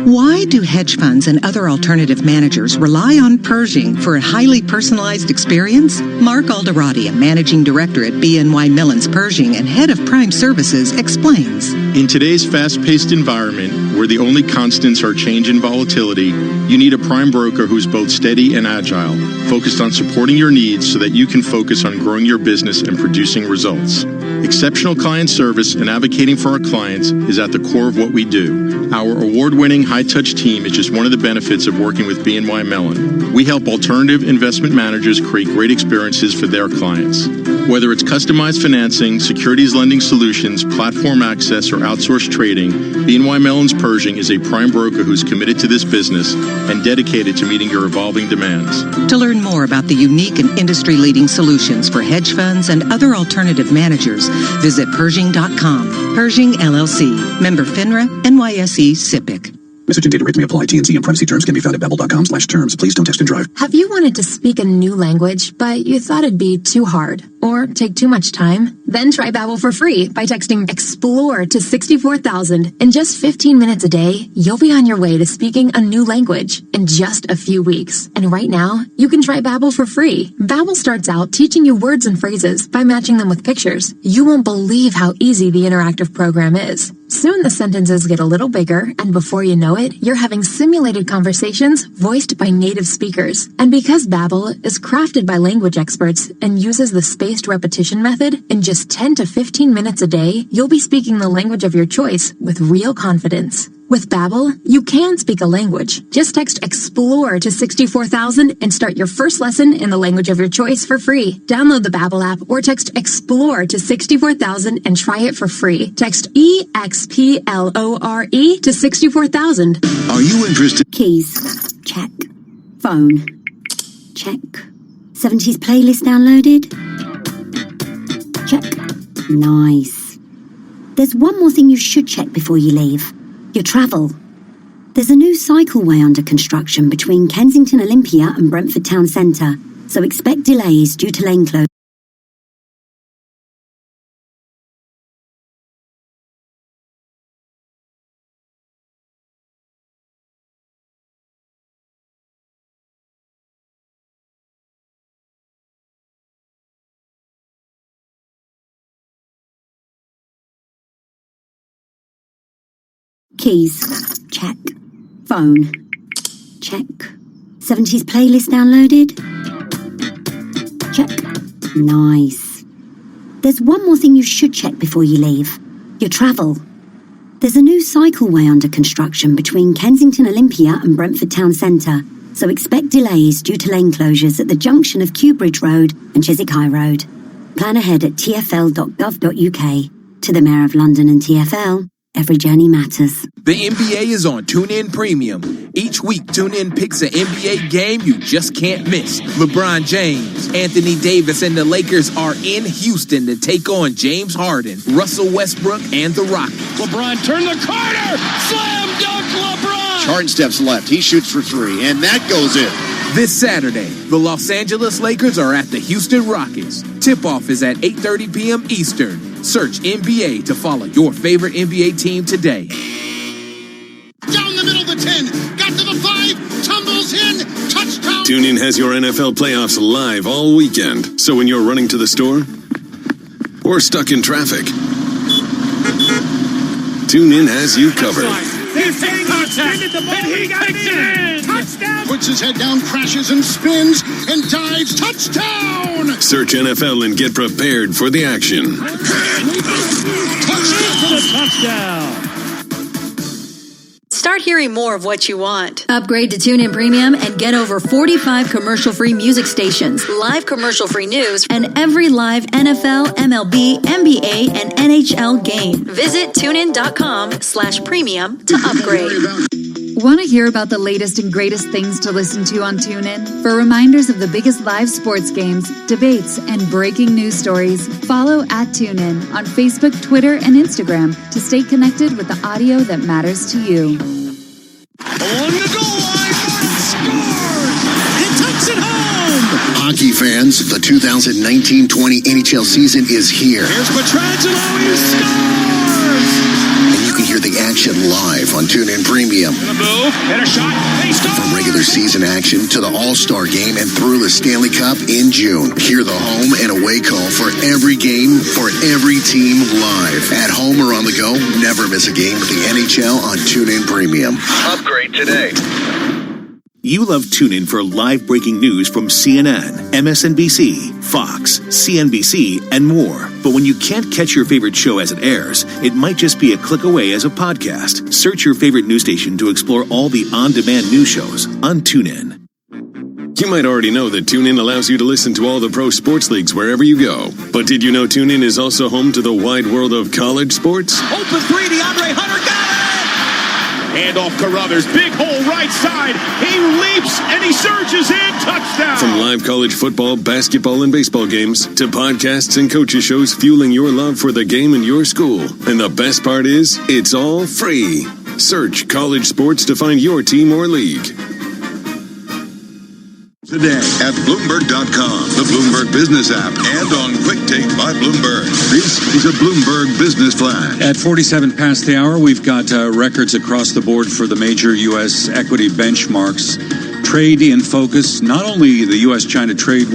Why do hedge funds and other alternative managers rely on Pershing for a highly personalized experience? Mark Alderati, a managing director at BNY Mellon's Pershing and head of Prime Services, explains. In today's fast-paced environment, where the only constants are change and volatility, you need a prime broker who's both steady and agile, focused on supporting your needs so that you can focus on growing your business and producing results. Exceptional client service and advocating for our clients is at the core of what we do. Our award-winning high-touch team is just one of the benefits of working with BNY Mellon. We help alternative investment managers create great experiences for their clients. Whether it's customized financing, securities lending solutions, platform access, or outsourced trading, BNY Mellon's Pershing is a prime broker who's committed to this business and dedicated to meeting your evolving demands. To learn more about the unique and industry-leading solutions for hedge funds and other alternative managers, visit Pershing.com. Pershing, LLC. Member FINRA, NYSE, SIPC. Message and data rates may apply. T&C and privacy terms can be found at babbel.com/terms. Please don't text and drive. Have you wanted to speak a new language, but you thought it'd be too hard or take too much time? Then try Babbel for free by texting EXPLORE to 64,000. In just 15 minutes a day, you'll be on your way to speaking a new language in just a few weeks. And right now, you can try Babbel for free. Babbel starts out teaching you words and phrases by matching them with pictures. You won't believe how easy the interactive program is. Soon the sentences get a little bigger, and before you know it, you're having simulated conversations voiced by native speakers. And because Babbel is crafted by language experts and uses the spaced repetition method, in just 10 to 15 minutes a day, you'll be speaking the language of your choice with real confidence. With Babbel, you can speak a language. Just text EXPLORE to 64,000 and start your first lesson in the language of your choice for free. Download the Babbel app or text EXPLORE to 64,000 and try it for free. Text EXPLORE to 64,000. Are you interested? Keys. Check. Phone. Check. 70s playlist downloaded? Check. Nice. There's one more thing you should check before you leave. Your travel. There's a new cycleway under construction between Kensington Olympia and Brentford Town Centre, so expect delays due to lane closure. Keys. Check. Phone. Check. 70s playlist downloaded? Check. Nice. There's one more thing you should check before you leave. Your travel. There's a new cycleway under construction between Kensington Olympia and Brentford Town Centre, so expect delays due to lane closures at the junction of Kew Bridge Road and Chiswick High Road. Plan ahead at tfl.gov.uk. To the Mayor of London and TfL, every journey matters. The NBA is on TuneIn Premium. Each week, TuneIn picks an NBA game you just can't miss. LeBron James, Anthony Davis, and the Lakers are in Houston to take on James Harden, Russell Westbrook, and the Rockets. LeBron turned the corner! Slam dunk LeBron! Harden steps left. He shoots for three, and that goes in. This Saturday, the Los Angeles Lakers are at the Houston Rockets. Tip-off is at 8:30 p.m. Eastern. Search NBA to follow your favorite NBA team today. Down the middle of the 10, got to the 5, tumbles in, touchdown! TuneIn has your NFL playoffs live all weekend. So when you're running to the store or stuck in traffic, TuneIn has you covered. He got it in! Touchdown! Puts his head down, crashes and spins, and dives. Touchdown! Search NFL and get prepared for the action. Touchdown! Start hearing more of what you want. Upgrade to TuneIn Premium and get over 45 commercial-free music stations, live commercial-free news, and every live NFL, MLB, NBA, and NHL game. Visit TuneIn.com/premium to upgrade. Want to hear about the latest and greatest things to listen to on TuneIn? For reminders of the biggest live sports games, debates, and breaking news stories, follow @TuneIn on Facebook, Twitter, and Instagram to stay connected with the audio that matters to you. On the goal line, Martin scores! And takes it home! Hockey fans, the 2019-20 NHL season is here. Here's Pietrangelo, he scores! And you can hear the action live on TuneIn Premium. Gonna move, hit a shot, they stop! From regular season action to the All-Star Game and through the Stanley Cup in June. Hear the home and away call for every game, for every team live. At home or on the go, never miss a game with the NHL on TuneIn Premium. Upgrade today. You love TuneIn for live breaking news from CNN, MSNBC, Fox, CNBC, and more. But when you can't catch your favorite show as it airs, it might just be a click away as a podcast. Search your favorite news station to explore all the on-demand news shows on TuneIn. You might already know that TuneIn allows you to listen to all the pro sports leagues wherever you go. But did you know TuneIn is also home to the wide world of college sports? Open three, DeAndre Hunter got it! Handoff Carruthers, big hole right side. He leaps and he surges in. Touchdown! From live college football, basketball, and baseball games to podcasts and coaches shows fueling your love for the game in your school. And the best part is, it's all free. Search college sports to find your team or league. Today at Bloomberg.com, the Bloomberg Business app, and on Quick Take by Bloomberg. This is a Bloomberg Business Flash. At 47 past the hour, we've got records across the board for the major U.S. equity benchmarks. Trade in focus, not only the U.S.-China trade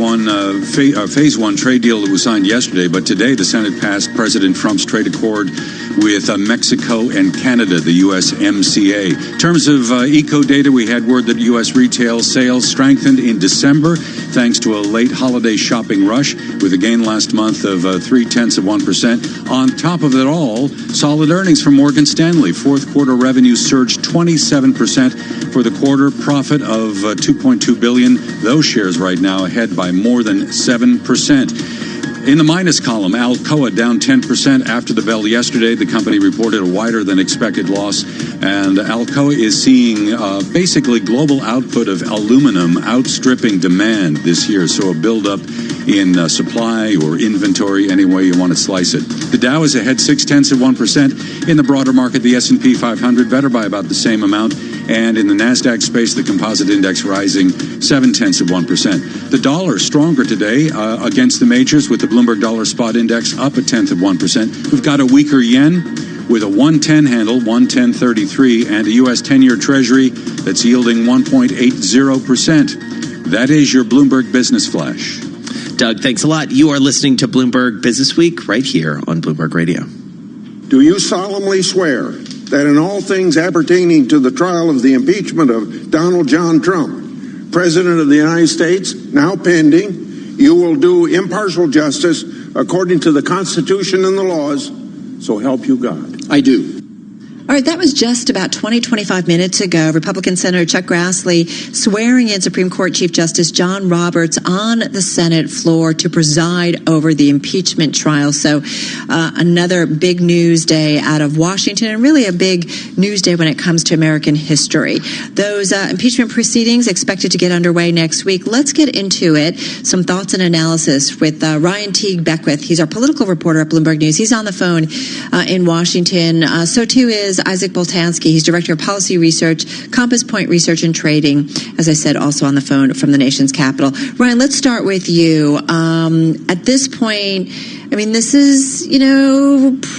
phase one trade deal that was signed yesterday, but today the Senate passed President Trump's trade accord with Mexico and Canada, the USMCA. In terms of eco data, we had word that U.S. retail sales strengthened in December thanks to a late holiday shopping rush with a gain last month of 0.3%. On top of it all, solid earnings from Morgan Stanley. Fourth quarter revenue surged 27% for the quarter, profit of $2.2 billion. Those shares right now ahead by more than 7%. In the minus column, Alcoa down 10% after the bell yesterday. The company reported a wider than expected loss, and Alcoa is seeing basically global output of aluminum outstripping demand this year, so a buildup in supply or inventory, any way you want to slice it. The Dow is ahead 0.6%. In the broader market, the S&P 500 better by about the same amount, and in the NASDAQ space, the composite index rising 0.7%. The dollar stronger today against the majors, with the Bloomberg Dollar Spot Index up 0.1%. We've got a weaker yen with a 110 handle, 110.33, and a U.S. 10-year Treasury that's yielding 1.80%. That is your Bloomberg Business Flash. Doug, thanks a lot. You are listening to Bloomberg Business Week right here on Bloomberg Radio. Do you solemnly swear that in all things appertaining to the trial of the impeachment of Donald John Trump, President of the United States, now pending, you will do impartial justice according to the Constitution and the laws, so help you God. I do. All right, that was just about 25 minutes ago. Republican Senator Chuck Grassley swearing in Supreme Court Chief Justice John Roberts on the Senate floor to preside over the impeachment trial. So another big news day out of Washington, and really a big news day when it comes to American history. Those impeachment proceedings expected to get underway next week. Let's get into it. Some thoughts and analysis with Ryan Teague Beckwith. He's our political reporter at Bloomberg News. He's on the phone in Washington. So too is Isaac Boltansky. He's Director of Policy Research, Compass Point Research and Trading. As I said, also on the phone from the nation's capital. Ryan, let's start with you. At this point, I mean, this is,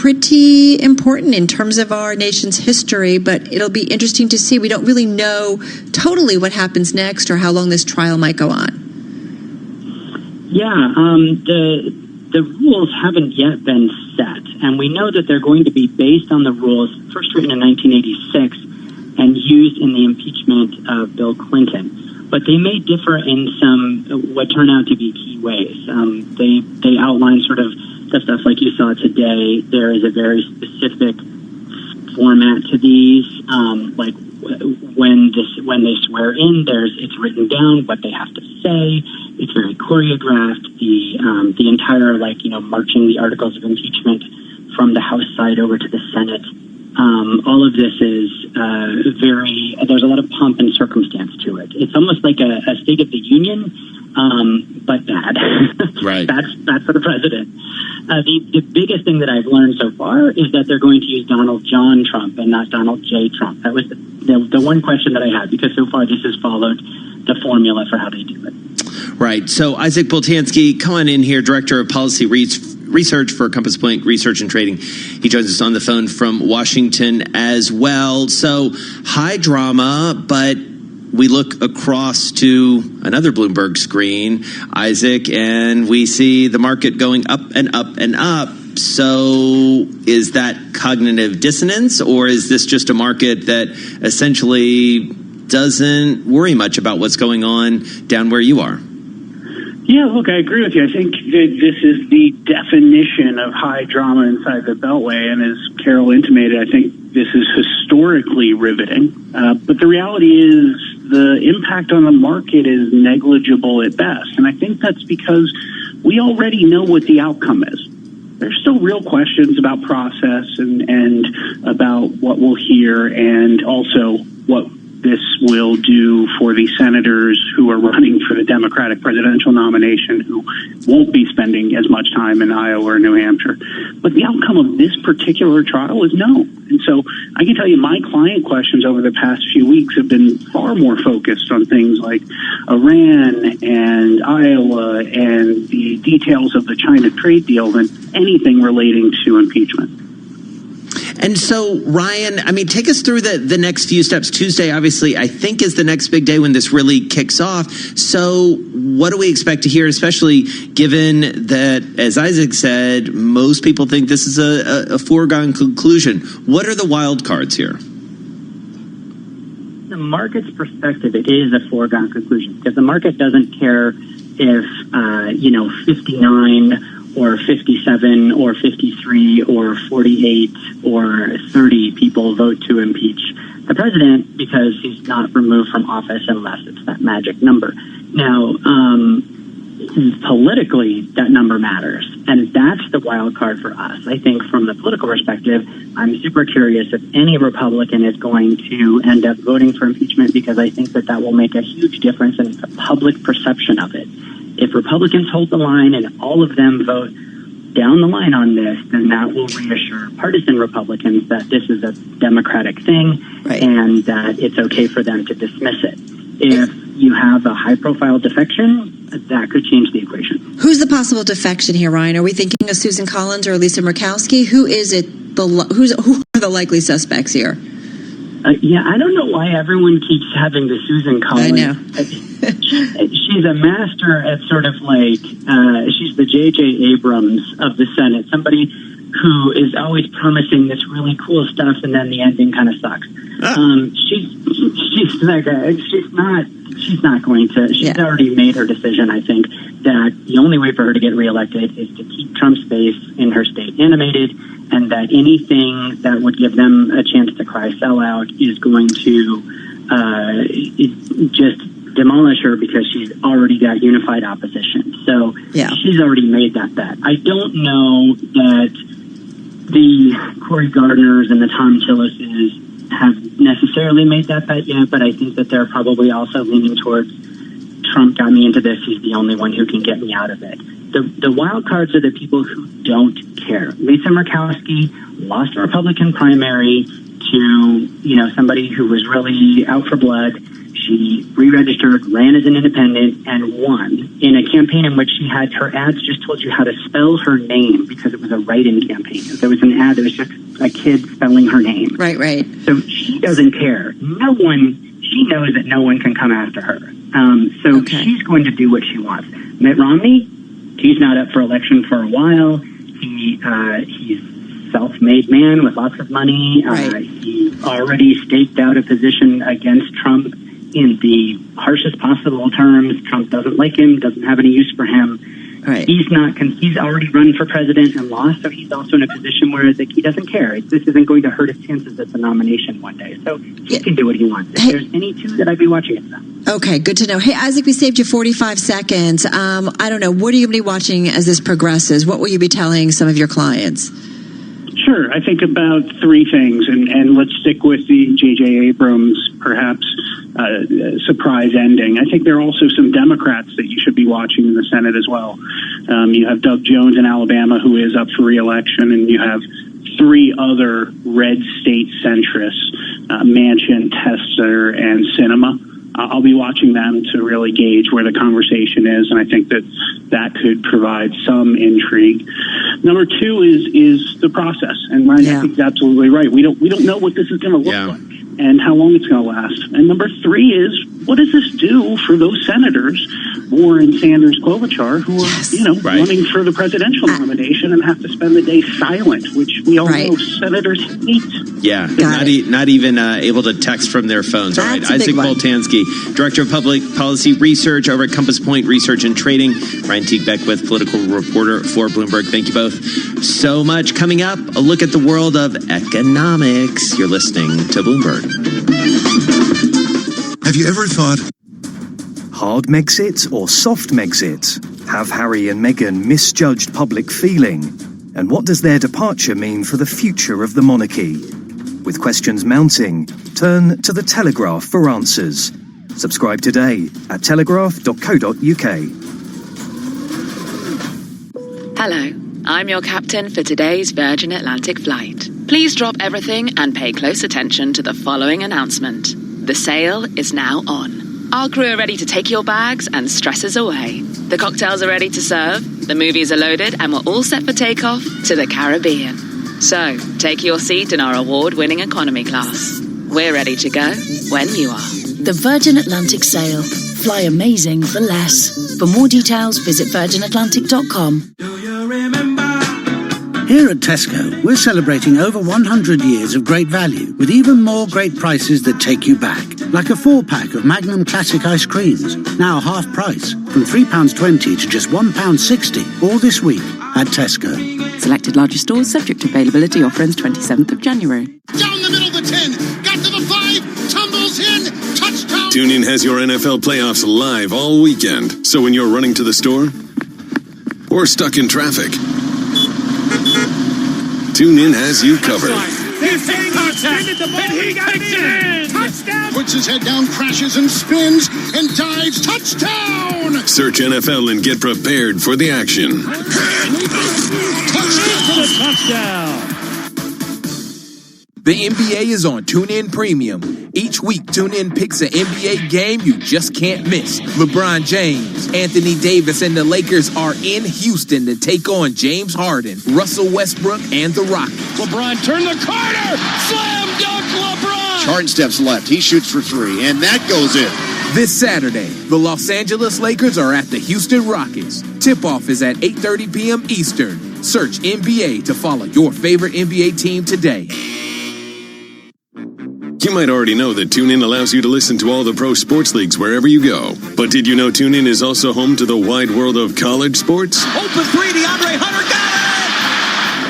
pretty important in terms of our nation's history, but it'll be interesting to see. We don't really know totally what happens next or how long this trial might go on. Yeah, the rules haven't yet been set, and we know that they're going to be based on the rules first written in 1986 and used in the impeachment of Bill Clinton. But they may differ in some what turn out to be key ways. They outline sort of the stuff like you saw today. There is a very specific format to these, like when they swear in, it's written down what they have to say. It's very choreographed. The entire marching the articles of impeachment from the House side over to the Senate. All of this is there's a lot of pomp and circumstance to it. It's almost like a State of the Union, but bad. Right. Bad for the president. The biggest thing that I've learned so far is that they're going to use Donald John Trump and not Donald J. Trump. That was the one question that I had, because so far this has followed the formula for how they do it. Right. So Isaac Boltansky, come on in here, Director of Policy Research for Compass Point Research and Trading. He joins us on the phone from Washington as well. So high drama, but we look across to another Bloomberg screen, Isaac, and we see the market going up and up and up. So is that cognitive dissonance, or is this just a market that essentially doesn't worry much about what's going on down where you are? Yeah, look, I agree with you. I think that this is the definition of high drama inside the Beltway. And as Carol intimated, I think this is historically riveting. But the reality is the impact on the market is negligible at best. And I think that's because we already know what the outcome is. There's still real questions about process and about what we'll hear, and also what this will do for the senators who are running for the Democratic presidential nomination, who won't be spending as much time in Iowa or New Hampshire. But the outcome of this particular trial is known. And so I can tell you my client questions over the past few weeks have been far more focused on things like Iran and Iowa and the details of the China trade deal than anything relating to impeachment. And so, Ryan, I mean, take us through the next few steps. Tuesday, obviously, I think is the next big day when this really kicks off. So what do we expect to hear, especially given that, as Isaac said, most people think this is a foregone conclusion? What are the wild cards here? The market's perspective, it is a foregone conclusion, because the market doesn't care if, 59 or 57 or 53 or 48 or 30 people vote to impeach the president, because he's not removed from office unless it's that magic number. Now, politically, that number matters, and that's the wild card for us. I think from the political perspective, I'm super curious if any Republican is going to end up voting for impeachment, because I think that will make a huge difference in the public perception of it. If Republicans hold the line and all of them vote down the line on this, then that will reassure partisan Republicans that this is a Democratic thing, right, and that it's okay for them to dismiss it. If you have a high-profile defection, that could change the equation. Who's the possible defection here, Ryan? Are we thinking of Susan Collins or Lisa Murkowski? Who is it? Who are the likely suspects here? Yeah, I don't know why everyone keeps having the Susan Collins. I know. She's a master at sort of like, she's the J.J. Abrams of the Senate, somebody who is always promising this really cool stuff and then the ending kind of sucks. She's not going to, she's already made her decision, I think, that the only way for her to get reelected is to keep Trump's base in her state animated, and that anything that would give them a chance to cry sellout is going to just demolish her because she's already got unified opposition. So she's already made that bet. I don't know that the Cory Gardners and the Tom Tillises have necessarily made that bet yet, but I think that they're probably also leaning towards Trump got me into this. He's the only one who can get me out of it. The wild cards are the people who don't care. Lisa Murkowski lost a Republican primary to, somebody who was really out for blood. She re-registered, ran as an independent, and won in a campaign in which she had her ads just told you how to spell her name because it was a write-in campaign. There was an ad that was just a kid spelling her name. Right. So she doesn't care. She knows that no one can come after her. She's going to do what she wants. Mitt Romney, he's not up for election for a while. He's self-made man with lots of money. He already staked out a position against Trump in the harshest possible terms. Trump doesn't like him, doesn't have any use for him. He's already run for president and lost, so he's also in a position where he doesn't care. This isn't going to hurt his chances at the nomination one day. So he can do what he wants. If there's any two that I'd be watching, it's them. Okay, good to know. Hey, Isaac, we saved you 45 seconds. I don't know. What are you going to be watching as this progresses? What will you be telling some of your clients? Sure. I think about three things, and let's stick with the J.J. Abrams, perhaps, surprise ending. I think there are also some Democrats that you should be watching in the Senate as well. You have Doug Jones in Alabama, who is up for re-election, and you have three other red state centrists, Manchin, Tester, and Sinema. I'll be watching them to really gauge where the conversation is, and I think that could provide some intrigue. Number two is the process, and Ryan, I think he's absolutely right. We don't know what this is going to look like and how long it's going to last. And number three is, what does this do for those senators, Warren, Sanders, Klobuchar, who are running for the presidential nomination and have to spend the day silent, which we all know senators hate. Yeah, not even able to text from their phones. All right, Isaac Boltanski, Director of Public Policy Research over at Compass Point Research and Trading. Ryan Teague Beckwith, political reporter for Bloomberg. Thank you both so much. Coming up, a look at the world of economics. You're listening to Bloomberg. Have you ever thought, hard Megxit or soft Megxit? Have Harry and Meghan misjudged public feeling? And what does their departure mean for the future of the monarchy? With questions mounting, turn to The Telegraph for answers. Subscribe today at telegraph.co.uk. Hello, I'm your captain for today's Virgin Atlantic flight. Please drop everything and pay close attention to the following announcement. The sail is now on. Our crew are ready to take your bags and stresses away. The cocktails are ready to serve, the movies are loaded, and we're all set for takeoff to the Caribbean. So, take your seat in our award-winning economy class. We're ready to go when you are. The Virgin Atlantic sail. Fly amazing for less. For more details, visit virginatlantic.com. Here at Tesco, we're celebrating over 100 years of great value, with even more great prices that take you back. Like a 4-pack of Magnum Classic ice creams, now half price, from £3.20 to just £1.60, all this week at Tesco. Selected larger stores, subject to availability, offer ends 27th of January. Down the middle of the 10, got to the 5, tumbles in, touchdown! TuneIn has your NFL playoffs live all weekend. So when you're running to the store or stuck in traffic, TuneIn has you covered. Puts his head down, crashes and spins, and dives. Touchdown! Search NFL and get prepared for the action. Touchdown! The NBA is on TuneIn Premium. Each week, TuneIn picks an NBA game you just can't miss. LeBron James, Anthony Davis, and the Lakers are in Houston to take on James Harden, Russell Westbrook, and the Rockets. LeBron turned the corner! Slam dunk LeBron! Harden steps left. He shoots for three, and that goes in. This Saturday, the Los Angeles Lakers are at the Houston Rockets. Tip-off is at 8:30 p.m. Eastern. Search NBA to follow your favorite NBA team today. You might already know that TuneIn allows you to listen to all the pro sports leagues wherever you go. But did you know TuneIn is also home to the wide world of college sports? Open three, DeAndre Hunter got it!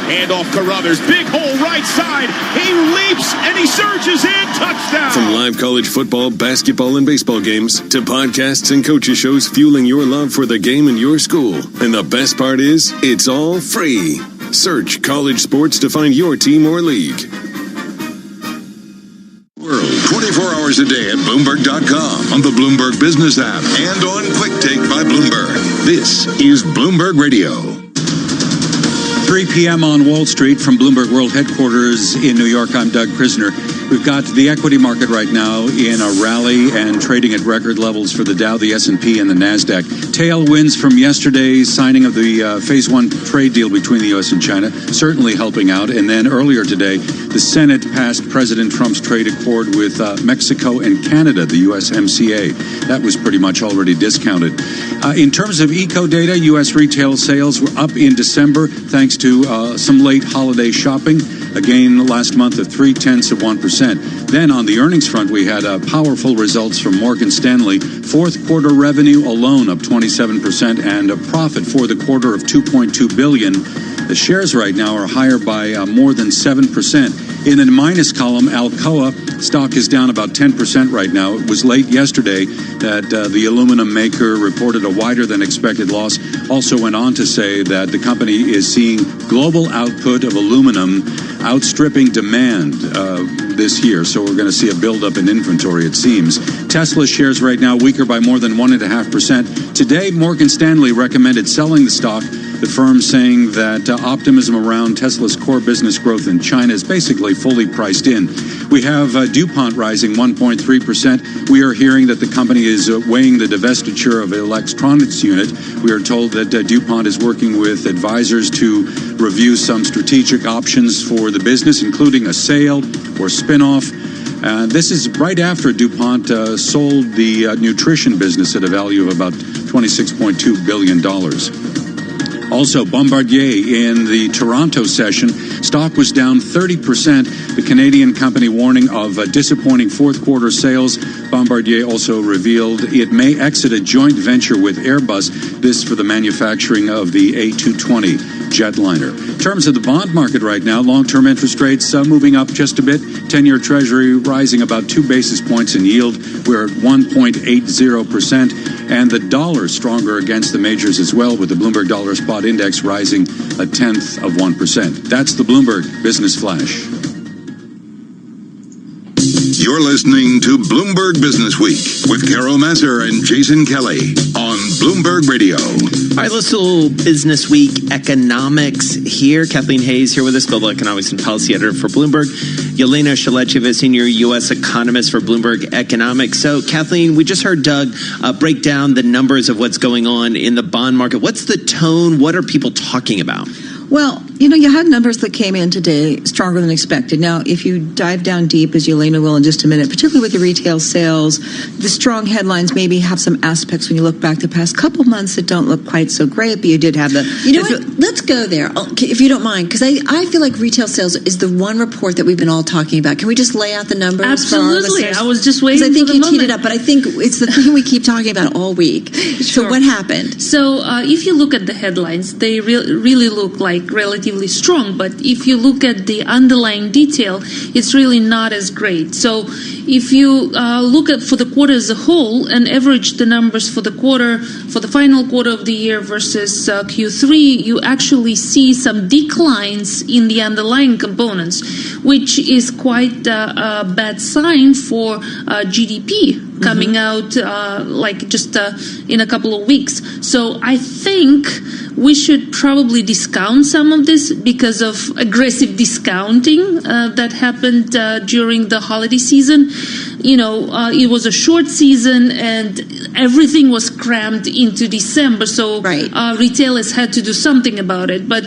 Handoff Carruthers, big hole right side. He leaps and he surges in, touchdown! From live college football, basketball, and baseball games to podcasts and coaches shows fueling your love for the game in your school. And the best part is, it's all free. Search college sports to find your team or league. World 24 hours a day at Bloomberg.com, on the Bloomberg Business app, and on Quick Take by Bloomberg. This is Bloomberg Radio. 3 p.m. on Wall Street from Bloomberg World Headquarters in New York. I'm Doug Krisner. We've got the equity market right now in a rally and trading at record levels for the Dow, the S&P, and the NASDAQ. Tailwinds from yesterday's signing of the Phase 1 trade deal between the U.S. and China, certainly helping out. And then earlier today, the Senate passed President Trump's trade accord with Mexico and Canada, the USMCA. That was pretty much already discounted. In terms of eco data, U.S. retail sales were up in December thanks to some late holiday shopping. A gain last month of 0.3%. Then on the earnings front, we had powerful results from Morgan Stanley. Fourth quarter revenue alone up 27% and a profit for the quarter of $2.2 billion. The shares right now are higher by more than 7%. In the minus column, Alcoa stock is down about 10% right now. It was late yesterday that the aluminum maker reported a wider than expected loss. Also went on to say that the company is seeing global output of aluminum outstripping demand this year. So we're going to see a buildup in inventory, it seems. Tesla shares right now weaker by more than 1.5%. Today, Morgan Stanley recommended selling the stock. The firm saying that optimism around Tesla's core business growth in China is basically fully priced in. We have DuPont rising 1.3%. We are hearing that the company is weighing the divestiture of an electronics unit. We are told that DuPont is working with advisors to review some strategic options for the business, including a sale or spinoff. This is right after DuPont sold the nutrition business at a value of about $26.2 billion. Also, Bombardier in the Toronto session, stock was down 30%. The Canadian company warning of disappointing fourth quarter sales. Bombardier also revealed it may exit a joint venture with Airbus, this for the manufacturing of the A220 jetliner. In terms of the bond market right now, long-term interest rates moving up just a bit. 10-year Treasury rising about 2 basis points in yield. We're at 1.80%. And the dollar stronger against the majors as well, with the Bloomberg Dollar Spot Index rising 0.1%. That's the Bloomberg Business Flash. You're listening to Bloomberg Business Week with Carol Masser and Jason Kelly on Bloomberg Radio. All right, let's do Business Week economics here. Kathleen Hayes here with us, Global Economics and Policy Editor for Bloomberg. Yelena Shalecheva, Senior U.S. Economist for Bloomberg Economics. So, Kathleen, we just heard Doug break down the numbers of what's going on in the bond market. What's the tone? What are people talking about? Well, you had numbers that came in today stronger than expected. Now, if you dive down deep, as Yelena will in just a minute, particularly with the retail sales, the strong headlines maybe have some aspects when you look back the past couple months that don't look quite so great, but you did have the... You know what? Let's go there, if you don't mind, because I feel like retail sales is the one report that we've been all talking about. Can we just lay out the numbers? Absolutely. I was just waiting for the moment. I think you teed it up, but I think it's the thing we keep talking about all week. Sure. So what happened? So if you look at the headlines, they really look like relatively strong, but if you look at the underlying detail, it's really not as great. So if you look at for the quarter as a whole and average the numbers for the quarter, for the final quarter of the year versus Q3, you actually see some declines in the underlying components, which is quite a bad sign for GDP coming out in a couple of weeks. So I think we should probably discount some of this because of aggressive discounting that happened during the holiday season. It was a short season and everything was crammed into December. So retailers had to do something about it. But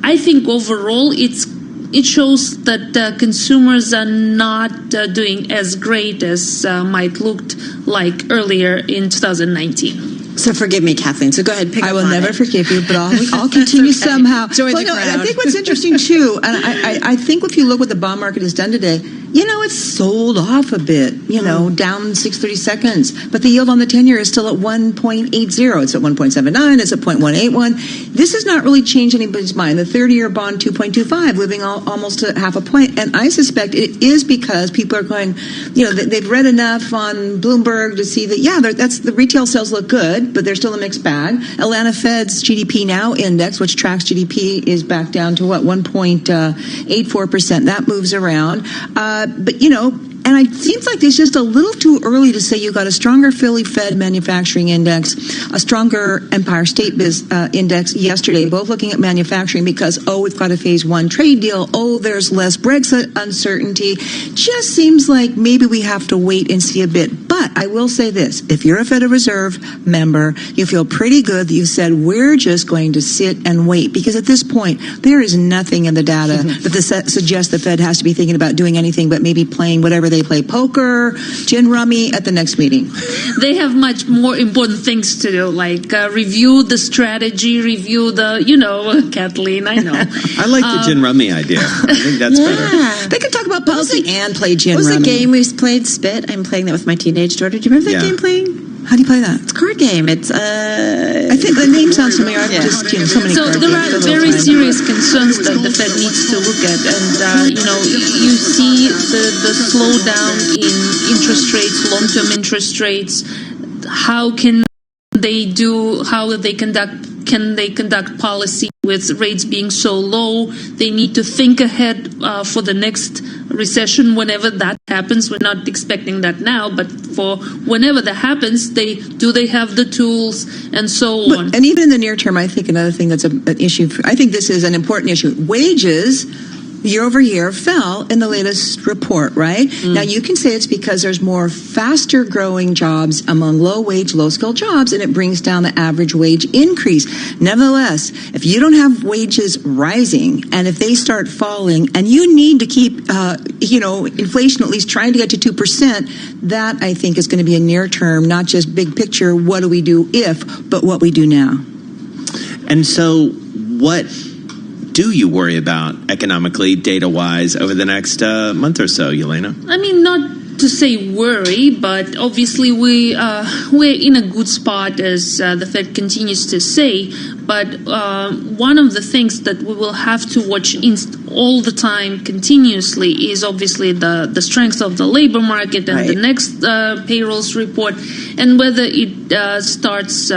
I think overall it's it shows that consumers are not doing as great as might looked like earlier in 2019. So forgive me, Kathleen. So go ahead. I will never forgive you, but I'll continue somehow. Join the crowd. I think what's interesting too, and I think if you look what the bond market has done today, it's sold off a bit. Down 630 seconds, but the yield on the 10-year is still at 1.80. It's at 1.79. It's at 0.181. This has not really changed anybody's mind. The 30-year bond 2.25, living almost a half a point. And I suspect it is because people are going, they've read enough on Bloomberg to see that that's the retail sales look good, but they're still a mixed bag. Atlanta Fed's GDP Now index, which tracks GDP, is back down to 1.84%. That moves around. But and it seems like it's just a little too early to say you got a stronger Philly Fed manufacturing index, a stronger Empire State index yesterday, both looking at manufacturing because, we've got a phase one trade deal. There's less Brexit uncertainty. Just seems like maybe we have to wait and see a bit. But I will say this, if you're a Federal Reserve member, you feel pretty good that you said, we're just going to sit and wait. Because at this point, there is nothing in the data that suggests the Fed has to be thinking about doing anything but maybe playing whatever they play, poker, gin rummy at the next meeting. They have much more important things to do, like review the strategy, review the, Kathleen, I know. I like the gin rummy idea. I think that's better. They can talk about policy and play gin rummy. What was the game we played, Spit? I'm playing that with my teenage daughter. Do you remember that game playing? How do you play that? It's a card game. It's I think the name sounds familiar. I've just so many. So there are very serious concerns that the Fed needs to look at, and you see the slowdown in interest rates, long-term interest rates. How can they conduct policy with rates being so low? They need to think ahead for the next recession whenever that happens. We're not expecting that now, but for whenever that happens, they have the tools and so on. And even in the near term, I think another thing that's an issue, I think this is an important issue. Wages year over year fell in the latest report, right? Now you can say it's because there's more faster growing jobs among low wage, low skill jobs, and it brings down the average wage increase. Nevertheless, if you don't have wages rising and if they start falling and you need to keep, inflation at least trying to get to 2%, that I think is going to be a near term, not just big picture, what do we do if, but what we do now. And so what do you worry about economically, data-wise, over the next month or so, Yelena? I mean, not to say worry, but obviously we're in a good spot, as the Fed continues to say. But one of the things that we will have to watch all the time, continuously, is obviously the strength of the labor market and the next payrolls report, and whether it starts,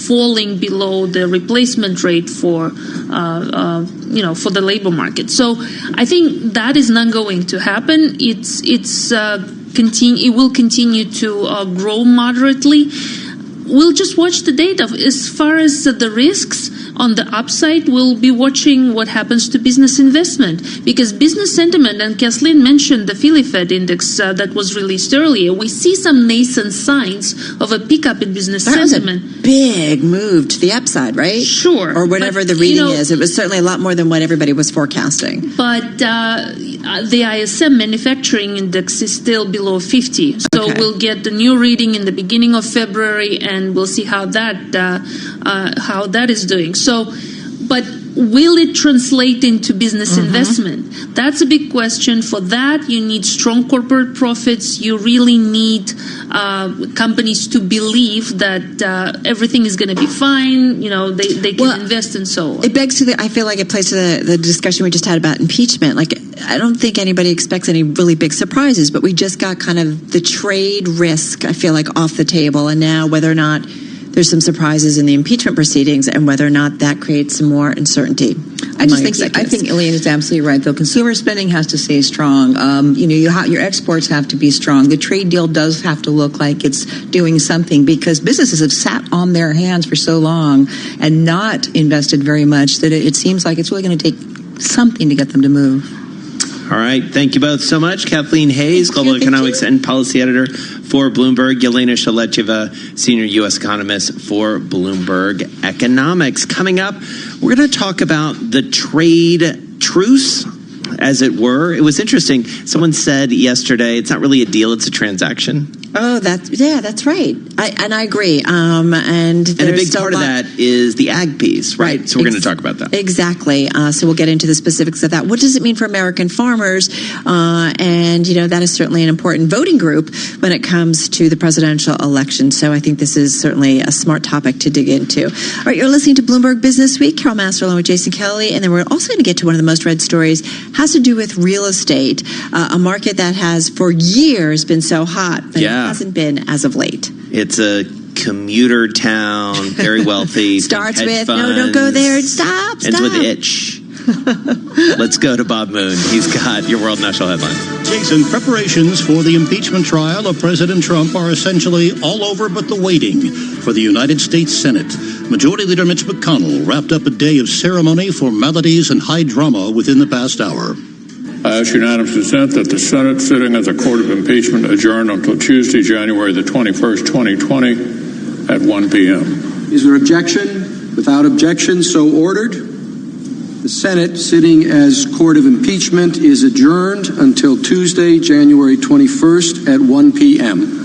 falling below the replacement rate for the labor market. So I think that is not going to happen. It will continue to grow moderately. We'll just watch the data. As far as the risks on the upside, we'll be watching what happens to business investment, because business sentiment, and Kathleen mentioned the Philly Fed index that was released earlier, we see some nascent signs of a pickup in business sentiment. Was a big move to the upside, right? Sure. Or whatever the reading is. It was certainly a lot more than what everybody was forecasting. But the ISM manufacturing index is still below 50. So we'll get the new reading in the beginning of February, and we'll see how that is doing. So, but will it translate into business investment? That's a big question. For that, you need strong corporate profits. You really need companies to believe that everything is going to be fine. They can invest and so on. It begs to I feel like it plays to the discussion we just had about impeachment. Like, I don't think anybody expects any really big surprises, but we just got kind of the trade risk, I feel like, off the table. And now whether or not there's some surprises in the impeachment proceedings and whether or not that creates some more uncertainty. I think Elaine is absolutely right, though. Consumer spending has to stay strong. Your exports have to be strong. The trade deal does have to look like it's doing something, because businesses have sat on their hands for so long and not invested very much that it seems like it's really going to take something to get them to move. All right. Thank you both so much. Kathleen Hayes, Global Economics and Policy Editor for Bloomberg. Yelena Shalecheva, Senior U.S. Economist for Bloomberg Economics. Coming up, we're going to talk about the trade truce as it were. It was interesting. Someone said yesterday, it's not really a deal, it's a transaction. Oh, that's right. I agree. And a big part of that is the ag piece, right? So we're going to talk about that. Exactly. So we'll get into the specifics of that. What does it mean for American farmers? And, that is certainly an important voting group when it comes to the presidential election. So I think this is certainly a smart topic to dig into. All right, you're listening to Bloomberg Business Week. Carol Master along with Jason Kelly. And then we're also going to get to one of the most read stories, has to do with real estate, a market that has for years been so hot, but it hasn't been as of late. It's a commuter town, very wealthy. Starts with, no, don't go there. Stop. Ends with itch. Let's go to Bob Moon. He's got your World National Headlines. Jason, preparations for the impeachment trial of President Trump are essentially all over but the waiting for the United States Senate. Majority Leader Mitch McConnell wrapped up a day of ceremony, formalities, and high drama within the past hour. I ask unanimous consent that the Senate sitting as a court of impeachment adjourn until Tuesday, January the 21st, 2020 at 1 p.m. Is there objection? Without objection, so ordered. The Senate sitting as court of impeachment is adjourned until Tuesday, January 21st at 1 p.m.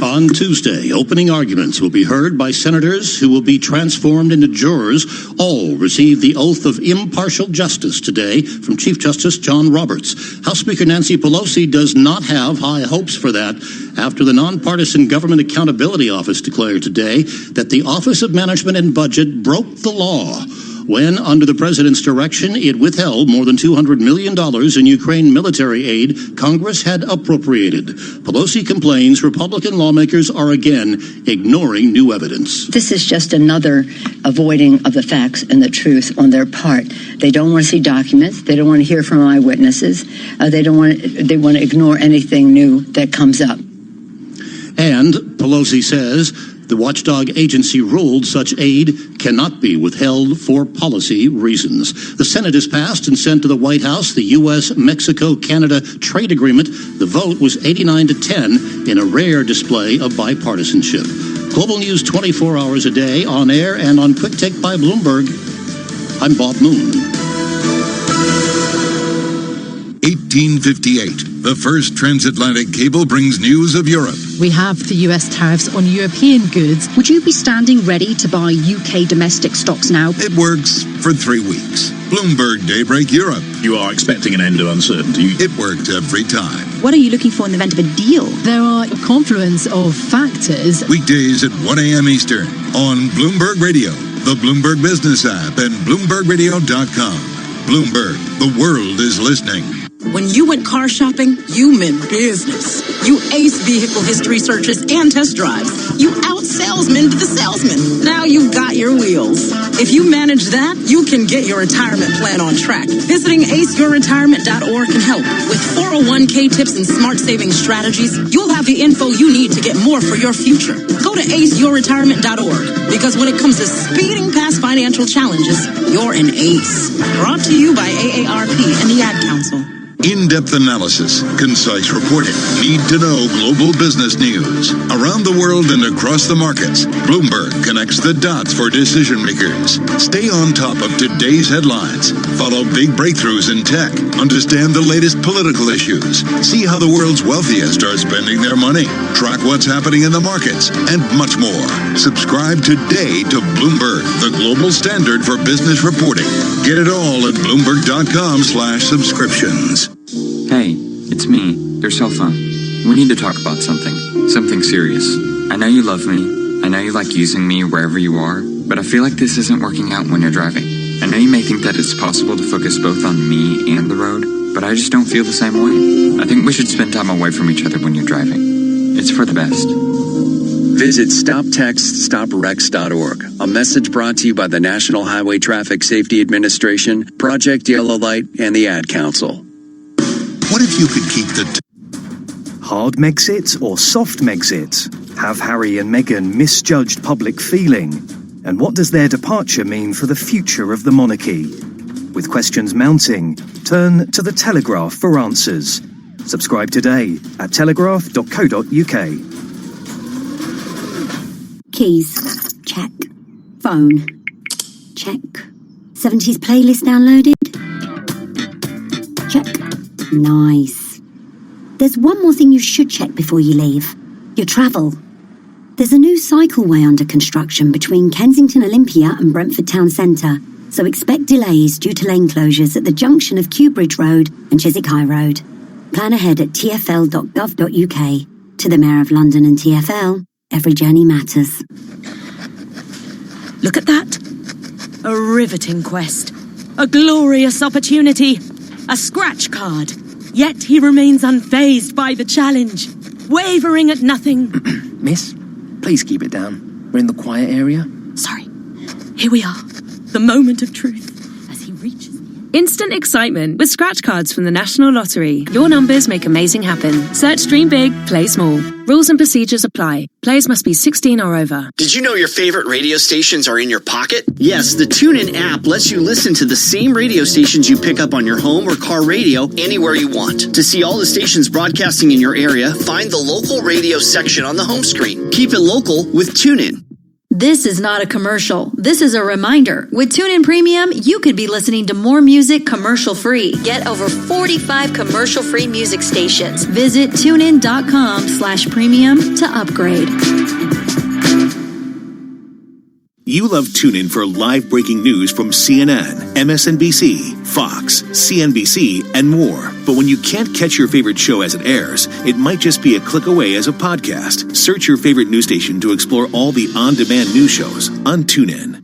On Tuesday, opening arguments will be heard by senators who will be transformed into jurors. All receive the oath of impartial justice today from Chief Justice John Roberts. House Speaker Nancy Pelosi does not have high hopes for that after the Nonpartisan Government Accountability Office declared today that the Office of Management and Budget broke the law when, under the president's direction, it withheld more than $200 million in Ukraine military aid Congress had appropriated. Pelosi complains Republican lawmakers are again ignoring new evidence. This is just another avoiding of the facts and the truth on their part. They don't want to see documents. They don't want to hear from eyewitnesses. They want to ignore anything new that comes up. And Pelosi says the watchdog agency ruled such aid cannot be withheld for policy reasons. The Senate has passed and sent to the White House the U.S.-Mexico-Canada trade agreement. The vote was 89-10 in a rare display of bipartisanship. Global News 24 hours a day, on air and on Quick Take by Bloomberg. I'm Bob Moon. 1858. The first transatlantic cable brings news of Europe. We have the US tariffs on European goods. Would you be standing ready to buy UK domestic stocks now? It works for 3 weeks. Bloomberg Daybreak Europe. You are expecting an end to uncertainty. It worked every time. What are you looking for in the event of a deal? There are a confluence of factors. Weekdays at 1 a.m. Eastern on Bloomberg Radio, the Bloomberg Business app, and BloombergRadio.com. Bloomberg, the world is listening. When you went car shopping, you meant business. You aced vehicle history searches and test drives. You out-salesman to the salesman. Now you've got your wheels. If you manage that, you can get your retirement plan on track. Visiting aceyourretirement.org can help. With 401k tips and smart saving strategies, you'll have the info you need to get more for your future. Go to aceyourretirement.org, because when it comes to speeding past financial challenges, you're an ace. Brought to you by AARP and the Ad Council. In-depth analysis, concise reporting, need-to-know global business news. Around the world and across the markets, Bloomberg connects the dots for decision makers. Stay on top of today's headlines. Follow big breakthroughs in tech. Understand the latest political issues. See how the world's wealthiest are spending their money. Track what's happening in the markets, and much more. Subscribe today to Bloomberg, the global standard for business reporting. Get it all at Bloomberg.com/subscriptions. Hey, it's me, your cell phone. We need to talk about something serious. I know you love me, I know you like using me wherever you are, but I feel like this isn't working out when you're driving. I know you may think that it's possible to focus both on me and the road, but I just don't feel the same way. I think we should spend time away from each other when you're driving. It's for the best. Visit StopTextStopWrecks.org. A message brought to you by the National Highway Traffic Safety Administration, Project Yellow Light, and the Ad Council. What if you could keep the... Hard Megxit or soft Megxit? Have Harry and Meghan misjudged public feeling? And what does their departure mean for the future of the monarchy? With questions mounting, turn to The Telegraph for answers. Subscribe today at telegraph.co.uk. Keys. Check. Phone. Check. 70s playlist downloaded? Check. Nice. There's one more thing you should check before you leave. Your travel. There's a new cycleway under construction between Kensington Olympia and Brentford Town Centre, so expect delays due to lane closures at the junction of Kew Bridge Road and Chiswick High Road. Plan ahead at tfl.gov.uk. To the Mayor of London and TfL, every journey matters. Look at that. A riveting quest. A glorious opportunity. A scratch card. Yet he remains unfazed by the challenge, wavering at nothing. Miss, please keep it down. We're in the quiet area. Sorry. Here we are. The moment of truth. As he reaches... Instant excitement with scratch cards from the National Lottery. Your numbers make amazing happen. Search Dream Big, Play Small. Rules and procedures apply. Players must be 16 or over. Did you know your favorite radio stations are in your pocket? Yes, the TuneIn app lets you listen to the same radio stations you pick up on your home or car radio anywhere you want. To see all the stations broadcasting in your area, find the local radio section on the home screen. Keep it local with TuneIn. This is not a commercial. This is a reminder. With TuneIn Premium, you could be listening to more music commercial-free. Get over 45 commercial-free music stations. Visit tunein.com/premium to upgrade. You love TuneIn for live breaking news from CNN, MSNBC, Fox, CNBC, and more. But when you can't catch your favorite show as it airs, it might just be a click away as a podcast. Search your favorite news station to explore all the on-demand news shows on TuneIn.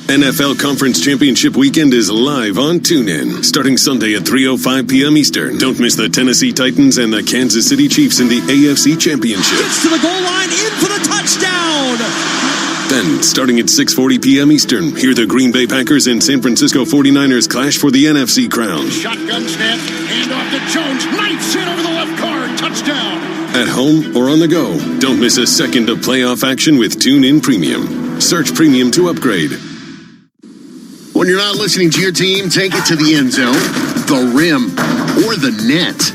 NFL Conference Championship Weekend is live on TuneIn, starting Sunday at 3:05 p.m. Eastern. Don't miss the Tennessee Titans and the Kansas City Chiefs in the AFC Championship. Gets to the goal line, in for the touchdown! Then, starting at 6:40 p.m. Eastern, hear the Green Bay Packers and San Francisco 49ers clash for the NFC crown. Shotgun snap, hand off to Jones, knifes in over the left guard, touchdown. At home or on the go, don't miss a second of playoff action with TuneIn Premium. Search Premium to upgrade. When you're not listening to your team, take it to the end zone, the rim, or the net.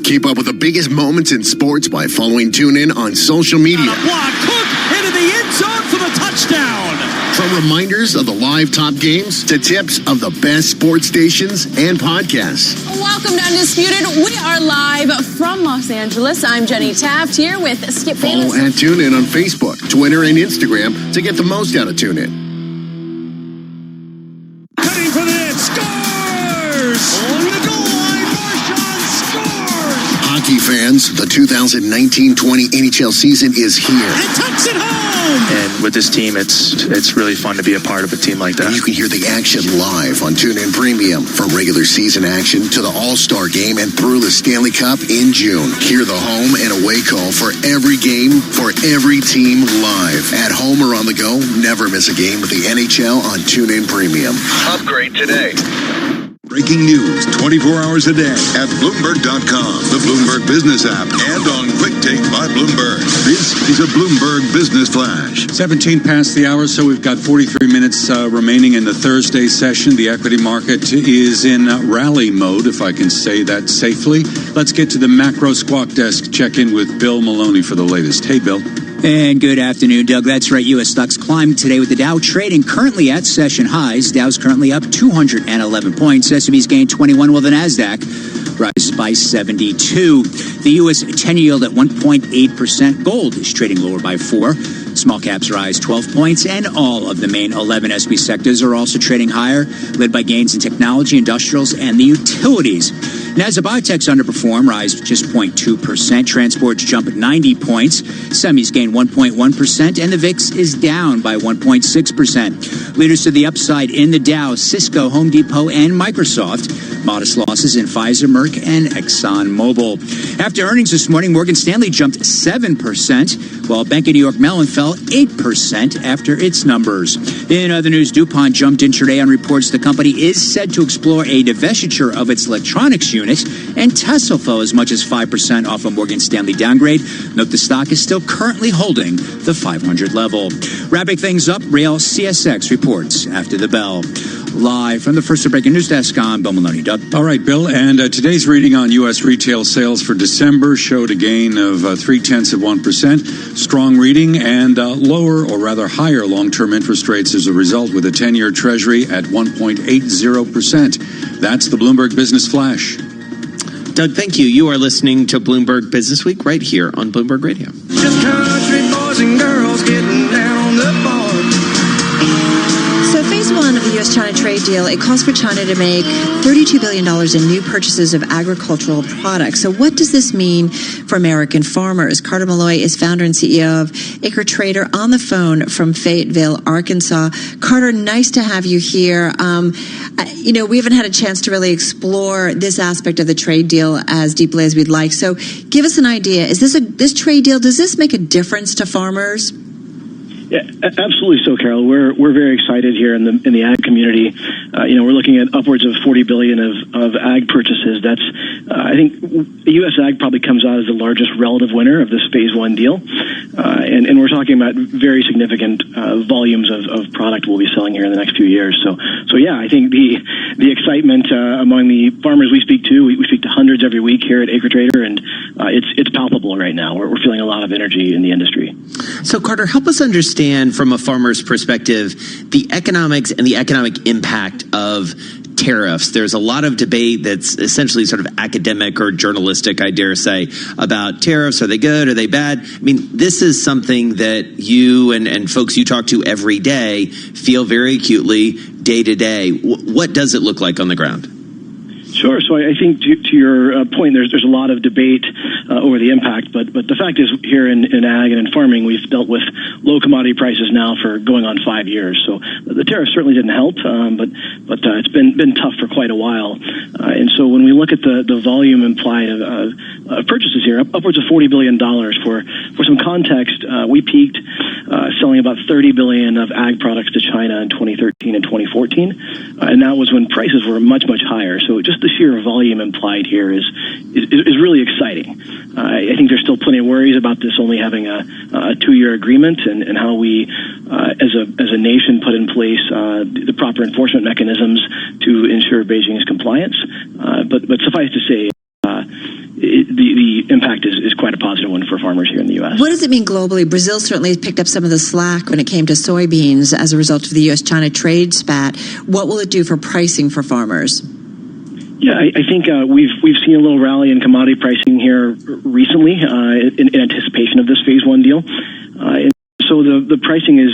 Keep up with the biggest moments in sports by following TuneIn on social media. Block, Cook into the end zone for the touchdown. From reminders of the live top games to tips of the best sports stations and podcasts. Welcome to Undisputed. We are live from Los Angeles. I'm Jenny Taft here with Skip Follow Bayless. at TuneIn on Facebook, Twitter, and Instagram to get the most out of TuneIn. Cutting for the net, scores! On the goal line, Marshawn scores! Hockey fans, the 2019-20 NHL season is here. And tucks it home! And with this team, it's really fun to be a part of a team like that. You can hear the action live on TuneIn Premium. From regular season action to the All-Star Game and through the Stanley Cup in June. Hear the home and away call for every game, for every team live. At home or on the go, never miss a game with the NHL on TuneIn Premium. Upgrade today. Breaking news 24 hours a day at Bloomberg.com, the Bloomberg Business app, and on Quick Take by Bloomberg. This is a Bloomberg Business Flash. 17 past the hour, so we've got 43 minutes remaining in the Thursday session. The equity market is in rally mode, if I can say that safely. Let's get to the macro squawk desk. Check in with Bill Maloney for the latest. Hey, Bill. And good afternoon, Doug. That's right. U.S. stocks climbed today with the Dow trading currently at session highs. Dow's currently up 211 points. S&P's gained 21, while the Nasdaq rises by 72. The U.S. 10 yield at 1.8%. Gold is trading lower by 4. Small caps rise 12 points, and all of the main 11 S&P sectors are also trading higher, led by gains in technology, industrials, and the utilities. Nasdaq biotechs underperform, rise just 0.2%. Transports jump at 90 points. Semis gain 1.1%, and the VIX is down by 1.6%. Leaders to the upside in the Dow, Cisco, Home Depot, and Microsoft. Modest losses in Pfizer, Merck, and ExxonMobil. After earnings this morning, Morgan Stanley jumped 7%, while Bank of New York Mellon fell 8% after its numbers. In other news, DuPont jumped intraday on reports the company is set to explore a divestiture of its electronics unit, and Tesla fell as much as 5% off a Morgan Stanley downgrade. Note the stock is still currently holding the 500 level. Wrapping things up, Rail CSX reports after the bell. live from the First Breaking News Desk on Bill Maloney. Doug. All right, Bill, and today's reading on U.S. retail sales for December showed a gain of 0.3%. Strong reading and lower, or rather higher, long-term interest rates as a result, with a 10-year Treasury at 1.80%. That's the Bloomberg Business Flash. Doug, thank you. You are listening to Bloomberg Business Week right here on Bloomberg Radio. Just country boys and girls getting down the bar. So phase one of the U.S.-China trade deal, it calls for China to make $32 billion in new purchases of agricultural products. So what does this mean for American farmers? Carter Malloy is founder and CEO of Acre Trader on the phone from Fayetteville, Arkansas. Carter, nice to have you here. We haven't had a chance to really explore this aspect of the trade deal as deeply as we'd like. So give us an idea. Is this trade deal, does this make a difference to farmers? Yeah, absolutely so, Carol. We're very excited here in the ag community. We're looking at upwards of $40 billion of ag purchases. That's I think the U.S. ag probably comes out as the largest relative winner of this phase one deal, and we're talking about very significant volumes of product we'll be selling here in the next few years. So yeah, I think the excitement among the farmers we speak to, we speak to hundreds every week here at Acre Trader, and it's palpable right now. We're feeling a lot of energy in the industry. So Carter, help us understand from a farmer's perspective the economics and the economic impact of tariffs. There's a lot of debate that's essentially sort of academic or journalistic, I dare say, about tariffs. Are they good? Are they bad? I mean, this is something that you and folks you talk to every day feel very acutely day to day. What does it look like on the ground? Sure. So I think to your point, there's a lot of debate over the impact, but the fact is here in ag and in farming, we've dealt with low commodity prices now for going on 5 years. So the tariffs certainly didn't help, but it's been tough for quite a while. And so when we look at the volume implied of purchases here, upwards of $40 billion. For some context, we peaked selling about $30 billion of ag products to China in 2013 and 2014, and that was when prices were much higher. So just the sheer volume implied here is really exciting. I think there's still plenty of worries about this only having a 2-year agreement and how we, as a nation, put in place the proper enforcement mechanisms to ensure Beijing's compliance. But suffice to say, the impact is quite a positive one for farmers here in the U.S. What does it mean globally? Brazil certainly has picked up some of the slack when it came to soybeans as a result of the U.S.-China trade spat. What will it do for pricing for farmers? Yeah, I think we've seen a little rally in commodity pricing here recently in anticipation of this phase one deal. And so the pricing is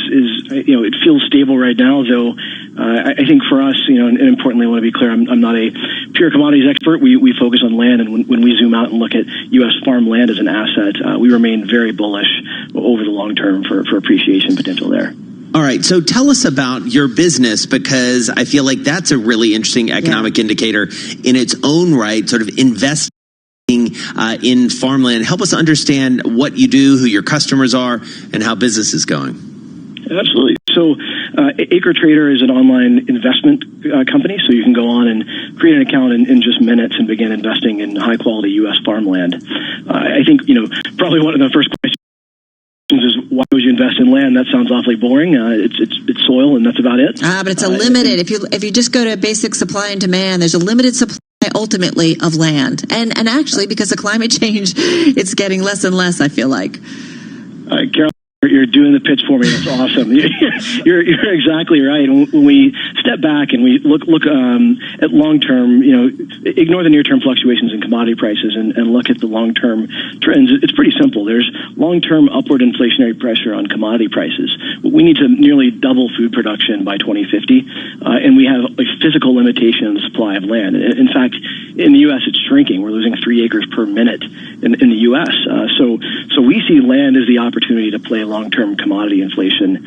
it feels stable right now, though I think for us, and importantly, I want to be clear, I'm not a pure commodities expert. We focus on land, and when we zoom out and look at U.S. farmland as an asset, we remain very bullish over the long term for appreciation potential there. All right, so tell us about your business, because I feel like that's a really interesting economic indicator in its own right, sort of investing in farmland. Help us understand what you do, who your customers are, and how business is going. Absolutely. So Acre Trader is an online investment company, so you can go on and create an account in just minutes and begin investing in high-quality U.S. farmland. I think, probably one of the first questions is, why would you invest in land? That sounds awfully boring. It's soil, and that's about it. But it's a limited. If you just go to basic supply and demand, there's a limited supply ultimately of land, and actually because of climate change, it's getting less and less. I feel like. Carol, you're doing the pitch for me. That's awesome. You're exactly right. When we step back and we look at long term, ignore the near term fluctuations in commodity prices and look at the long term trends. It's pretty simple. There's long term upward inflationary pressure on commodity prices. We need to nearly double food production by 2050, and we have a physical limitation in the supply of land. In fact, in the U.S., it's shrinking. We're losing 3 acres per minute in the U.S. So we see land as the opportunity to play long-term commodity inflation.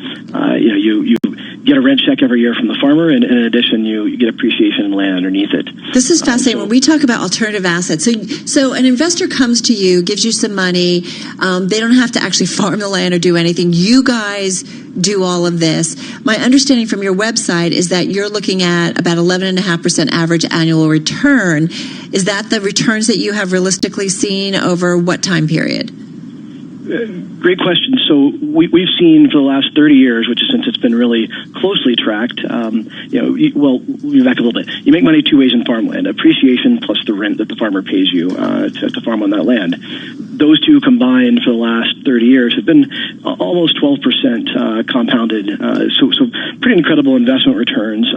You get a rent check every year from the farmer, and in addition, you get appreciation in land underneath it. This is fascinating. When we talk about alternative assets, so an investor comes to you, gives you some money. They don't have to actually farm the land or do anything. You guys do all of this. My understanding from your website is that you're looking at about 11.5% average annual return. Is that the returns that you have realistically seen over what time period? Great question. So we've seen for the last 30 years, which is since it's been really closely tracked, we'll back a little bit. You make money two ways in farmland: appreciation plus the rent that the farmer pays you to farm on that land. Those two combined for the last 30 years have been almost 12% compounded. So pretty incredible investment returns,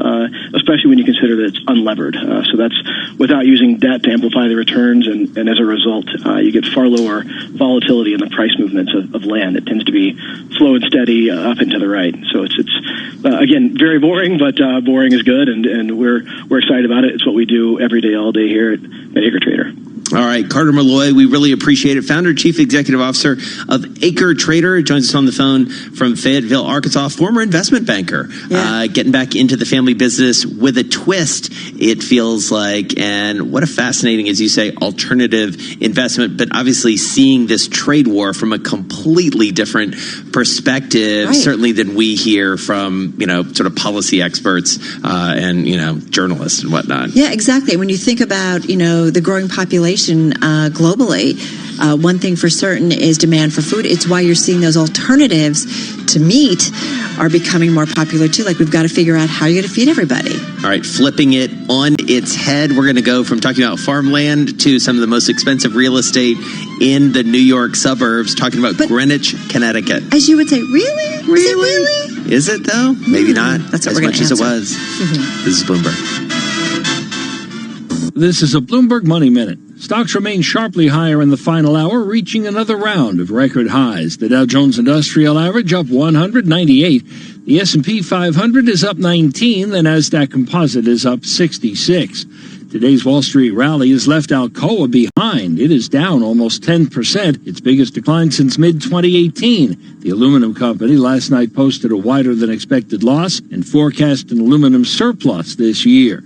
especially when you consider that it's unlevered. So that's without using debt to amplify the returns, and as a result, you get far lower volatility in the price movements of land. It tends to be slow and steady up and to the right. So it's again, very boring, but boring is good, and we're excited about it. It's what we do every day, all day here at Acre Trader. All right, Carter Malloy, we really appreciate it. Founder, Chief Executive Officer of Acre Trader, joins us on the phone from Fayetteville, Arkansas, former investment banker. Getting back into the family business with a twist, it feels like, and what a fascinating, as you say, alternative investment, but obviously seeing this trade war from a completely different perspective, certainly than we hear from, sort of policy experts and, journalists and whatnot. Yeah, exactly. When you think about, the growing population globally, one thing for certain is demand for food. It's why you're seeing those alternatives to meat are becoming more popular too. Like, we've got to figure out how you're going to feed everybody. All right, flipping it on its head, we're going to go from talking about farmland to some of the most expensive real estate in the New York suburbs, talking about Greenwich, Connecticut. As you would say, really? Really? Is it though? Maybe not. That's what as we're much as it was. This is Bloomberg. This is a Bloomberg Money Minute. Stocks remain sharply higher in the final hour, reaching another round of record highs. The Dow Jones Industrial Average up 198. The S&P 500 is up 19. The Nasdaq Composite is up 66. Today's Wall Street rally has left Alcoa behind. It is down almost 10%, its biggest decline since mid-2018. The aluminum company last night posted a wider-than-expected loss and forecast an aluminum surplus this year.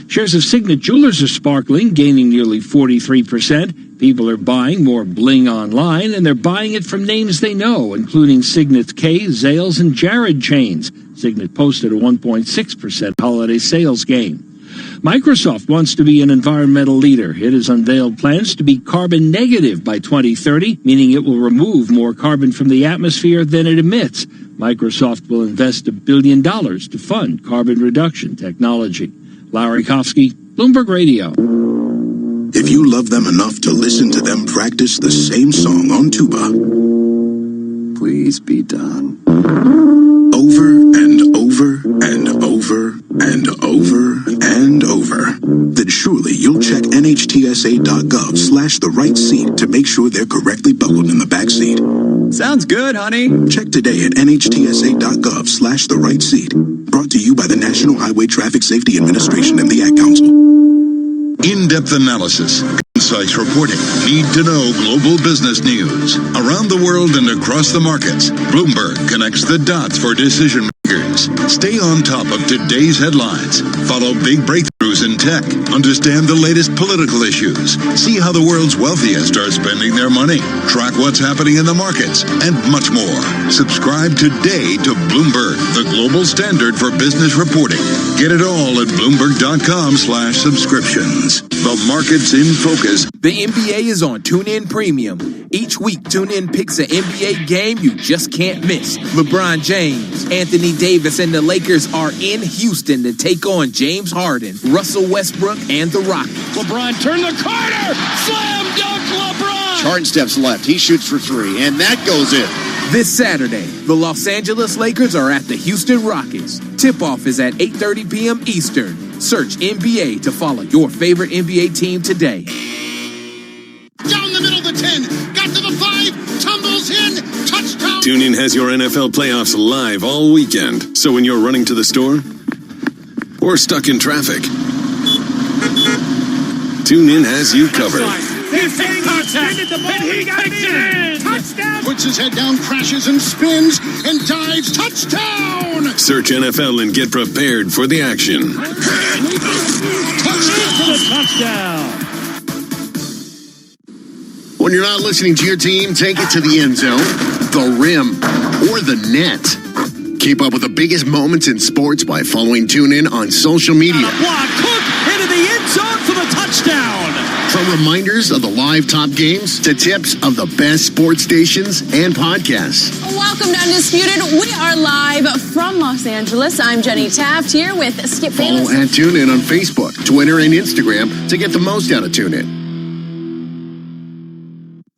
Shares of Signet Jewelers are sparkling, gaining nearly 43%. People are buying more bling online, and they're buying it from names they know, including Signet's Kay, Zales, and Jared chains. Signet posted a 1.6% holiday sales gain. Microsoft wants to be an environmental leader. It has unveiled plans to be carbon negative by 2030, meaning it will remove more carbon from the atmosphere than it emits. Microsoft will invest $1 billion to fund carbon reduction technology. Larry Kofsky, Bloomberg Radio. If you love them enough to listen to them practice the same song on tuba, please be done. Over and over and over and over and over, then surely you'll check NHTSA.gov/the right seat to make sure they're correctly buckled in the back seat. Sounds good, honey. Check today at NHTSA.gov/the right seat. Brought to you by the National Highway Traffic Safety Administration and the Ad Council. In-depth analysis, concise reporting, need-to-know global business news. Around the world and across the markets, Bloomberg connects the dots for decision makers. Stay on top of today's headlines. Follow big breakthroughs in tech. Understand the latest political issues. See how the world's wealthiest are spending their money. Track what's happening in the markets, and much more. Subscribe today to Bloomberg, the global standard for business reporting. Get it all at Bloomberg.com/subscriptions. The market's in focus. The NBA is on TuneIn Premium. Each week, TuneIn picks an NBA game you just can't miss. LeBron James, Anthony Davis, and the Lakers are in Houston to take on James Harden, Russell Westbrook, and the Rockets. LeBron turned the corner! Slam dunk LeBron! Harden steps left. He shoots for three, and that goes in. This Saturday, the Los Angeles Lakers are at the Houston Rockets. Tip-off is at 8:30 p.m. Eastern. Search NBA to follow your favorite NBA team today. Down the middle of the 10, got to the 5, tumbles in, touchdown. TuneIn has your NFL playoffs live all weekend. So when you're running to the store or stuck in traffic, TuneIn has you covered. Puts his head down, crashes and spins and dives. Touchdown! Search NFL and get prepared for the action. Touchdown! When you're not listening to your team, take it to the end zone, the rim, or the net. Keep up with the biggest moments in sports by following TuneIn on social media. Block, Cook into the end zone for the touchdown. From reminders of the live top games to tips of the best sports stations and podcasts. Welcome to Undisputed. We are live from Los Angeles. I'm Jenny Taft here with Skip Follow and tune in on Facebook, Twitter, and Instagram to get the most out of TuneIn.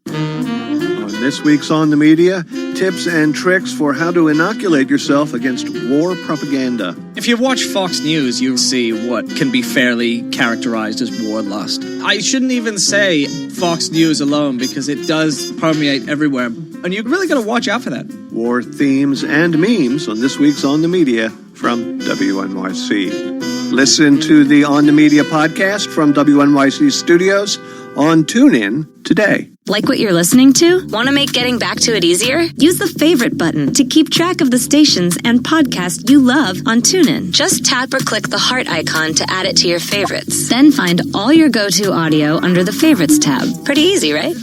On this week's On the Media, tips and tricks for how to inoculate yourself against war propaganda. If you watch Fox News, you'll see what can be fairly characterized as war lust. I shouldn't even say Fox News alone because it does permeate everywhere. And you really got to watch out for that. War themes and memes on this week's On the Media from WNYC. Listen to the On the Media podcast from WNYC Studios on TuneIn today. Like what you're listening to? Want to make getting back to it easier? Use the favorite button to keep track of the stations and podcasts you love on TuneIn. Just tap or click the heart icon to add it to your favorites. Then find all your go-to audio under the Favorites tab. Pretty easy, right?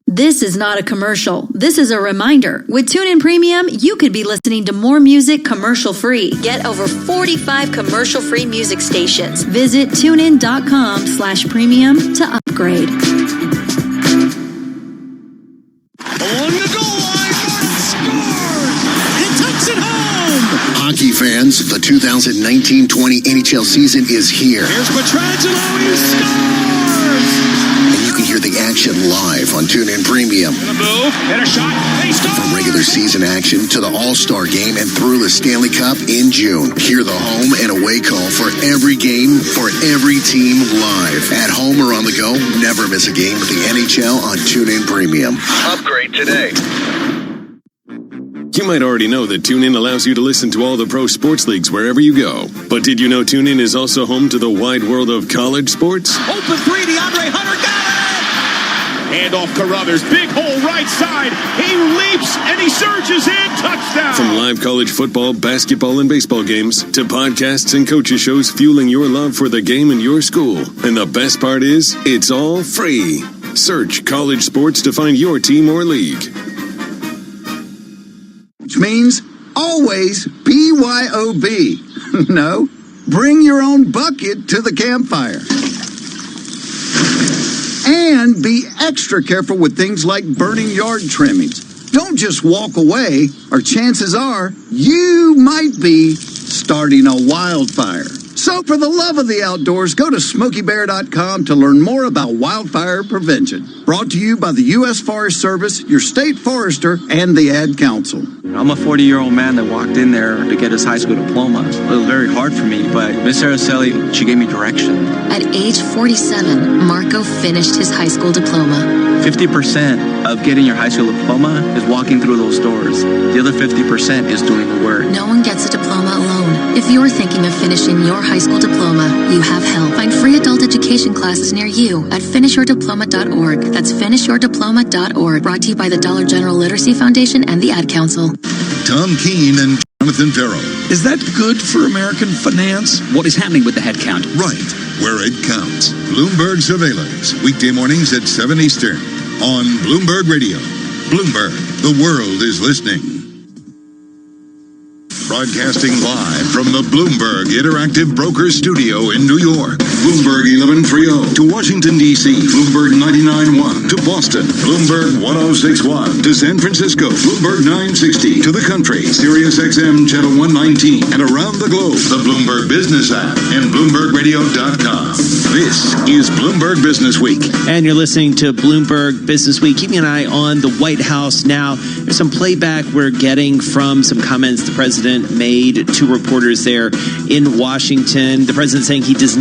This is not a commercial. This is a reminder. With TuneIn Premium, you could be listening to more music commercial-free. Get over 45 commercial-free music stations. Visit TuneIn.com/premium to upgrade. Along the goal line, Martin scores! It takes it home! Hockey fans, the 2019-20 NHL season is here. Here's Pietrangelo, he scores! And you can hear the action live on TuneIn Premium. Gonna move, hit a shot, they score! From regular season action to the All-Star Game and through the Stanley Cup in June. Hear the home and away call for every game, for every team live. At home or on the go, never miss a game with the NHL on TuneIn Premium. Upgrade today. You might already know that TuneIn allows you to listen to all the pro sports leagues wherever you go. But did you know TuneIn is also home to the wide world of college sports? Open three, DeAndre Hunter got it! Handoff Carruthers, big hole right side. He leaps and he surges in, touchdown! From live college football, basketball, and baseball games to podcasts and coaches shows fueling your love for the game in your school. And the best part is, it's all free. Search college sports to find your team or league. Which means always BYOB. No, bring your own bucket to the campfire. And be extra careful with things like burning yard trimmings. Don't just walk away, or chances are you might be starting a wildfire. So for the love of the outdoors, go to SmokeyBear.com to learn more about wildfire prevention. Brought to you by the U.S. Forest Service, your state forester, and the Ad Council. I'm a 40-year-old man that walked in there to get his high school diploma. It was very hard for me, but Miss Araceli, she gave me direction. At age 47, Marco finished his high school diploma. 50% of getting your high school diploma is walking through those doors. The other 50% is doing the work. No one gets a diploma alone. If you're thinking of finishing your high school diploma, you have help. Find free adult education classes near you at finishyourdiploma.org. That's finishyourdiploma.org. Brought to you by the Dollar General Literacy Foundation and the Ad Council. Tom Keene and Jonathan Farrell. Is that good for American finance? What is happening with the headcount? Right, where it counts. Bloomberg Surveillance, weekday mornings at 7 Eastern on Bloomberg Radio. Bloomberg, the world is listening. Broadcasting live from the Bloomberg Interactive Brokers Studio in New York. Bloomberg 1130 to Washington, D.C. Bloomberg 99.1 to Boston. Bloomberg 106.1 to San Francisco. Bloomberg 960 to the country. Sirius XM Channel 119 and around the globe. The Bloomberg Business app and BloombergRadio.com. This is Bloomberg Business Week. And you're listening to Bloomberg Business Week. Keeping an eye on the White House now. There's some playback we're getting from some comments the president made to reporters there in Washington. The president saying he does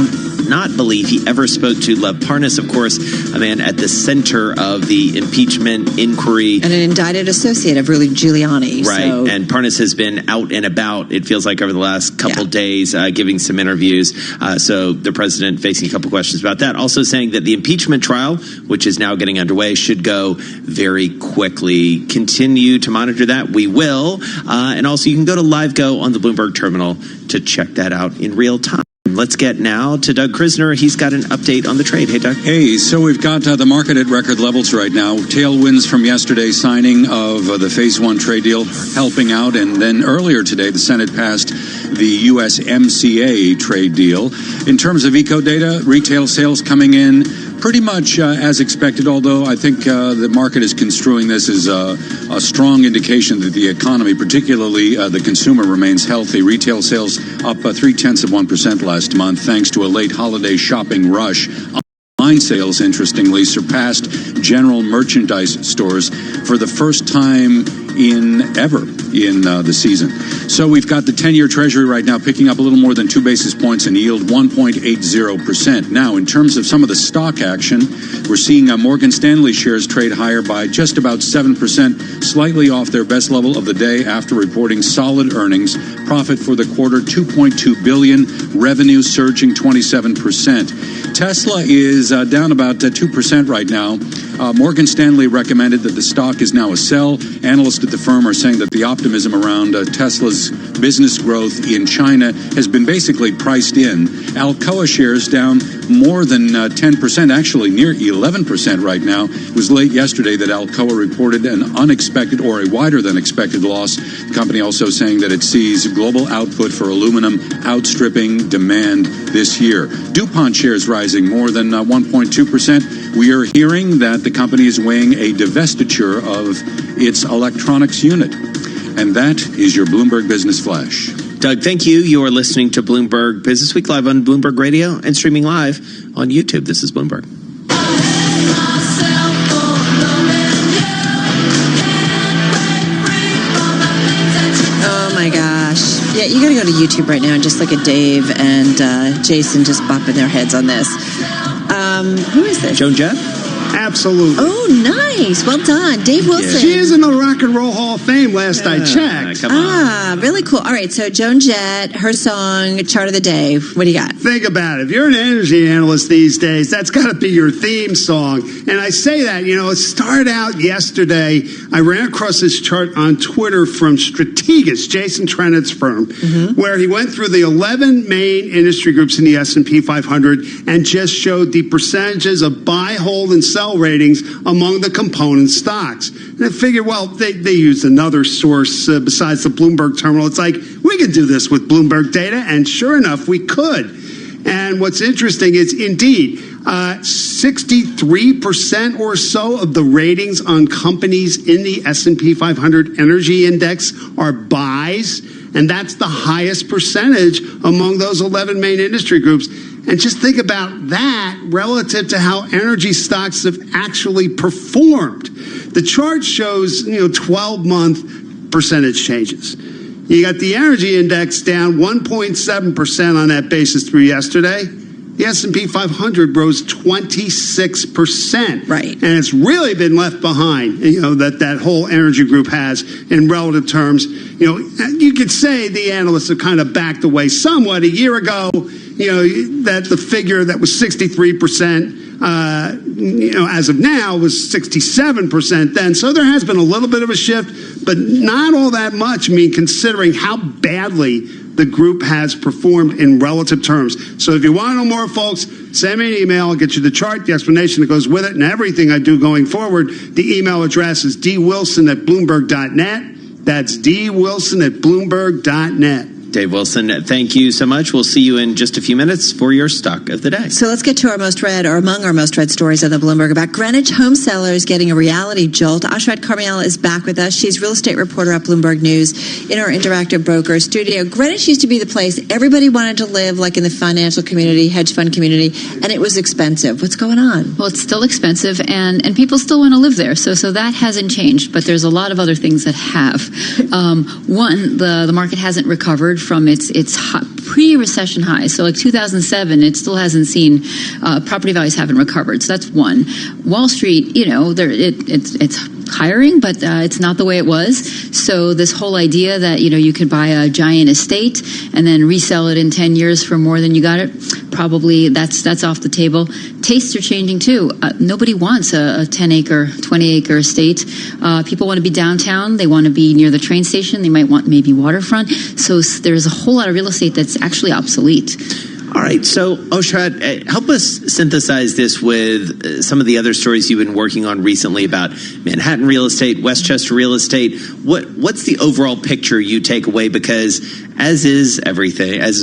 not believe he ever spoke to Lev Parnas, of course, a man at the center of the impeachment inquiry. And an indicted associate of Rudy Giuliani. Right, so. and Parnas has been out and about, it feels like, over the last couple days, giving some interviews. So the president facing a couple questions about that. Also saying that the impeachment trial, which is now getting underway, should go very quickly. Continue to monitor that. We will. And also you can go to LiveGo on the Bloomberg terminal to check that out in real time. Let's get now to Doug Krisner. He's got an update on the trade. Hey, Doug. Hey, so we've got the market at record levels right now. Tailwinds from yesterday's signing of the Phase 1 trade deal helping out. And then earlier today, the Senate passed the USMCA trade deal. In terms of eco data, retail sales coming in Pretty much as expected, although I think the market is construing this as a strong indication that the economy, particularly the consumer, remains healthy. Retail sales up 0.3% last month, thanks to a late holiday shopping rush. Online sales, interestingly, surpassed general merchandise stores for the first time ever in the season. So we've got the 10-year Treasury right now picking up a little more than 2 basis points and yield 1.80%. Now, in terms of some of the stock action, we're seeing Morgan Stanley shares trade higher by just about 7%, slightly off their best level of the day after reporting solid earnings. Profit for the quarter, $2.2 billion, revenue surging 27%. Tesla is down about 2% right now. Morgan Stanley recommended that the stock is now a sell. Analysts at the firm are saying that the optimism around Tesla's business growth in China has been basically priced in. Alcoa shares down more than 10%, actually near 11% right now. It was late yesterday that Alcoa reported an unexpected or a wider than expected loss. The company also saying that it sees global output for aluminum outstripping demand this year. DuPont shares rising more than 1.2%. We are hearing that the company is weighing a divestiture of its electronics unit. And that is your Bloomberg Business Flash. Doug, thank you. You are listening to Bloomberg Business Week live on Bloomberg Radio and streaming live on YouTube. This is Bloomberg. Oh my gosh. Yeah, you got to go to YouTube right now and just look at Dave and Jason just bopping their heads on this. Who is this? Joan Jett? Absolutely. Oh, nice. Well done. Dave Wilson. She is in the Rock and Roll Hall of Fame last I checked. Come on. Really cool. All right, so Joan Jett, her song, Chart of the Day. What do you got? Think about it. If you're an energy analyst these days, that's got to be your theme song. And I say that, it started out yesterday. I ran across this chart on Twitter from Strategas, Jason Trennet's firm, where he went through the 11 main industry groups in the S&P 500 and just showed the percentages of buy, hold, and sell ratings among the component stocks. And I figured, well, they used another source besides the Bloomberg terminal. It's like, we could do this with Bloomberg data, and sure enough, we could. And what's interesting is, indeed, 63% or so of the ratings on companies in the S&P 500 Energy Index are buys, and that's the highest percentage among those 11 main industry groups. And just think about that relative to how energy stocks have actually performed. The chart shows, 12-month percentage changes. You got the energy index down 1.7% on that basis through yesterday. The S&P 500 rose 26%. Right. And it's really been left behind, that whole energy group has in relative terms. You could say the analysts have kind of backed away somewhat. A year ago, that the figure that was 63%, as of now was 67% then. So there has been a little bit of a shift, but not all that much. Considering how badly the group has performed in relative terms. So if you want to know more, folks, send me an email. I'll get you the chart, the explanation that goes with it, and everything I do going forward. The email address is dwilson@bloomberg.net. That's dwilson@bloomberg.net. Dave Wilson, thank you so much. We'll see you in just a few minutes for your stock of the day. So let's get to our most read, or among our most read stories on the Bloomberg about Greenwich home sellers getting a reality jolt. Ashrat Carmiel is back with us. She's real estate reporter at Bloomberg News in our Interactive Broker studio. Greenwich used to be the place everybody wanted to live, like in the financial community, hedge fund community, and it was expensive. What's going on? Well, it's still expensive, and people still want to live there. So that hasn't changed, but there's a lot of other things that have. One, the market hasn't recovered from its pre-recession highs. So like 2007, it still hasn't seen, property values haven't recovered. So that's one. Wall Street, it's hiring, but it's not the way it was. So this whole idea that, you could buy a giant estate and then resell it in 10 years for more than you got it, probably that's off the table. Tastes are changing too. Nobody wants a 10-acre, 20-acre estate. People want to be downtown. They want to be near the train station. They might want maybe waterfront. So there's a whole lot of real estate that's actually obsolete. All right. So, Ashrat, help us synthesize this with some of the other stories you've been working on recently about Manhattan real estate, Westchester real estate. What's the overall picture you take away? Because as is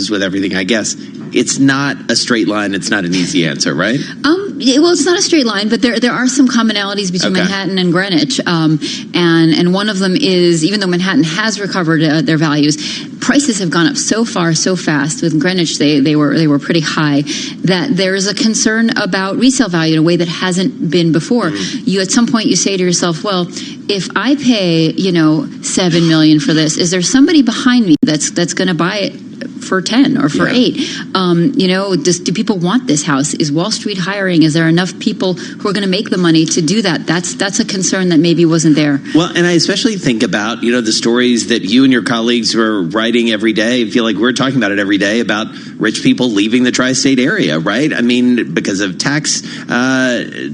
with everything, I guess, it's not a straight line. It's not an easy answer, right? Well, it's not a straight line, but there are some commonalities between Manhattan and Greenwich. And one of them is, even though Manhattan has recovered their values, prices have gone up so far, so fast. With Greenwich, they were pretty high, that there is a concern about resale value in a way that hasn't been before. You, at some point, you say to yourself, well, if I pay, $7 million for this, is there somebody behind me that's going to buy it for 10 or for 8? Do people want this house? Is Wall Street hiring? Is there enough people who are going to make the money to do that? That's a concern that maybe wasn't there. Well, and I especially think about, the stories that you and your colleagues were writing every day. I feel like we're talking about it every day about rich people leaving the tri-state area, right? I mean, because of tax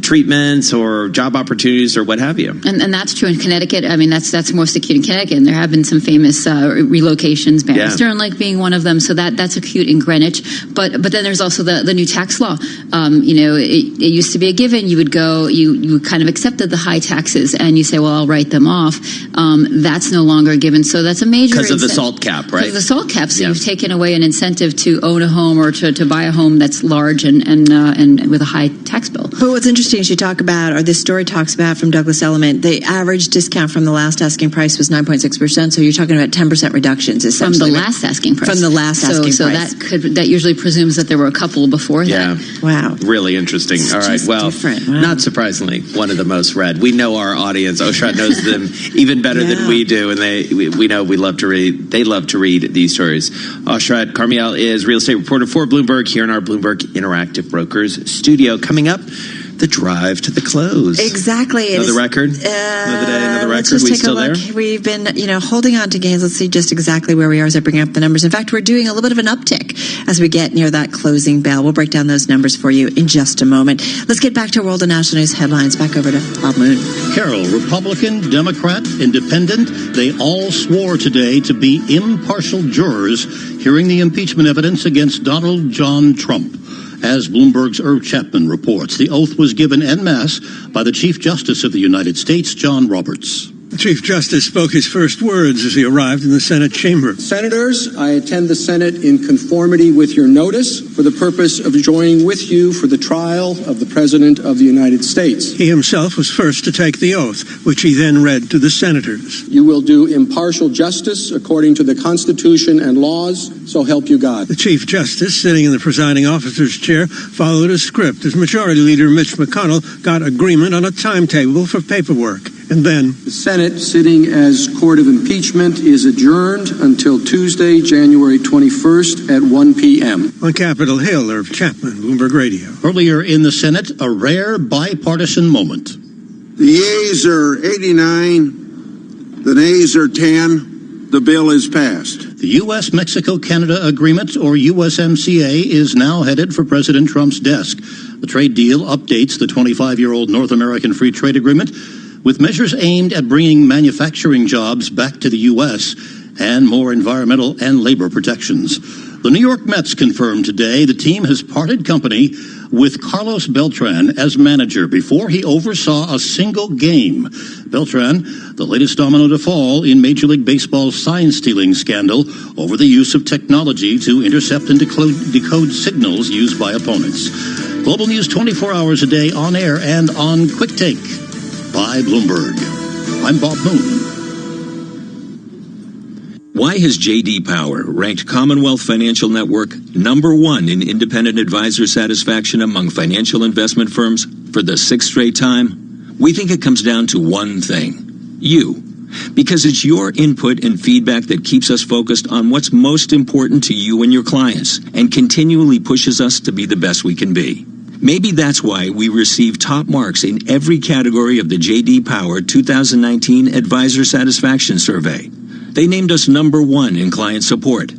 treatments or job opportunities or what have you. And that's true in Connecticut. I mean, that's most acute in Connecticut. And there have been some famous relocations, Bannister Lake being one of them. So that's acute in Greenwich. But then there's also the new tax law. It used to be a given. You would go, you kind of accepted the high taxes and you say, well, I'll write them off. That's no longer a given. So that's a major because of the SALT cap, right? Because of the SALT cap. So you've taken away an incentive to own a home or to buy a home that's large and with a high tax bill. But what's interesting is you talk about, or this story talks about from Douglas Elliman, the average discount from the last asking price was 9.6%. So you're talking about 10% reductions. From the last asking price. From the last asking price. So that usually presumes that there were a couple before that. Yeah. Wow. Really interesting. All right. Well, not surprisingly, one of the most read. We know our audience. Oshrat knows them even better than we do, and we know we love to read. They love to read these stories. Oshrat Carmiel is real estate reporter for Bloomberg here in our Bloomberg Interactive Brokers studio. Coming up, the drive to the close. Exactly. Another record? Another day, another record? Let's We still there? We've been, holding on to gains. Let's see just exactly where we are as I bring up the numbers. In fact, we're doing a little bit of an uptick as we get near that closing bell. We'll break down those numbers for you in just a moment. Let's get back to world and national news headlines. Back over to Bob Moon. Carol, Republican, Democrat, Independent, they all swore today to be impartial jurors hearing the impeachment evidence against Donald John Trump. As Bloomberg's Irv Chapman reports, the oath was given en masse by the Chief Justice of the United States, John Roberts. The Chief Justice spoke his first words as he arrived in the Senate chamber. Senators, I attend the Senate in conformity with your notice for the purpose of joining with you for the trial of the President of the United States. He himself was first to take the oath, which he then read to the senators. You will do impartial justice according to the Constitution and laws, so help you God. The Chief Justice, sitting in the presiding officer's chair, followed a script as Majority Leader Mitch McConnell got agreement on a timetable for paperwork. And then the Senate, sitting as court of impeachment, is adjourned until Tuesday, January 21st at 1 p.m. On Capitol Hill, Irv Chapman, Bloomberg Radio. Earlier in the Senate, a rare bipartisan moment. The yeas are 89, the nays are 10. The bill is passed. The U.S.-Mexico-Canada Agreement, or USMCA, is now headed for President Trump's desk. The trade deal updates the 25-year-old North American Free Trade Agreement with measures aimed at bringing manufacturing jobs back to the U.S. and more environmental and labor protections. The New York Mets confirmed today the team has parted company with Carlos Beltran as manager before he oversaw a single game. Beltran, the latest domino to fall in Major League Baseball's sign-stealing scandal over the use of technology to intercept and decode signals used by opponents. Global News 24 hours a day on air and on Quick Take by Bloomberg. I'm Bob Moon. Why has J.D. Power ranked Commonwealth Financial Network #1 in independent advisor satisfaction among financial investment firms for the 6th straight time? We think it comes down to one thing: you. Because it's your input and feedback that keeps us focused on what's most important to you and your clients and continually pushes us to be the best we can be. Maybe that's why we receive top marks in every category of the J.D. Power 2019 Advisor Satisfaction Survey. They named us #1 in client support,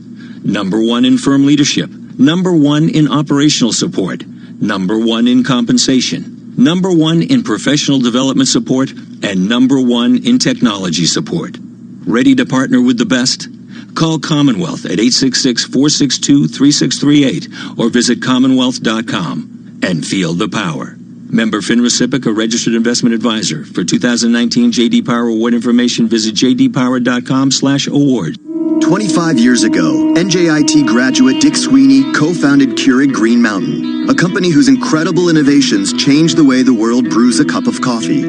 #1 in firm leadership, #1 in operational support, #1 in compensation, #1 in professional development support, and #1 in technology support. Ready to partner with the best? Call Commonwealth at 866-462-3638 or visit commonwealth.com and feel the power. Member FINRA, a registered investment advisor. For 2019 J.D. Power award information, visit jdpower.com/award. 25 years ago, NJIT graduate Dick Sweeney co-founded Keurig Green Mountain, a company whose incredible innovations changed the way the world brews a cup of coffee.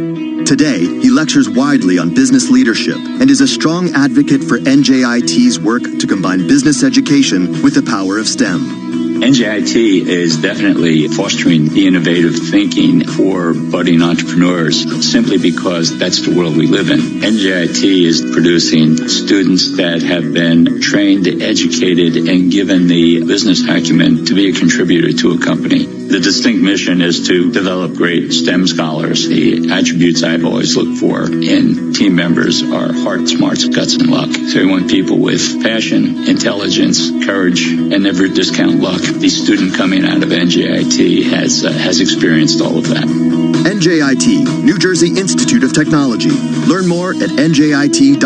Today, he lectures widely on business leadership and is a strong advocate for NJIT's work to combine business education with the power of STEM. NJIT is definitely fostering the innovative thinking for budding entrepreneurs simply because that's the world we live in. NJIT is producing students that have been trained, educated, and given the business acumen to be a contributor to a company. The distinct mission is to develop great STEM scholars. The attributes I've always looked for in team members are heart, smarts, guts, and luck. So we want people with passion, intelligence, courage, and never discount luck. The student coming out of NJIT has experienced all of that. NJIT, New Jersey Institute of Technology. Learn more at njit.edu.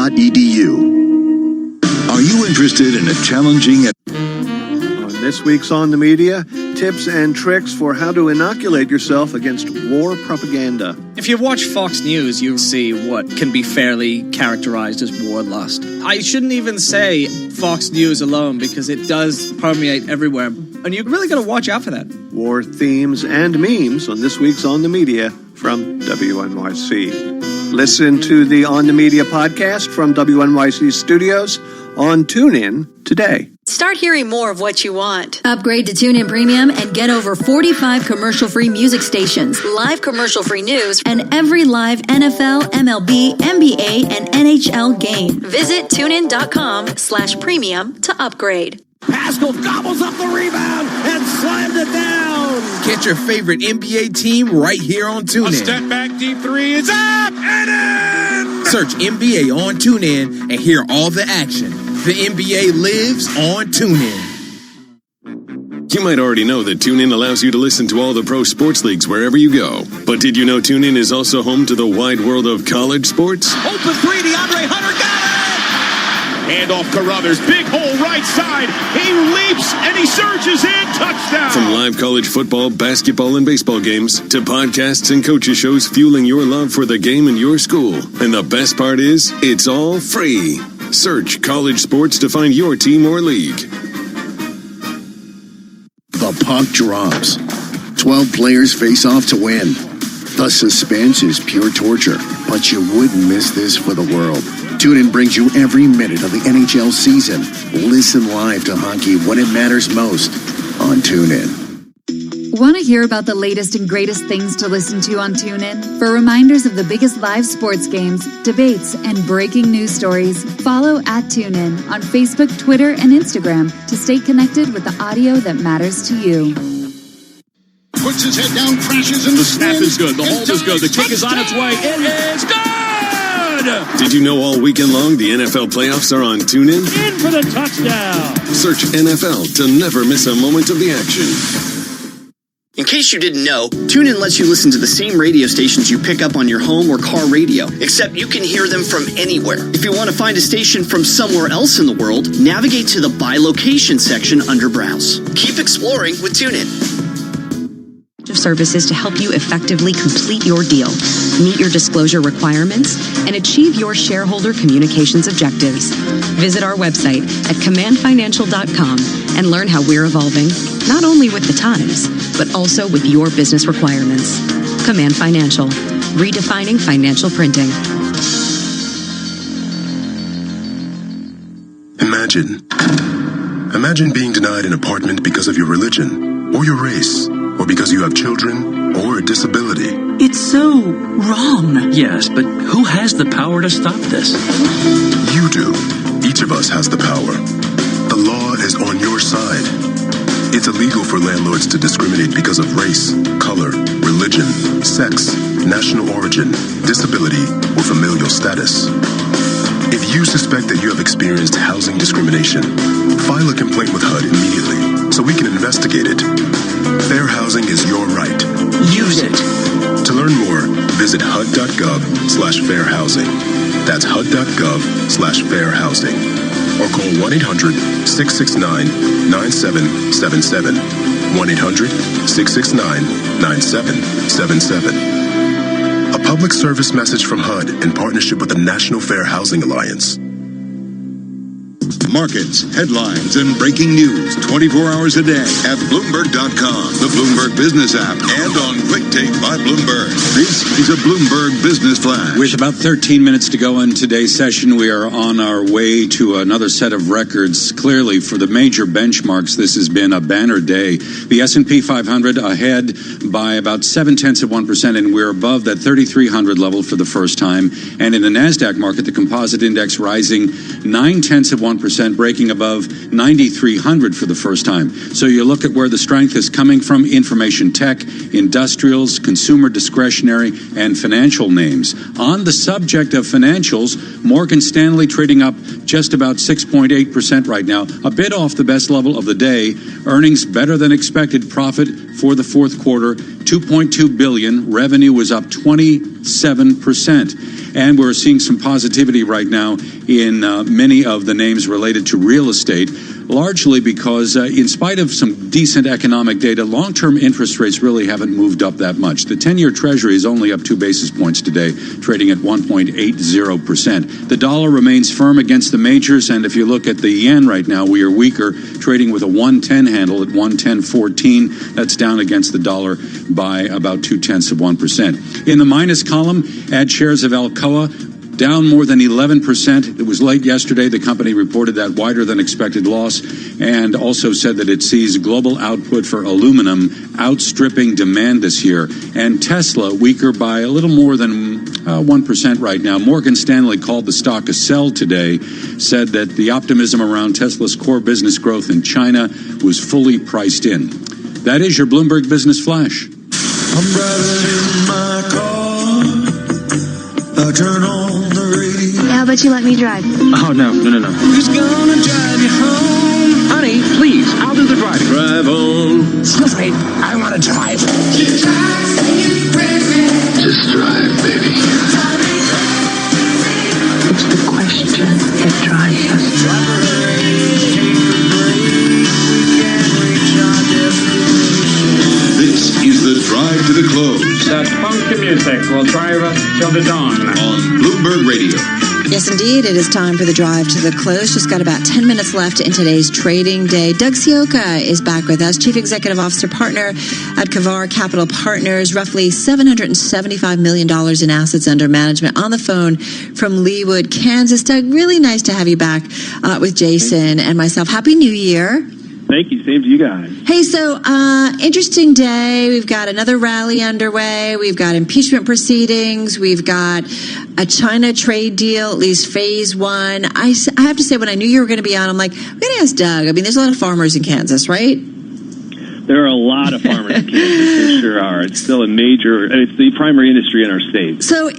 Are you interested in a challenging... On this week's On the Media, tips and tricks for how to inoculate yourself against war propaganda. If you watch Fox News, you'll see what can be fairly characterized as war lust. I shouldn't even say Fox News alone because it does permeate everywhere. And you really got to watch out for that. War themes and memes on this week's On the Media from WNYC. Listen to the On the Media podcast from WNYC Studios on TuneIn today. Start hearing more of what you want. Upgrade to TuneIn Premium and get over 45 commercial-free music stations, live commercial-free news, and every live NFL, MLB, NBA, and NHL game. Visit TuneIn.com/premium to upgrade. Pascal gobbles up the rebound and slams it down. Get your favorite NBA team right here on TuneIn. A step back, deep three is up and in. Search NBA on TuneIn and hear all the action. The NBA lives on TuneIn. You might already know that TuneIn allows you to listen to all the pro sports leagues wherever you go. But did you know TuneIn is also home to the wide world of college sports? Open three, DeAndre Hunter got it! Handoff Carruthers, big hole right side. He leaps and he surges in, touchdown! From live college football, basketball, and baseball games to podcasts and coaches shows fueling your love for the game in your school. And the best part is, it's all free. Search college sports to find your team or league. The puck drops. 12 players face off to win. The suspense is pure torture, but you wouldn't miss this for the world. TuneIn brings you every minute of the NHL season. Listen live to hockey when it matters most on TuneIn. Want to hear about the latest and greatest things to listen to on TuneIn? For reminders of the biggest live sports games, debates, and breaking news stories, follow @TuneIn on Facebook, Twitter, and Instagram to stay connected with the audio that matters to you. Puts his head down, crashes, and the snap is good. The hold is good. The kick is on its way. It is good! Did you know all weekend long the NFL playoffs are on TuneIn? In for the touchdown! Search NFL to never miss a moment of the action. In case you didn't know, TuneIn lets you listen to the same radio stations you pick up on your home or car radio, except you can hear them from anywhere. If you want to find a station from somewhere else in the world, navigate to the By Location section under Browse. Keep exploring with TuneIn. Of services to help you effectively complete your deal, meet your disclosure requirements, and achieve your shareholder communications objectives. Visit our website at commandfinancial.com and learn how we're evolving, not only with the times, but also with your business requirements. Command Financial, redefining financial printing. Imagine being denied an apartment because of your religion, or your race, or because you have children, or a disability. It's so wrong. Yes, but who has the power to stop this? You do. Each of us has the power. The law is on your side. It's illegal for landlords to discriminate because of race, color, religion, sex, national origin, disability, or familial status. If you suspect that you have experienced housing discrimination, file a complaint with HUD immediately so we can investigate it. Fair housing is your right. Use it. To learn more, visit HUD.gov/fairhousing. That's HUD.gov/fairhousing. Or call 1-800-669-9777. 1-800-669-9777. A public service message from HUD in partnership with the National Fair Housing Alliance. Markets, headlines, and breaking news 24 hours a day at Bloomberg.com, the Bloomberg Business app, and on Quick Take by Bloomberg. This is a Bloomberg Business Flash. With about 13 minutes to go in today's session, we are on our way to another set of records. Clearly, for the major benchmarks, this has been a banner day. The S&P 500 ahead by about 0.7%, and we're above that 3,300 level for the first time. And in the NASDAQ market, the composite index rising 0.9%, breaking above 9,300 for the first time. So you look at where the strength is coming from: information tech, industrials, consumer discretionary, and financial names. On the subject of financials, Morgan Stanley trading up just about 6.8% right now, a bit off the best level of the day. Earnings better than expected. Profit for the fourth quarter, $2.2 billion. Revenue was up 27%. And we're seeing some positivity right now in many of the names related to real estate, largely because in spite of some decent economic data, long-term interest rates really haven't moved up that much. The 10-year Treasury is only up 2 basis points today, trading at 1.80%. The dollar remains firm against the majors, and if you look at the yen right now, we are weaker, trading with a 110 handle at 110.14. That's down against the dollar by about 0.2%. In the minus column, add shares of Alcoa, down more than 11%. It was late yesterday. The company reported that wider than expected loss and also said that it sees global output for aluminum outstripping demand this year. And Tesla weaker by a little more than 1% right now. Morgan Stanley called the stock a sell today, said that the optimism around Tesla's core business growth in China was fully priced in. That is your Bloomberg Business Flash. I'm driving in my car. I turn on the radio. How about you let me drive? Oh, no. Who's gonna drive you home? Honey, please, I'll do the driving. Drive on. Excuse me, I want to drive. Just drive, baby. It's the question that drives us. This is the Drive to the Close. That funky music will drive us till the dawn. On Bloomberg Radio. Yes, indeed. It is time for the drive to the close. Just got about 10 minutes left in today's trading day. Doug Sioka is back with us, Chief Executive Officer Partner at Kavar Capital Partners, roughly $775 million in assets under management, on the phone from Leawood, Kansas. Doug, really nice to have you back with Jason and myself. Happy New Year. Thank you. Same to you guys. Hey, so interesting day. We've got another rally underway. We've got impeachment proceedings. We've got a China trade deal, at least phase one. I have to say, when I knew you were going to be on, I'm like, I'm going to ask Doug. I mean, there's a lot of farmers in Kansas, right? There are a lot of farmers in Kansas. There sure are. It's still it's the primary industry in our state. So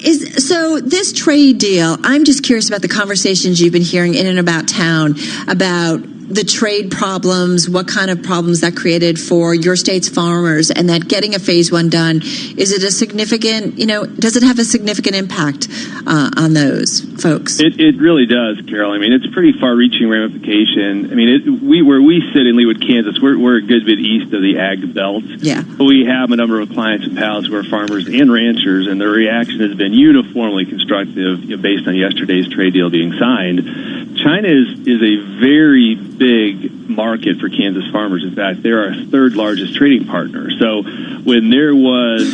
this trade deal, I'm just curious about the conversations you've been hearing in and about town about the trade problems, what kind of problems that created for your state's farmers, and that getting a phase one done, is it a significant, does it have a significant impact on those folks? It really does, Carol. I mean, it's pretty far-reaching ramification. I mean, where we sit in Leawood, Kansas, we're a good bit east of the ag belt. Yeah. But we have a number of clients and pals who are farmers and ranchers, and their reaction has been uniformly constructive based on yesterday's trade deal being signed. China is a very big market for Kansas farmers. In fact, they're our third largest trading partner. So when there was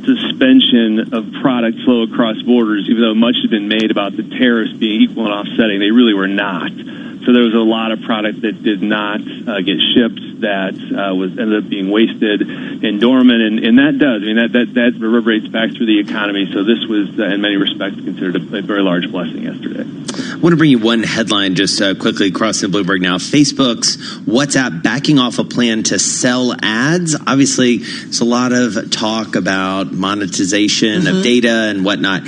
suspension of product flow across borders, even though much had been made about the tariffs being equal and offsetting, they really were not. So there was a lot of product that did not get shipped that ended up being wasted and dormant, and that does. I mean, that reverberates back through the economy. So this was, in many respects, considered a very large blessing yesterday. I want to bring you one headline just quickly across the Bloomberg now. Facebook's WhatsApp backing off a plan to sell ads. Obviously, there's a lot of talk about monetization of data and whatnot.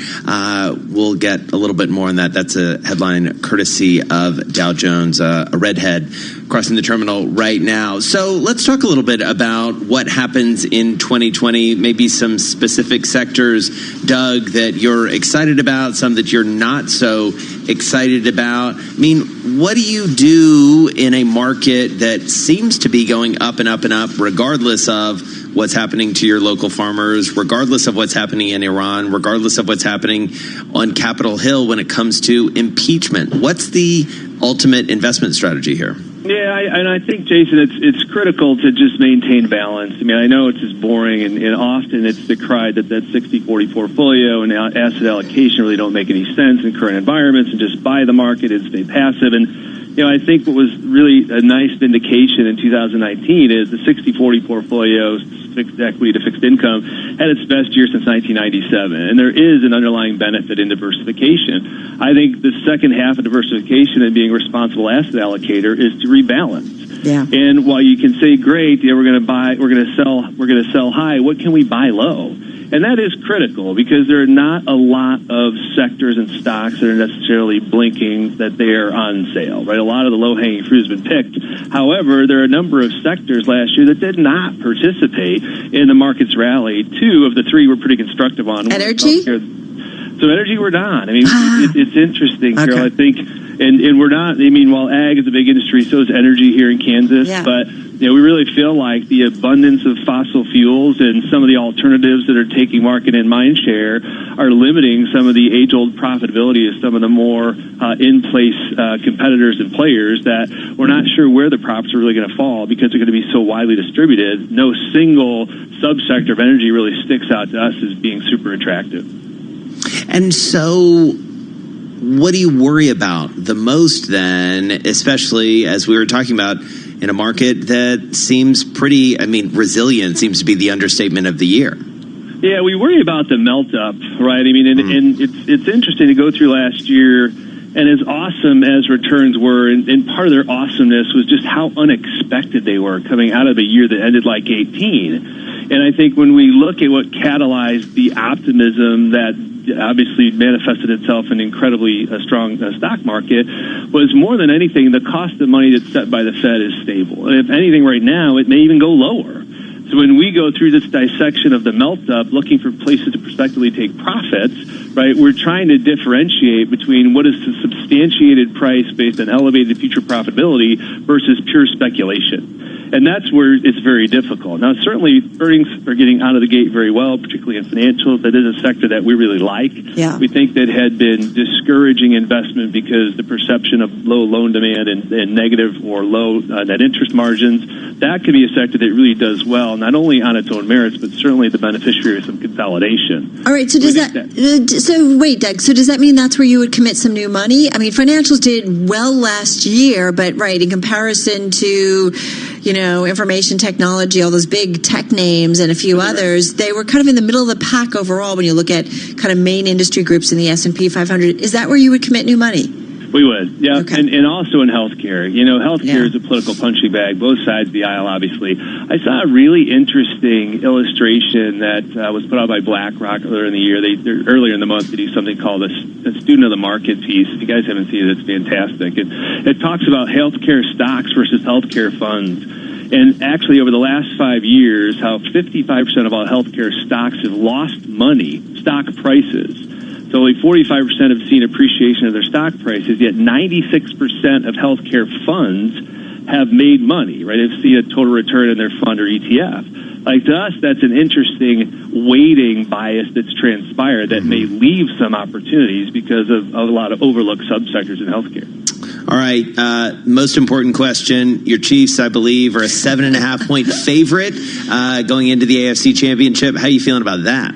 We'll get a little bit more on that. That's a headline courtesy of Dow Jones, a redhead crossing the terminal right now. So let's talk a little bit about what happens in 2020, maybe some specific sectors, Doug, that you're excited about, some that you're not so excited about. I mean, what do you do in a market that seems to be going up and up and up, regardless of what's happening to your local farmers, regardless of what's happening in Iran, regardless of what's happening on Capitol Hill when it comes to impeachment? What's the ultimate investment strategy here? Yeah, and I think, Jason, it's critical to just maintain balance. I mean, I know it's just boring, and often it's decried that 60-40 portfolio and asset allocation really don't make any sense in current environments, and just buy the market and stay passive. And, I think what was really a nice vindication in 2019 is the 60-40 portfolio, fixed equity to fixed income, had its best year since 1997. And there is an underlying benefit in diversification. I think the second half of diversification and being a responsible asset allocator is to rebalance. Yeah. And while you can say, great, we're going to sell high, what can we buy low? And that is critical because there are not a lot of sectors and stocks that are necessarily blinking that they are on sale, right? A lot of the low-hanging fruit has been picked. However, there are a number of sectors last year that did not participate in the market's rally. 2 of the 3 were pretty constructive on. Energy? So energy, we're not. I mean, it's interesting, Carol, I think. And we're not, while ag is a big industry, so is energy here in Kansas. Yeah. But, we really feel like the abundance of fossil fuels and some of the alternatives that are taking market and mind share are limiting some of the age-old profitability of some of the more in-place competitors and players that we're not sure where the profits are really going to fall because they're going to be so widely distributed. No single subsector of energy really sticks out to us as being super attractive. And so what do you worry about the most then, especially as we were talking about in a market that seems pretty, resilient seems to be the understatement of the year? Yeah, we worry about the melt up, right? And it's interesting to go through last year, and as awesome as returns were, and part of their awesomeness was just how unexpected they were coming out of a year that ended like 18. And I think when we look at what catalyzed the optimism that obviously manifested itself in incredibly strong stock market was more than anything the cost of money that's set by the Fed is stable. And if anything right now, it may even go lower. So when we go through this dissection of the melt-up, looking for places to prospectively take profits, right, we're trying to differentiate between what is the substantiated price based on elevated future profitability versus pure speculation. And that's where it's very difficult. Now, certainly, earnings are getting out of the gate very well, particularly in financials. That is a sector that we really like. Yeah. We think that had been discouraging investment because the perception of low loan demand and negative or low net interest margins, that could be a sector that really does well, not only on its own merits, but certainly the beneficiary of some consolidation. All right, so wait, Doug, so does that mean that's where you would commit some new money? Financials did well last year, but in comparison to information technology, all those big tech names and a few others, they were kind of in the middle of the pack overall when you look at kind of main industry groups in the S&P 500. Is that where you would commit new money? We would, yeah. Okay. And also in healthcare. Healthcare is a political punching bag, both sides of the aisle, obviously. I saw a really interesting illustration that was put out by BlackRock earlier in the year. Earlier in the month, they do something called a Student of the Market piece. If you guys haven't seen it, it's fantastic. It talks about healthcare stocks versus healthcare funds. And actually, over the last 5 years, how 55% of all healthcare stocks have lost money, stock prices. So only 45% have seen appreciation of their stock prices, yet 96% of healthcare funds have made money, right? Have seen a total return in their fund or ETF. Like, to us, that's an interesting weighting bias that's transpired that may leave some opportunities because of a lot of overlooked subsectors in healthcare. All right, most important question. Your Chiefs, I believe, are a 7.5-point favorite going into the AFC Championship. How are you feeling about that?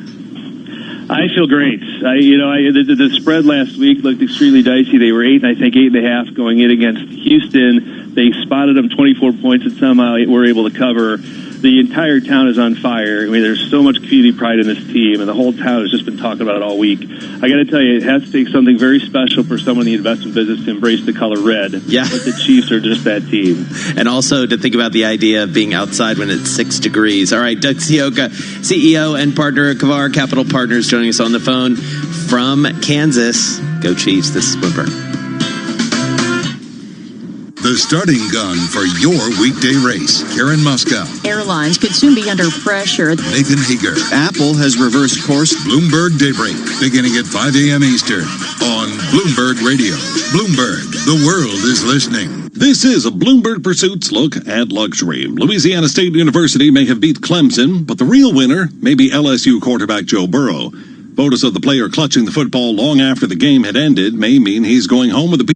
I feel great. The spread last week looked extremely dicey. They were 8.5 going in against Houston. They spotted them 24 points and somehow were able to cover. The entire town is on fire. There's so much community pride in this team, and the whole town has just been talking about it all week. I got to tell you, it has to take something very special for someone in the investment business to embrace the color red. Yeah. But the Chiefs are just that team. And also to think about the idea of being outside when it's 6 degrees. All right, Doug Sioka, CEO and partner at Kavar Capital Partners, joining us on the phone from Kansas. Go Chiefs. This is Bloomberg. The starting gun for your weekday race. Karen Moscow. Airlines could soon be under pressure. Nathan Hager. Apple has reversed course. Bloomberg Daybreak, beginning at 5 a.m. Eastern on Bloomberg Radio. Bloomberg, the world is listening. This is a Bloomberg Pursuits look at luxury. Louisiana State University may have beat Clemson, but the real winner may be LSU quarterback Joe Burrow. Photos of the player clutching the football long after the game had ended may mean he's going home with a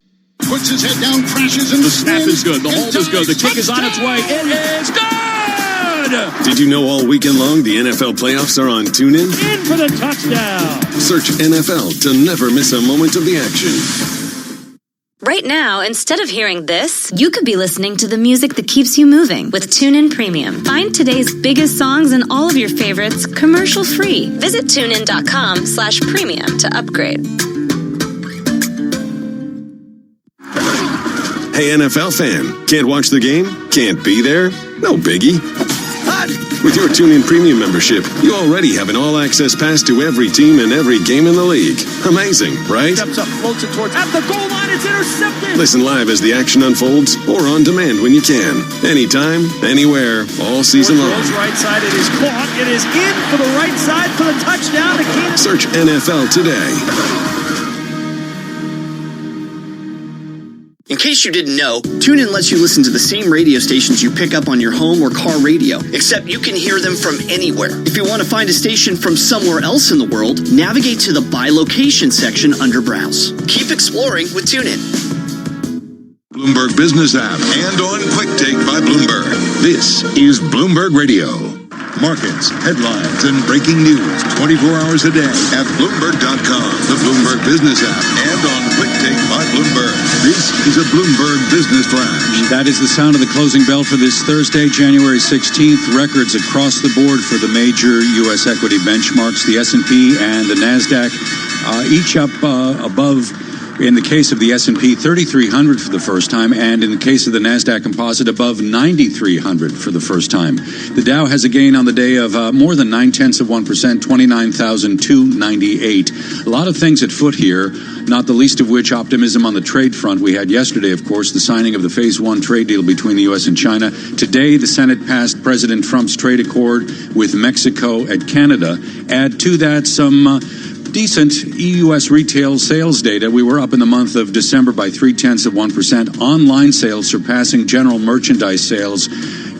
puts his head down, crashes, and the snap is good. The hold is good. The kick is on its way. It is good! Did you know all weekend long the NFL playoffs are on TuneIn? In for the touchdown. Search NFL to never miss a moment of the action. Right now, instead of hearing this, you could be listening to the music that keeps you moving with TuneIn Premium. Find today's biggest songs and all of your favorites commercial-free. Visit TuneIn.com/premium to upgrade. Hey, NFL fan, can't watch the game? Can't be there? No biggie. With your TuneIn Premium membership, you already have an all-access pass to every team and every game in the league. Amazing, right? Steps up, floats it towards at the goal line. It's intercepted. Listen live as the action unfolds or on demand when you can. Anytime, anywhere, all season long. Right side, it is caught. It is in for the right side for the touchdown. Search NFL today. In case you didn't know, TuneIn lets you listen to the same radio stations you pick up on your home or car radio, except you can hear them from anywhere. If you want to find a station from somewhere else in the world, navigate to the By Location section under Browse. Keep exploring with TuneIn. Bloomberg Business app and on Quick Take by Bloomberg. This is Bloomberg Radio. Markets, headlines, and breaking news 24 hours a day at Bloomberg.com, the Bloomberg Business app, and on Quick Take by Bloomberg. This is a Bloomberg Business Flash. That is the sound of the closing bell for this Thursday, January 16th. Records across the board for the major U.S. equity benchmarks, the S&P and the NASDAQ, each up above. In the case of the S&P, 3,300 for the first time, and in the case of the NASDAQ Composite, above 9,300 for the first time. The Dow has a gain on the day of more than 0.9%, 29,298. A lot of things at foot here, not the least of which optimism on the trade front. We had yesterday, of course, the signing of the Phase 1 trade deal between the U.S. and China. Today, the Senate passed President Trump's trade accord with Mexico and Canada. Add to that some decent U.S. retail sales data. We were up in the month of December by 0.3%. Online sales surpassing general merchandise sales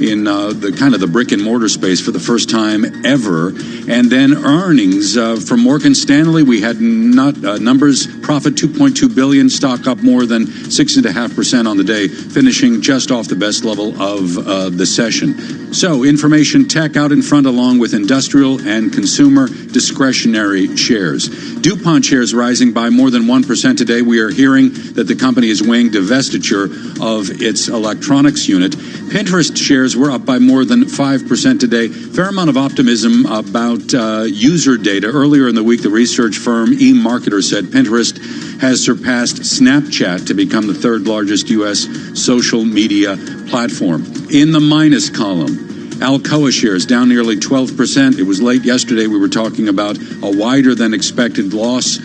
in the kind of the brick and mortar space for the first time ever. And then earnings from Morgan Stanley, we had numbers, profit $2.2 billion, stock up more than 6.5% on the day, finishing just off the best level of the session. So information tech out in front along with industrial and consumer discretionary shares. DuPont shares rising by more than 1% today. We are hearing that the company is weighing divestiture of its electronics unit. Pinterest shares were up by more than 5% today. Fair amount of optimism about user data. Earlier in the week, the research firm eMarketer said Pinterest has surpassed Snapchat to become the third largest U.S. social media platform. In the minus column, Alcoa shares down nearly 12%. It was late yesterday. We were talking about a wider than expected loss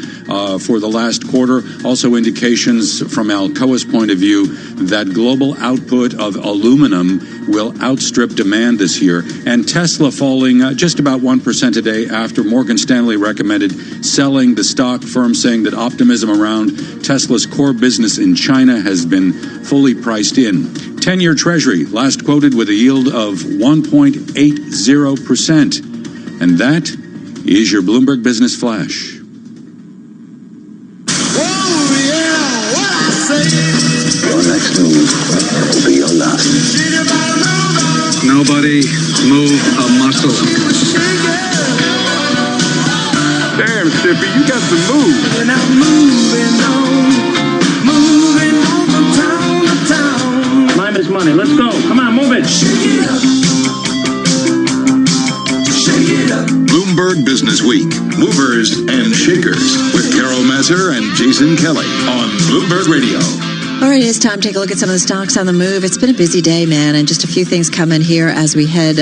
for the last quarter. Also indications from Alcoa's point of view that global output of aluminum will outstrip demand this year. And Tesla falling just about 1% today after Morgan Stanley recommended selling the stock, firm saying that optimism around Tesla's core business in China has been fully priced in. 10-year Treasury, last quoted with a yield of 1.80%. And that is your Bloomberg Business Flash. Your next move will be your last. Nobody move a muscle. Damn, Sippy, you got to move. And I'm moving on from town to town. Time is money. Let's go. Come on, move it. Shake it up. Shake it up. Bloomberg Business Week, Movers and Shakers with Carol Mazur and Jason Kelly on Bloomberg Radio. All right, it's time to take a look at some of the stocks on the move. It's been a busy day, man, and just a few things coming here as we head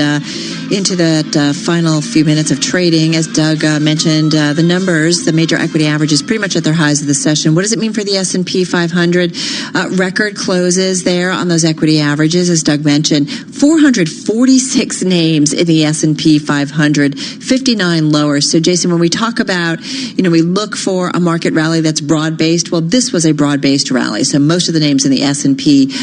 into that final few minutes of trading. As Doug mentioned, the numbers, the major equity averages pretty much at their highs of the session. What does it mean for the S&P 500? Record closes there on those equity averages, as Doug mentioned. 446 names in the S&P 500, 59 lower. So, Jason, when we talk about, we look for a market rally that's broad-based, well, this was a broad-based rally. So most most of the names in the S&P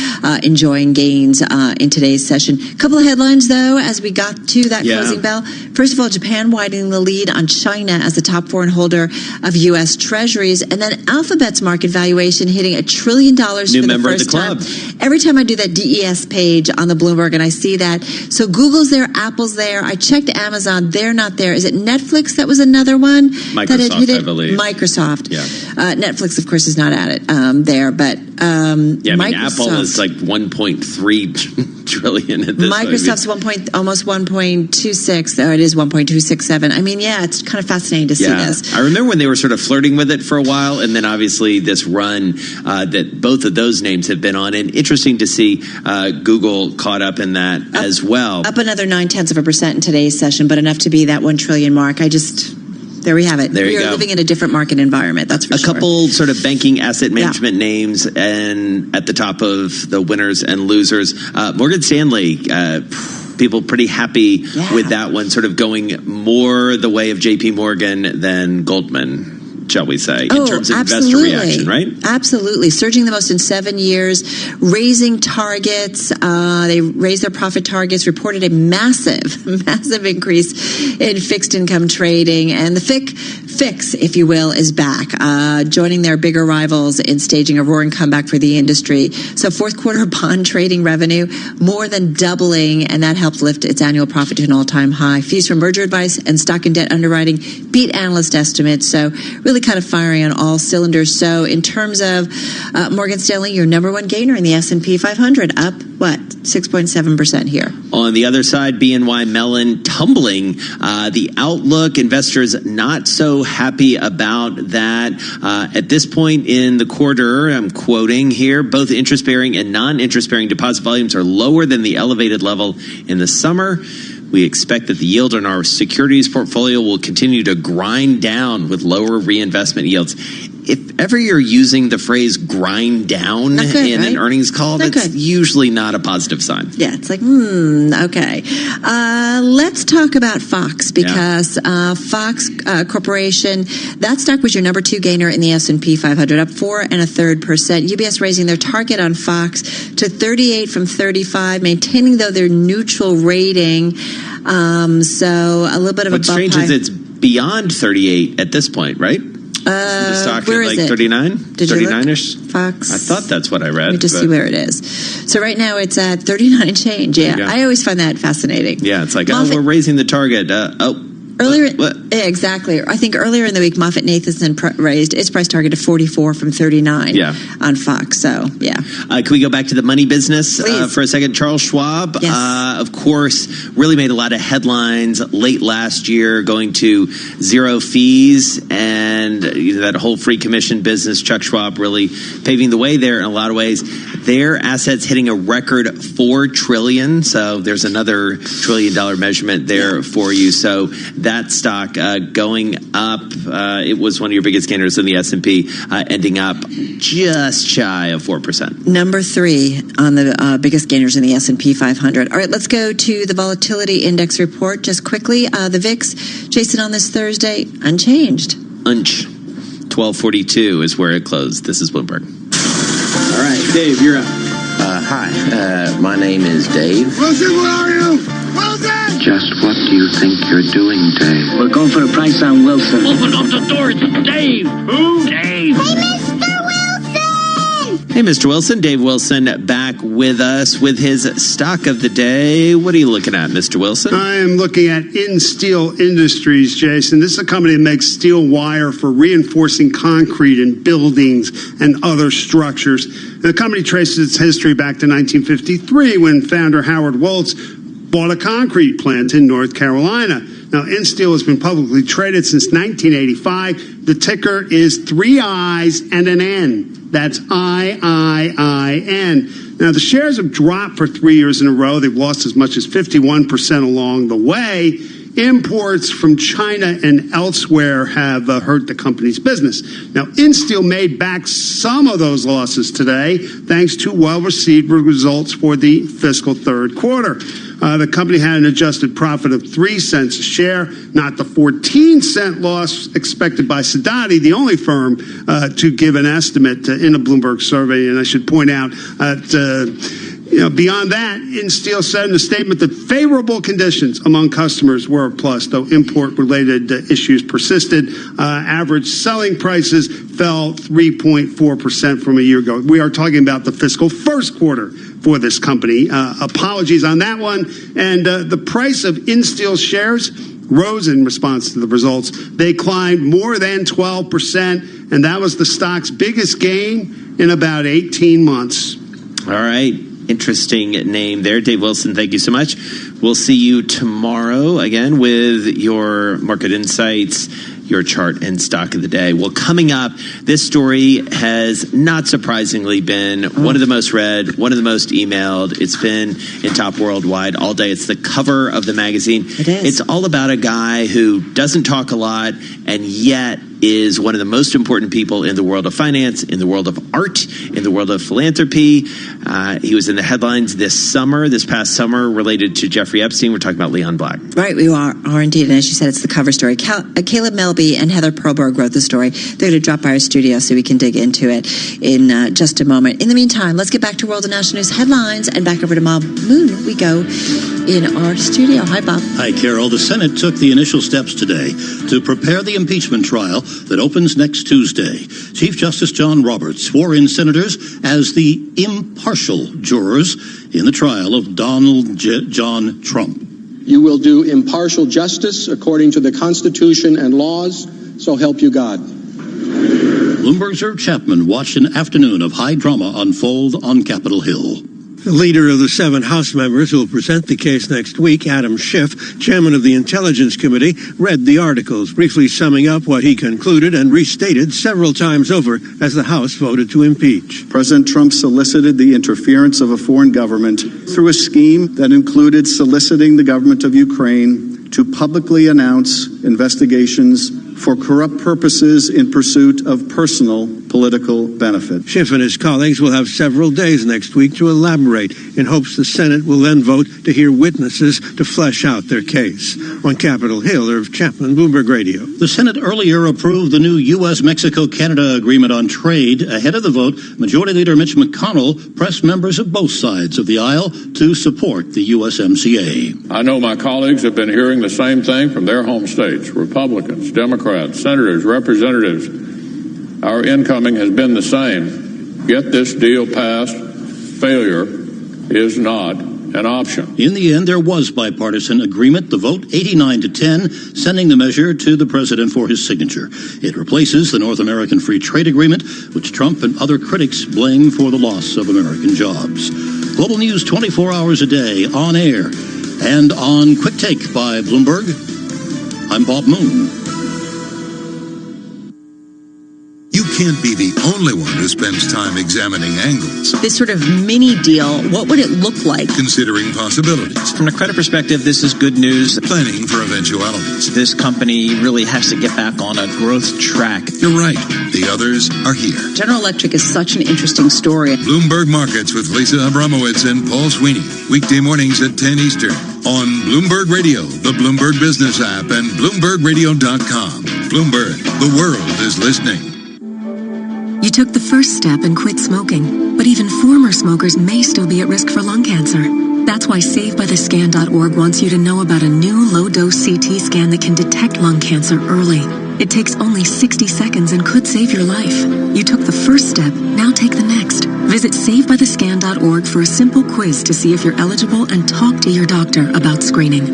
enjoying gains in today's session. A couple of headlines, though, as we got to that closing bell. First of all, Japan widening the lead on China as the top foreign holder of U.S. Treasuries. And then Alphabet's market valuation hitting $1 trillion for the first time. Every time I do that DES page on the Bloomberg and I see that. So Google's there, Apple's there. I checked Amazon. They're not there. Is it Netflix that was another one? Microsoft, I believe. Microsoft. Yeah. Netflix, of course, is not at it there. But Apple is like 1.3 trillion at this Microsoft's almost 1.26. It is 1.267. I mean, it's kind of fascinating to see this. I remember when they were sort of flirting with it for a while, and then obviously this run that both of those names have been on. And interesting to see Google caught up in that as well. Up another 0.9% in today's session, but enough to be that 1 trillion mark. There we have it. We are living in a different market environment, that's for sure. A couple sort of banking asset management names, and at the top of the winners and losers, Morgan Stanley. People pretty happy with that one, sort of going more the way of J.P. Morgan than Goldman, shall we say, in terms of investor reaction, right? Absolutely. Surging the most in 7 years, raising targets. They raised their profit targets, reported a massive increase in fixed income trading. And the fix, if you will, is back, joining their bigger rivals in staging a roaring comeback for the industry. So fourth quarter bond trading revenue more than doubling, and that helped lift its annual profit to an all-time high. Fees from merger advice and stock and debt underwriting beat analyst estimates. So really kind of firing on all cylinders. So in terms of Morgan Stanley, your number one gainer in the S&P 500, up 6.7% here. On the other side, BNY Mellon tumbling. The outlook, investors not so happy about that. At this point in the quarter, I'm quoting here, both interest-bearing and non-interest-bearing deposit volumes are lower than the elevated level in the summer. We expect that the yield on our securities portfolio will continue to grind down with lower reinvestment yields. If ever you're using the phrase grind down an earnings call, that's usually not a positive sign. Yeah, it's like, okay. Let's talk about Fox, because Fox Corporation, that stock was your number two gainer in the S&P 500, up 4.33%. UBS raising their target on Fox to 38 from 35, maintaining, though, their neutral rating. So a little bit of What's a bump. What's strange is it's beyond 38 at this point, right? The stock where is is like it? 39? Did 39-ish? you look? Fox. I thought that's what I read. Let me just see where it is. So right now it's at 39 and change. Yeah, I always find that fascinating. Yeah, it's like, we're raising the target. Exactly. I think earlier in the week, MoffettNathanson raised its price target to 44 from 39 on Fox. So, can we go back to the money business for a second? Charles Schwab, of course, really made a lot of headlines late last year, going to zero fees and that whole free commission business. Chuck Schwab really paving the way there in a lot of ways. Their assets hitting a record $4 trillion. So there's another $1 trillion measurement there for you. So that stock going up. It was one of your biggest gainers in the S&P, ending up just shy of 4%. Number 3 on the biggest gainers in the S&P 500. All right, let's go to the volatility index report just quickly. The VIX, Jason, on this Thursday, unchanged. 1242 is where it closed. This is Bloomberg. All right, Dave, you're up. Hi, my name is Dave. Wilson, where are you? Wilson! Just what do you think you're doing, Dave? We're going for a price on Wilson. Open up the door. It's Dave. Who? Dave. Hey, Mr. Wilson. Dave Wilson back with us with his stock of the day. What are you looking at, Mr. Wilson? I am looking at Insteel Industries, Jason. This is a company that makes steel wire for reinforcing concrete in buildings and other structures. The company traces its history back to 1953 when founder Howard Woltz bought a concrete plant in North Carolina. Now, Insteel has been publicly traded since 1985. The ticker is 3 I's and an N. That's IIIN. Now, the shares have dropped for 3 years in a row. They've lost as much as 51% along the way. Imports from China and elsewhere have hurt the company's business. Now, Insteel made back some of those losses today, thanks to well-received results for the fiscal third quarter. The company had an adjusted profit of 3 cents a share, not the 14-cent loss expected by Sidoti, the only firm to give an estimate in a Bloomberg survey. And I should point out beyond that, InSteel said in a statement that favorable conditions among customers were a plus, though import-related issues persisted. Average selling prices fell 3.4% from a year ago. We are talking about the fiscal first quarter for this company. Apologies on that one. And the price of InSteel shares rose in response to the results. They climbed more than 12%, and that was the stock's biggest gain in about 18 months. All right. Interesting name there. Dave Wilson, thank you so much. We'll see you tomorrow again with your market insights, your chart and stock of the day. Well, coming up, this story has not surprisingly been one of the most read, one of the most emailed. It's been in top worldwide all day. It's the cover of the magazine. It is. It's all about a guy who doesn't talk a lot and yet is one of the most important people in the world of finance, in the world of art, in the world of philanthropy. He was in the headlines this past summer, related to Jeffrey Epstein. We're talking about Leon Black. Right, we are indeed. And as you said, it's the cover story. Caleb Melby and Heather Perlberg wrote the story. They're going to drop by our studio so we can dig into it in just a moment. In the meantime, let's get back to World and National News headlines and back over to Bob Moon. We go in our studio. Hi, Bob. Hi, Carol. The Senate took the initial steps today to prepare the impeachment trial that opens next Tuesday. Chief Justice John Roberts swore in senators as the impartial jurors in the trial of Donald John Trump. You will do impartial justice according to the Constitution and laws, so help you God. Bloomberg's Irv Chapman watched an afternoon of high drama unfold on Capitol Hill. The leader of the 7 House members who will present the case next week, Adam Schiff, chairman of the Intelligence Committee, read the articles, briefly summing up what he concluded and restated several times over as the House voted to impeach. President Trump solicited the interference of a foreign government through a scheme that included soliciting the government of Ukraine to publicly announce investigations for corrupt purposes in pursuit of personal political benefit. Schiff and his colleagues will have several days next week to elaborate in hopes the Senate will then vote to hear witnesses to flesh out their case. On Capitol Hill, Irv Chapman, Bloomberg Radio. The Senate earlier approved the new U.S.-Mexico-Canada agreement on trade. Ahead of the vote, Majority Leader Mitch McConnell pressed members of both sides of the aisle to support the USMCA. I know my colleagues have been hearing the same thing from their home states, Republicans, Democrats, senators, representatives. Our incoming has been the same. Get this deal passed. Failure is not an option. In the end, there was bipartisan agreement. The vote 89-10, sending the measure to the president for his signature. It replaces the North American Free Trade Agreement, which Trump and other critics blame for the loss of American jobs. Global news 24 hours a day, on air and on Quick Take by Bloomberg. I'm Bob Moon. You can't be the only one who spends time examining angles. This sort of mini deal, what would it look like? Considering possibilities. From a credit perspective, this is good news. Planning for eventualities. This company really has to get back on a growth track. You're right. The others are here. General Electric is such an interesting story. Bloomberg Markets with Lisa Abramowitz and Paul Sweeney. Weekday mornings at 10 Eastern. On Bloomberg Radio, the Bloomberg Business app, and BloombergRadio.com. Bloomberg, the world is listening. You took the first step and quit smoking, but even former smokers may still be at risk for lung cancer. That's why SaveByTheScan.org wants you to know about a new low-dose CT scan that can detect lung cancer early. It takes only 60 seconds and could save your life. You took the first step, now take the next. Visit SaveByTheScan.org for a simple quiz to see if you're eligible and talk to your doctor about screening.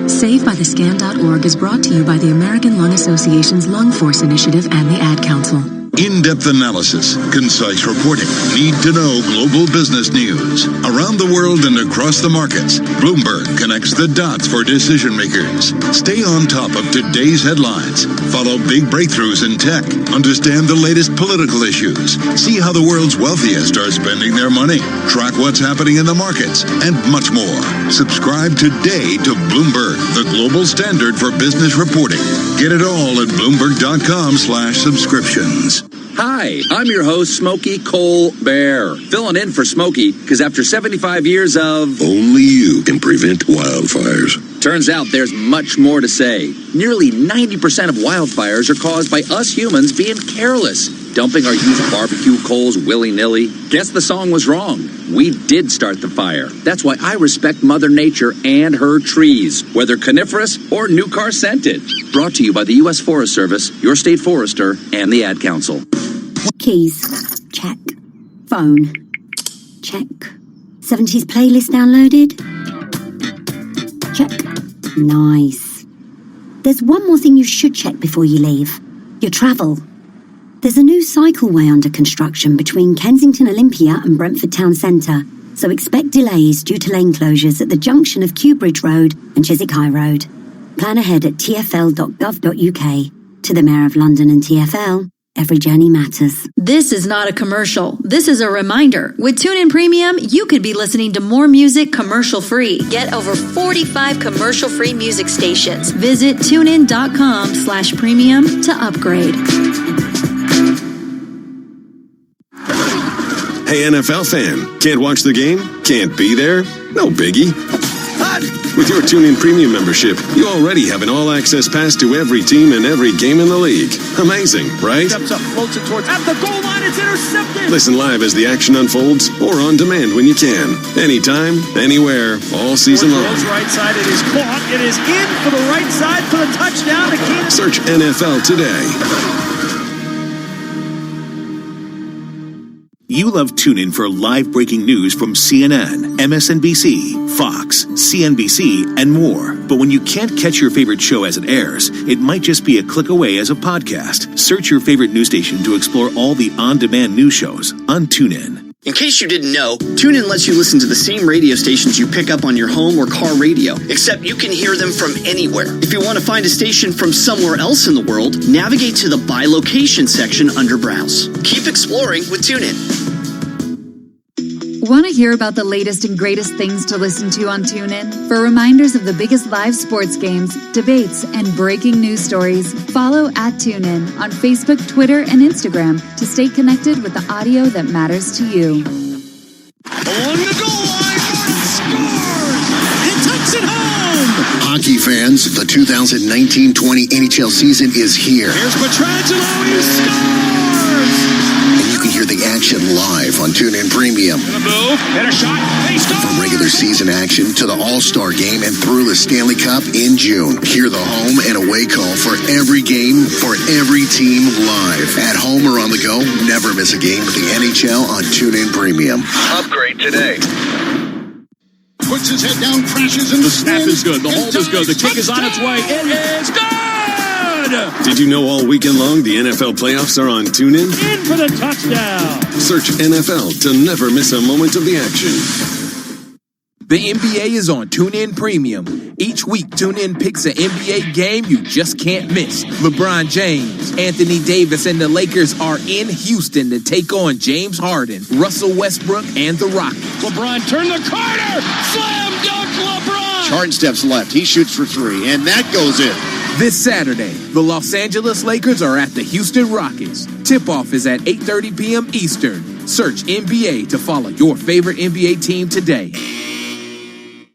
SaveByTheScan.org is brought to you by the American Lung Association's Lung Force Initiative and the Ad Council. In-depth analysis, concise reporting, need-to-know global business news. Around the world and across the markets, Bloomberg connects the dots for decision makers. Stay on top of today's headlines. Follow big breakthroughs in tech. Understand the latest political issues. See how the world's wealthiest are spending their money. Track what's happening in the markets, and much more. Subscribe today to Bloomberg, the global standard for business reporting. Get it all at Bloomberg.com/subscriptions. Hi, I'm your host, Smokey Cole Bear, filling in for Smokey because after 75 years of... Only you can prevent wildfires. Turns out there's much more to say. Nearly 90% of wildfires are caused by us humans being careless, dumping our used barbecue coals willy-nilly. Guess the song was wrong. We did start the fire. That's why I respect Mother Nature and her trees, whether coniferous or new car scented. Brought to you by the U.S. Forest Service, your state forester, and the Ad Council. Keys. Check. Phone. Check. 70s playlist downloaded. Check. Nice. There's one more thing you should check before you leave. Your travel. There's a new cycleway under construction between Kensington Olympia and Brentford Town Centre, so expect delays due to lane closures at the junction of Kew Bridge Road and Chiswick High Road. Plan ahead at tfl.gov.uk. To the Mayor of London and TfL, every journey matters. This is not a commercial. This is a reminder. With TuneIn Premium, you could be listening to more music commercial-free. Get over 45 commercial-free music stations. Visit tunein.com/premium to upgrade. Hey, NFL fan, can't watch the game? Can't be there? No biggie. With your TuneIn Premium membership, you already have an all-access pass to every team and every game in the league. Amazing, right? Steps up, floats it towards, at the goal line, it's intercepted! Listen live as the action unfolds or on demand when you can. Anytime, anywhere, all season long. Right side, it is caught, it is in for the right side for the touchdown. Search NFL today. You love TuneIn for live breaking news from CNN, MSNBC, Fox, CNBC, and more. But when you can't catch your favorite show as it airs, it might just be a click away as a podcast. Search your favorite news station to explore all the on-demand news shows on TuneIn. In case you didn't know, TuneIn lets you listen to the same radio stations you pick up on your home or car radio, except you can hear them from anywhere. If you want to find a station from somewhere else in the world, navigate to the By Location section under Browse. Keep exploring with TuneIn. Want to hear about the latest and greatest things to listen to on TuneIn? For reminders of the biggest live sports games, debates, and breaking news stories, follow @TuneIn on Facebook, Twitter, and Instagram to stay connected with the audio that matters to you. Along the goal line, scores! It takes it home! Hockey fans, the 2019-20 NHL season is here. Here's Pietrangelo, he scores! Hear the action live on TuneIn Premium. Move, hit a shot, from regular season action to the All-Star Game and through the Stanley Cup in June. Hear the home and away call for every game, for every team live. At home or on the go, never miss a game with the NHL on TuneIn Premium. Upgrade today. Puts his head down, crashes in the snap is good, the hold is good, the kick is on its way, it is good! Did you know all weekend long the NFL playoffs are on TuneIn? In for the touchdown! Search NFL to never miss a moment of the action. The NBA is on TuneIn Premium. Each week, TuneIn picks an NBA game you just can't miss. LeBron James, Anthony Davis, and the Lakers are in Houston to take on James Harden, Russell Westbrook, and the Rockets. LeBron turned the corner! Slam dunk LeBron! Harden steps left, he shoots for three, and that goes in. This Saturday, the Los Angeles Lakers are at the Houston Rockets. Tip-off is at 8:30 p.m. Eastern. Search NBA to follow your favorite NBA team today.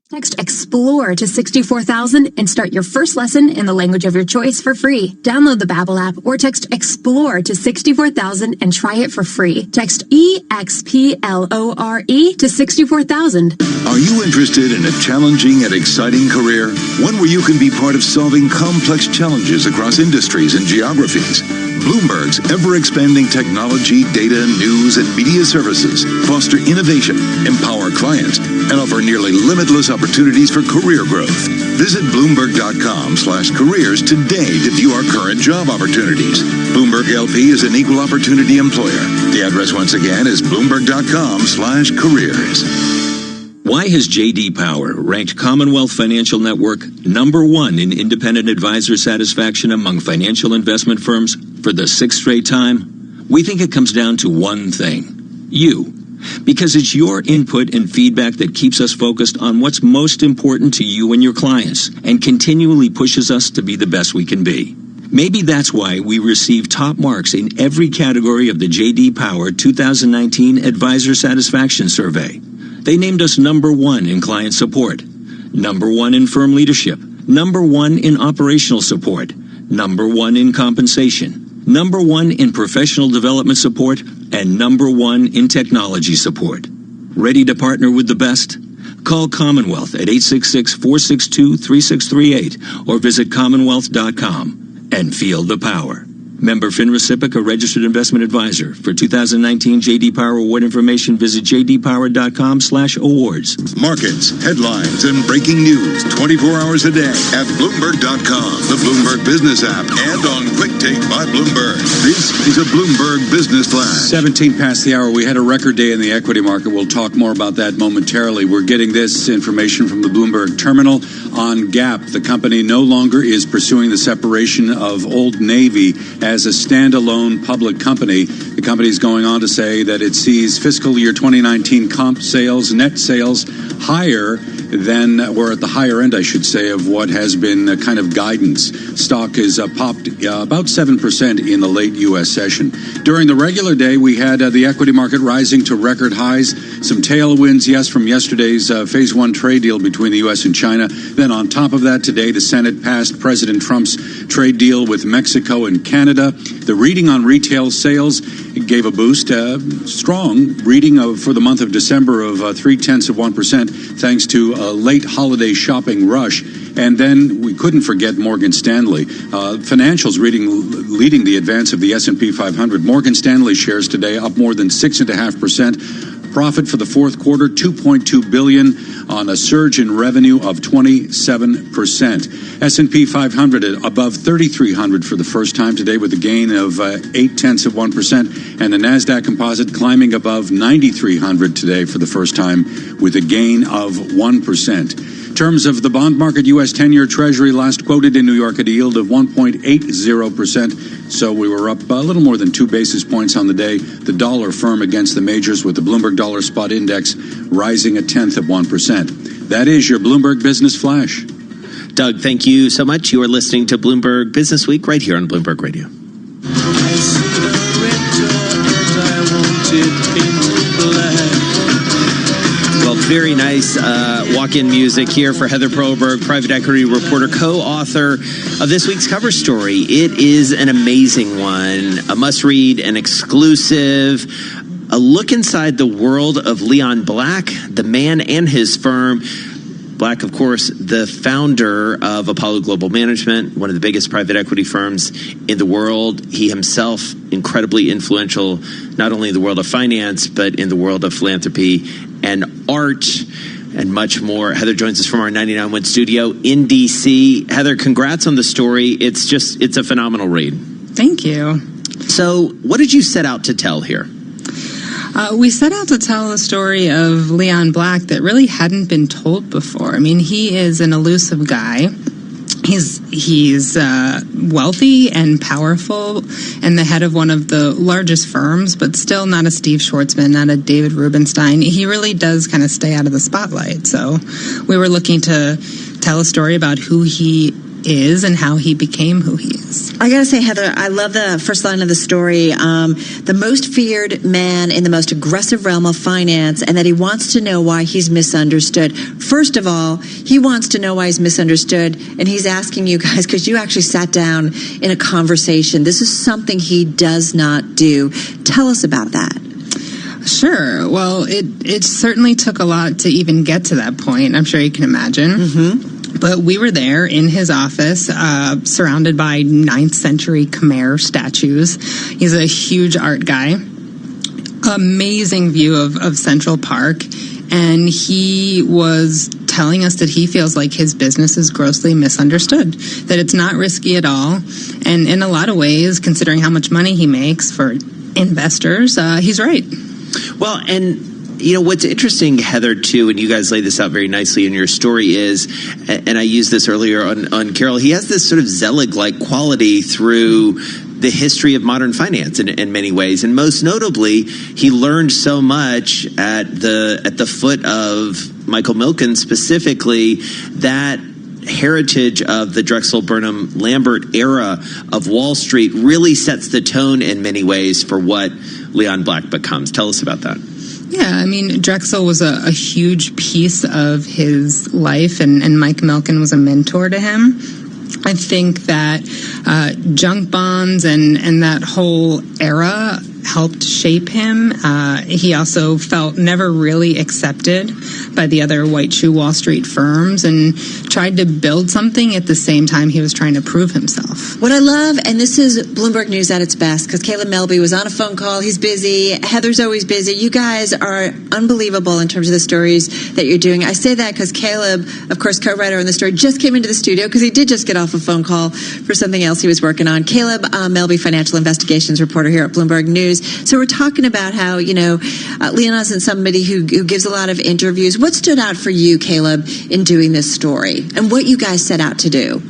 Text EXPLORE to 64,000 and start your first lesson in the language of your choice for free. Download the Babbel app or text EXPLORE to 64,000 and try it for free. Text EXPLORE to 64,000. Are you interested in a challenging and exciting career? One where you can be part of solving complex challenges across industries and geographies. Bloomberg's ever-expanding technology, data, news, and media services foster innovation, empower clients, and offer nearly limitless opportunities for career growth. Visit Bloomberg.com/careers today to view our current job opportunities. Bloomberg LP is an equal opportunity employer. The address once again is Bloomberg.com/careers. Why has J.D. Power ranked Commonwealth Financial Network #1 in independent advisor satisfaction among financial investment firms for the 6th straight time? We think it comes down to one thing: you. Because it's your input and feedback that keeps us focused on what's most important to you and your clients and continually pushes us to be the best we can be. Maybe that's why we receive top marks in every category of the J.D. Power 2019 Advisor Satisfaction Survey. They named us number 1 in client support, number 1 in firm leadership, number 1 in operational support, number 1 in compensation, number 1 in professional development support, and number 1 in technology support. Ready to partner with the best? Call Commonwealth at 866-462-3638 or visit commonwealth.com and feel the power. Member FINRA/SIPC, a registered investment advisor. For 2019 J.D. Power award information, visit jdpower.com/awards. Markets, headlines, and breaking news 24 hours a day at Bloomberg.com, the Bloomberg Business app, and on Quick Take by Bloomberg. This is a Bloomberg Business Flash. 17 past the hour. We had a record day in the equity market. We'll talk more about that momentarily. We're getting this information from the Bloomberg terminal on Gap. The company no longer is pursuing the separation of Old Navy as a standalone public company. The company is going on to say that it sees fiscal year 2019 comp sales, net sales, higher than, or at the higher end, I should say, of what has been kind of guidance. Stock is popped about 7% in the late U.S. session. During the regular day, we had the equity market rising to record highs. Some tailwinds, yes, from yesterday's Phase 1 trade deal between the U.S. and China. Then on top of that, today, the Senate passed President Trump's trade deal with Mexico and Canada. The reading on retail sales gave a boost, strong reading for the month of December of 0.3%, thanks to a late holiday shopping rush. And then we couldn't forget Morgan Stanley. Financials leading the advance of the S&P 500. Morgan Stanley shares today up more than 6.5%. Profit for the fourth quarter, $2.2 billion on a surge in revenue of 27%. S&P 500 above 3,300 for the first time today with a gain of 0.8%, and the NASDAQ Composite climbing above 9,300 today for the first time with a gain of 1%. In terms of the bond market, U.S. 10-year Treasury last quoted in New York at a yield of 1.80%. So we were up a little more than 2 basis points on the day. The dollar firm against the majors with the Bloomberg Dollar Spot Index rising 0.1%. That is your Bloomberg Business Flash. Doug, thank you so much. You are listening to Bloomberg Business Week right here on Bloomberg Radio. Well, very nice walk-in music here for Heather Proberg, private equity reporter, co-author of this week's cover story. It is an amazing one, a must-read, an exclusive, a look inside the world of Leon Black, the man and his firm. Black, of course, the founder of Apollo Global Management, one of the biggest private equity firms in the world. He himself incredibly influential, not only in the world of finance, but in the world of philanthropy and art and much more. Heather joins us from our 99.1 studio in D.C. Heather, congrats on the story. It's a phenomenal read. Thank you. So what did you set out to tell here? We set out to tell the story of Leon Black that really hadn't been told before. I mean, he is an elusive guy. He's wealthy and powerful and the head of one of the largest firms, but still not a Steve Schwartzman, not a David Rubenstein. He really does kind of stay out of the spotlight. So we were looking to tell a story about who he is and how he became who he is. I gotta say, Heather, I love the first line of the story. The most feared man in the most aggressive realm of finance, and that he wants to know why he's misunderstood. First of all, he wants to know why he's misunderstood, and he's asking you guys, because you actually sat down in a conversation. This is something he does not do. Tell us about that. Sure. Well, it certainly took a lot to even get to that point. I'm sure you can imagine. Mm-hmm. But we were there in his office, surrounded by 9th century Khmer statues. He's a huge art guy. Amazing view of Central Park. And he was telling us that he feels like his business is grossly misunderstood, that it's not risky at all. And in a lot of ways, considering how much money he makes for investors, he's right. Well, and you know, what's interesting, Heather, too, and you guys lay this out very nicely in your story is, and I used this earlier on Carol, he has this sort of Zelig-like quality through the history of modern finance in many ways. And most notably, he learned so much at the foot of Michael Milken specifically that heritage of the Drexel, Burnham, Lambert era of Wall Street really sets the tone in many ways for what Leon Black becomes. Tell us about that. Yeah, I mean, Drexel was a huge piece of his life, and Mike Milken was a mentor to him. I think that junk bonds and that whole era helped shape him. He also felt never really accepted by the other white shoe Wall Street firms and tried to build something at the same time he was trying to prove himself. What I love, and this is Bloomberg News at its best, because Caleb Melby was on a phone call. He's busy. Heather's always busy. You guys are unbelievable in terms of the stories that you're doing. I say that because Caleb, of course, co-writer on the story, just came into the studio because he did just get off a phone call for something else he was working on. Caleb Melby, financial investigations reporter here at Bloomberg News. So we're talking about how, Leon isn't somebody who gives a lot of interviews. What stood out for you, Caleb, in doing this story and what you guys set out to do?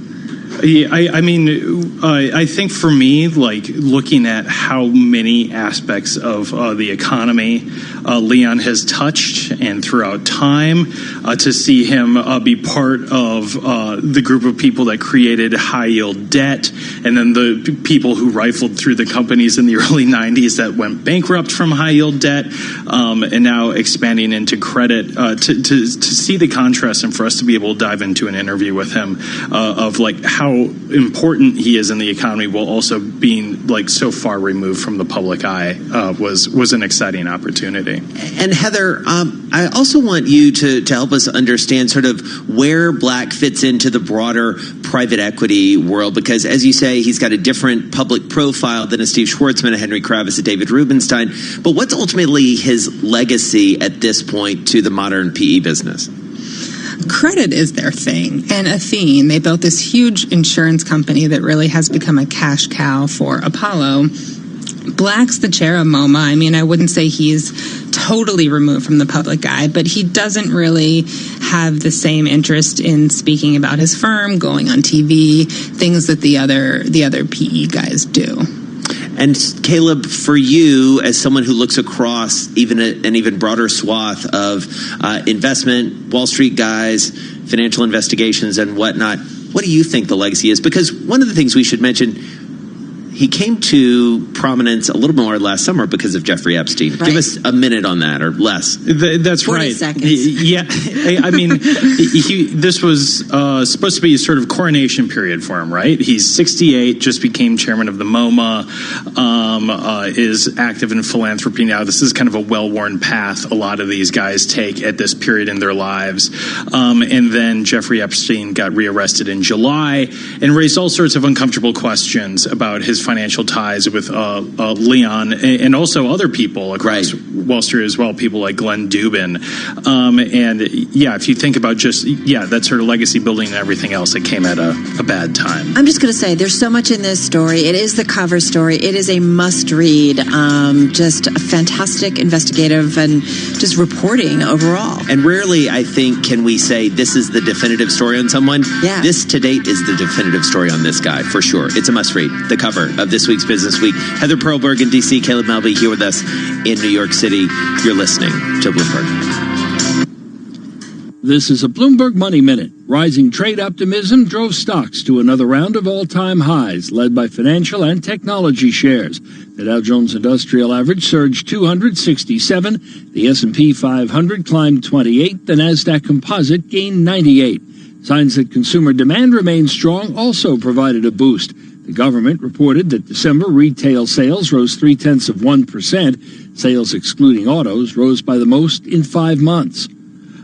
Yeah, I think for me, like looking at how many aspects of the economy Leon has touched and throughout time, to see him be part of the group of people that created high yield debt, and then the people who rifled through the companies in the early 90s that went bankrupt from high yield debt, and now expanding into credit, to see the contrast, and for us to be able to dive into an interview with him of like how important he is in the economy while also being like so far removed from the public eye was an exciting opportunity. And Heather, I also want you to help us understand sort of where Black fits into the broader private equity world, because as you say, he's got a different public profile than a Steve Schwartzman, a Henry Kravis, a David Rubenstein. But what's ultimately his legacy at this point to the modern PE business? Credit is their thing. And Athene, they built this huge insurance company that really has become a cash cow for Apollo. Black's the chair of MoMA. I mean, I wouldn't say he's totally removed from the public eye, but he doesn't really have the same interest in speaking about his firm, going on TV, things that the other PE guys do. And Caleb, for you, as someone who looks across even an even broader swath of investment, Wall Street guys, financial investigations and whatnot, what do you think the legacy is? Because one of the things we should mention, he came to prominence a little more last summer because of Jeffrey Epstein. Right. Give us a minute on that, or less. That's 40 right. seconds. Yeah, I mean, this was supposed to be a sort of coronation period for him, right? He's 68, just became chairman of the MoMA, is active in philanthropy now. This is kind of a well-worn path a lot of these guys take at this period in their lives. And then Jeffrey Epstein got rearrested in July and raised all sorts of uncomfortable questions about his financial ties with Leon and also other people across Wall Street as well, people like Glenn Dubin. And yeah, if you think about just, that sort of legacy building and everything else, it came at a bad time. I'm just going to say there's so much in this story. It is the cover story. It is a must read. Just a fantastic investigative and just reporting overall. And rarely, I think, can we say this is the definitive story on someone. Yeah. This to date is the definitive story on this guy, for sure. It's a must read. The cover of this week's Business Week. Heather Perlberg in D.C., Caleb Melby here with us in New York City. You're listening to Bloomberg. This is a Bloomberg Money Minute. Rising trade optimism drove stocks to another round of all-time highs, led by financial and technology shares. The Dow Jones Industrial Average surged 267. The S&P 500 climbed 28. The Nasdaq Composite gained 98. Signs that consumer demand remains strong also provided a boost. The government reported that December retail sales rose 0.3%. Sales excluding autos rose by the most in 5 months.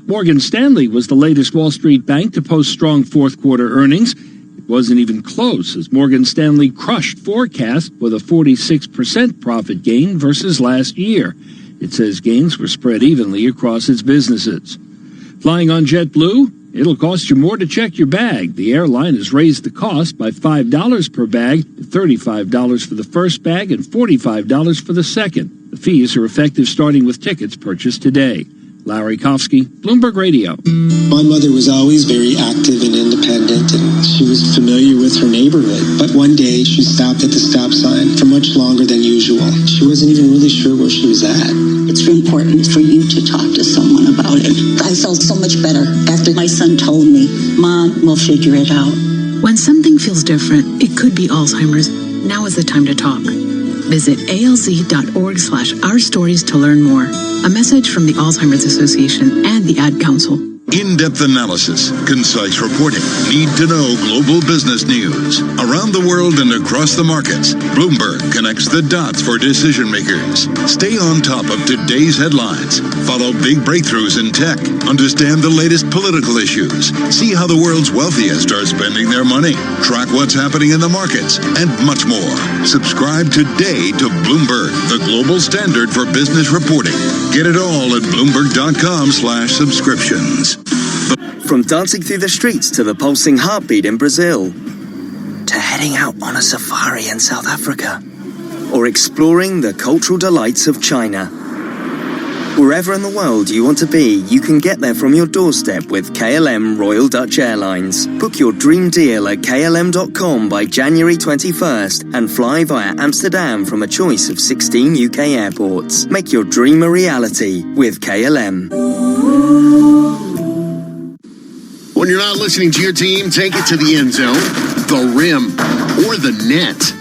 Morgan Stanley was the latest Wall Street bank to post strong fourth-quarter earnings. It wasn't even close, as Morgan Stanley crushed forecast with a 46% profit gain versus last year. It says gains were spread evenly across its businesses. Flying on JetBlue? It'll cost you more to check your bag. The airline has raised the cost by $5 per bag to $35 for the first bag and $45 for the second. The fees are effective starting with tickets purchased today. Larry Kofsky, Bloomberg Radio. My mother was always very active and independent, and she was familiar with her neighborhood. But one day, she stopped at the stop sign for much longer than usual. She wasn't even really sure where she was at. It's important for you to talk to someone about it. I felt so much better after my son told me, Mom, we'll figure it out. When something feels different, it could be Alzheimer's. Now is the time to talk. Visit alz.org/ourstories to learn more. A message from the Alzheimer's Association and the Ad Council. In-depth analysis, concise reporting, need-to-know global business news. Around the world and across the markets, Bloomberg connects the dots for decision makers. Stay on top of today's headlines. Follow big breakthroughs in tech. Understand the latest political issues. See how the world's wealthiest are spending their money. Track what's happening in the markets, and much more. Subscribe today to Bloomberg, the global standard for business reporting. Get it all at Bloomberg.com/subscriptions. From dancing through the streets to the pulsing heartbeat in Brazil, to heading out on a safari in South Africa, or exploring the cultural delights of China. Wherever in the world you want to be, you can get there from your doorstep with KLM Royal Dutch Airlines. Book your dream deal at KLM.com by January 21st and fly via Amsterdam from a choice of 16 UK airports. Make your dream a reality with KLM. When you're not listening to your team, take it to the end zone, the rim, or the net.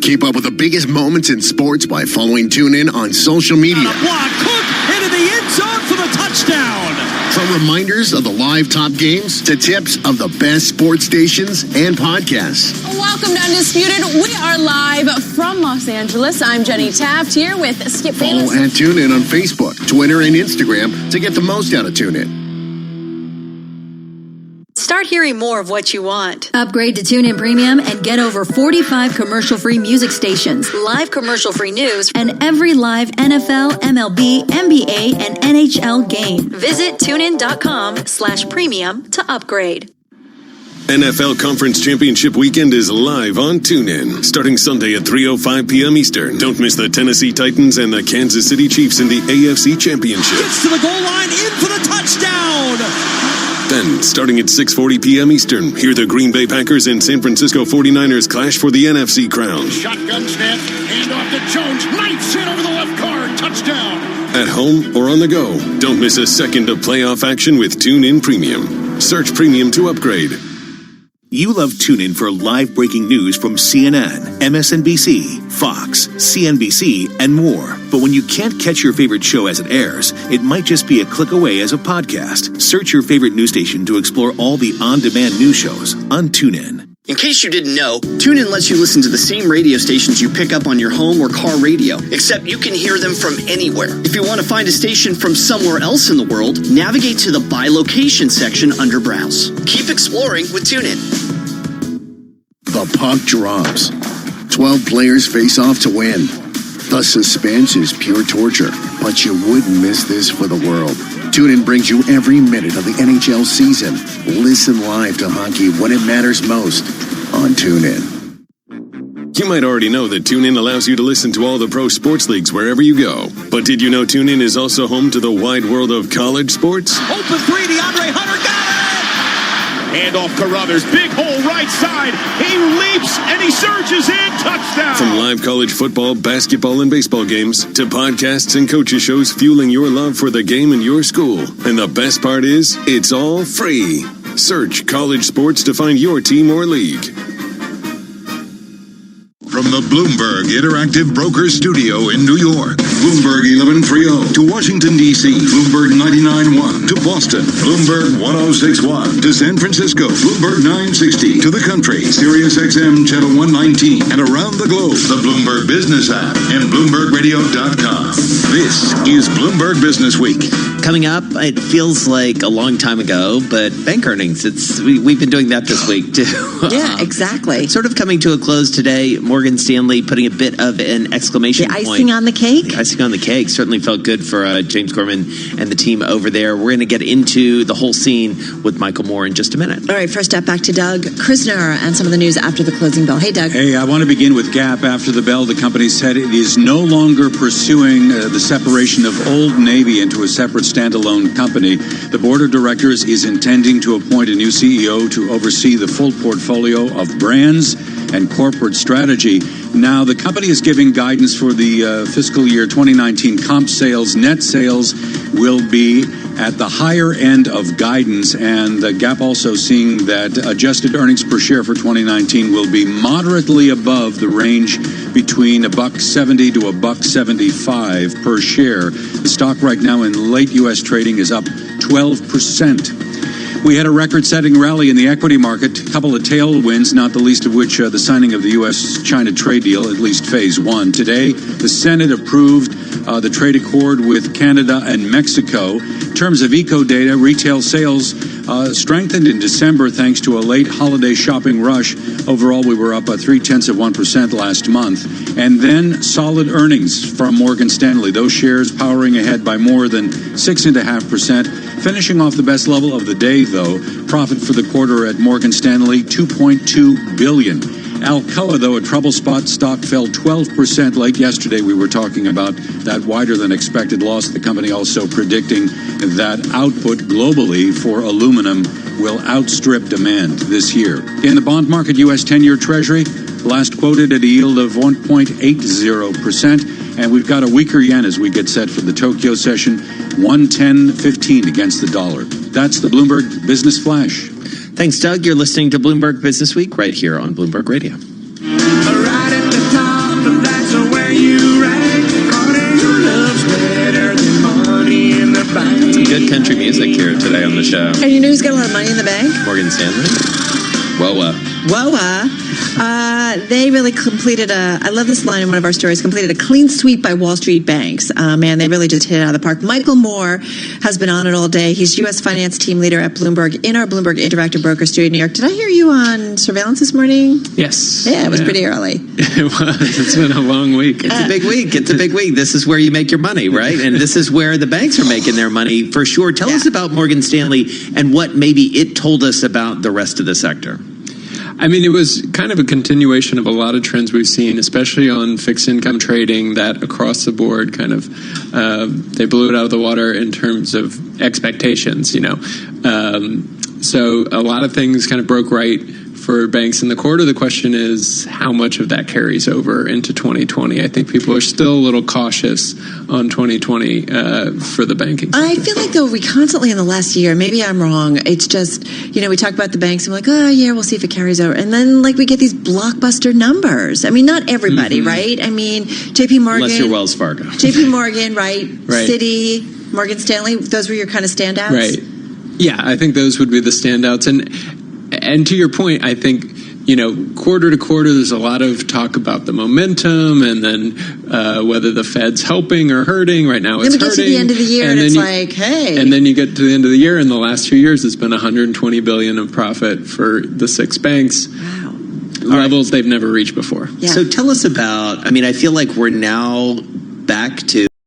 Keep up with the biggest moments in sports by following TuneIn on social media. Cook into the end zone for the touchdown. From reminders of the live top games to tips of the best sports stations and podcasts. Welcome to Undisputed. We are live from Los Angeles. I'm Jenny Taft here with Skip Bayless. Follow and TuneIn on Facebook, Twitter, and Instagram to get the most out of TuneIn. Start hearing more of what you want. Upgrade to TuneIn Premium and get over 45 commercial-free music stations, live commercial-free news, and every live NFL, MLB, NBA, and NHL game. Visit TuneIn.com/premium to upgrade. NFL Conference Championship Weekend is live on TuneIn, starting Sunday at 3:05 p.m. Eastern. Don't miss the Tennessee Titans and the Kansas City Chiefs in the AFC Championship. Gets to the goal line, in for the touchdown! Then, starting at 6:40 p.m. Eastern, hear the Green Bay Packers and San Francisco 49ers clash for the NFC crown. Shotgun snap, hand off to Jones, knifes it over the left guard, touchdown! At home or on the go, don't miss a second of playoff action with TuneIn Premium. Search Premium to upgrade. You love TuneIn for live breaking news from CNN, MSNBC, Fox, CNBC, and more. But when you can't catch your favorite show as it airs, it might just be a click away as a podcast. Search your favorite news station to explore all the on-demand news shows on TuneIn. In case you didn't know, TuneIn lets you listen to the same radio stations you pick up on your home or car radio, except you can hear them from anywhere. If you want to find a station from somewhere else in the world, navigate to the By Location section under Browse. Keep exploring with TuneIn. The puck drops. 12 players face off to win. The suspense is pure torture, but you wouldn't miss this for the world. TuneIn brings you every minute of the NHL season. Listen live to hockey when it matters most on TuneIn. You might already know that TuneIn allows you to listen to all the pro sports leagues wherever you go. But did you know TuneIn is also home to the wide world of college sports? Open three, DeAndre Hunter got it! Hand off Carruthers, big hole right side. He leaps and he surges in, touchdown! From live college football, basketball, and baseball games to podcasts and coaches shows fueling your love for the game in your school. And the best part is, it's all free. Search college sports to find your team or league. From the Bloomberg Interactive Brokers Studio in New York, Bloomberg 1130 to Washington, D.C., Bloomberg 99.1 to Boston, Bloomberg 106.1 to San Francisco, Bloomberg 960 to the country, Sirius XM Channel 119, and around the globe, the Bloomberg Business app and BloombergRadio.com. This is Bloomberg Business Week. Coming up, it feels like a long time ago, but bank earnings, we've been doing that this week, too. Yeah, exactly. It's sort of coming to a close today. Morgan Stanley putting a bit of an exclamation point. The icing on the cake? The icing on the cake certainly felt good for James Gorman and the team over there. We're going to get into the whole scene with Michael Moore in just a minute. All right, first up, back to Doug Krisner and some of the news after the closing bell. Hey, Doug. Hey, I want to begin with Gap. After the bell, the company said it is no longer pursuing the separation of Old Navy into a separate standalone company. The board of directors is intending to appoint a new CEO to oversee the full portfolio of brands and corporate strategy. Now, the company is giving guidance for the fiscal year 2019 comp sales. Net sales will be at the higher end of guidance, and the Gap also seeing that adjusted earnings per share for 2019 will be moderately above the range between $1.70 to $1.75 per share. The stock right now in late U.S. trading is up 12%. We had a record-setting rally in the equity market, a couple of tailwinds, not the least of which the signing of the U.S.-China trade deal, at least phase one. Today, the Senate approved the trade accord with Canada and Mexico. In terms of eco data, retail sales strengthened in December thanks to a late holiday shopping rush. Overall, we were up 0.3% last month. And then solid earnings from Morgan Stanley. Those shares powering ahead by more than 6.5%. Finishing off the best level of the day, though. Profit for the quarter at Morgan Stanley, $2.2 billion. Alcoa, though, a trouble spot, stock fell 12% late yesterday. We were talking about that wider than expected loss. The company also predicting that output globally for aluminum will outstrip demand this year. In the bond market, U.S. 10-year Treasury, last quoted at a yield of 1.80%. And we've got a weaker yen as we get set for the Tokyo session, 110.15 against the dollar. That's the Bloomberg Business Flash. Thanks, Doug. You're listening to Bloomberg Business Week right here on Bloomberg Radio. Right at the top, and that's where you rank. Money who loves better than money in the bank. Some good country music here today on the show. And you know who's got a lot of money in the bank? Morgan Stanley. WOA. They really completed I love this line in one of our stories, completed a clean sweep by Wall Street banks. Man, they really just hit it out of the park. Michael Moore has been on it all day. He's U.S. finance team leader at Bloomberg in our Bloomberg Interactive Broker Studio in New York. Did I hear you on surveillance this morning? Yes. Yeah, it was pretty early. It was. It's been a long week. It's a big week. It's a big week. This is where you make your money, right? And this is where the banks are making their money for sure. Tell us about Morgan Stanley and what maybe it told us about the rest of the sector. I mean, it was kind of a continuation of a lot of trends we've seen, especially on fixed income trading, that across the board kind of they blew it out of the water in terms of expectations, So a lot of things kind of broke right for banks in the quarter. The question is how much of that carries over into 2020. I think people are still a little cautious on 2020 for the banking sector. I feel like, though, we constantly in the last year, maybe I'm wrong, it's just, we talk about the banks and we're like, oh, yeah, we'll see if it carries over. And then, we get these blockbuster numbers. I mean, not everybody, right? I mean, JP Morgan. Unless you're Wells Fargo. JP Morgan, right? Citi, Morgan Stanley, those were your kind of standouts? Right. Yeah, I think those would be the standouts. And to your point, I think, quarter to quarter, there's a lot of talk about the momentum and then whether the Fed's helping or hurting. Right now it's hurting. Then we get to the end of the year and it's hey. And then you get to the end of the year, in the last 2 years, it's been $120 billion of profit for the 6 banks. Wow. Levels they've never reached before. Yeah. So tell us about, I feel like we're now back to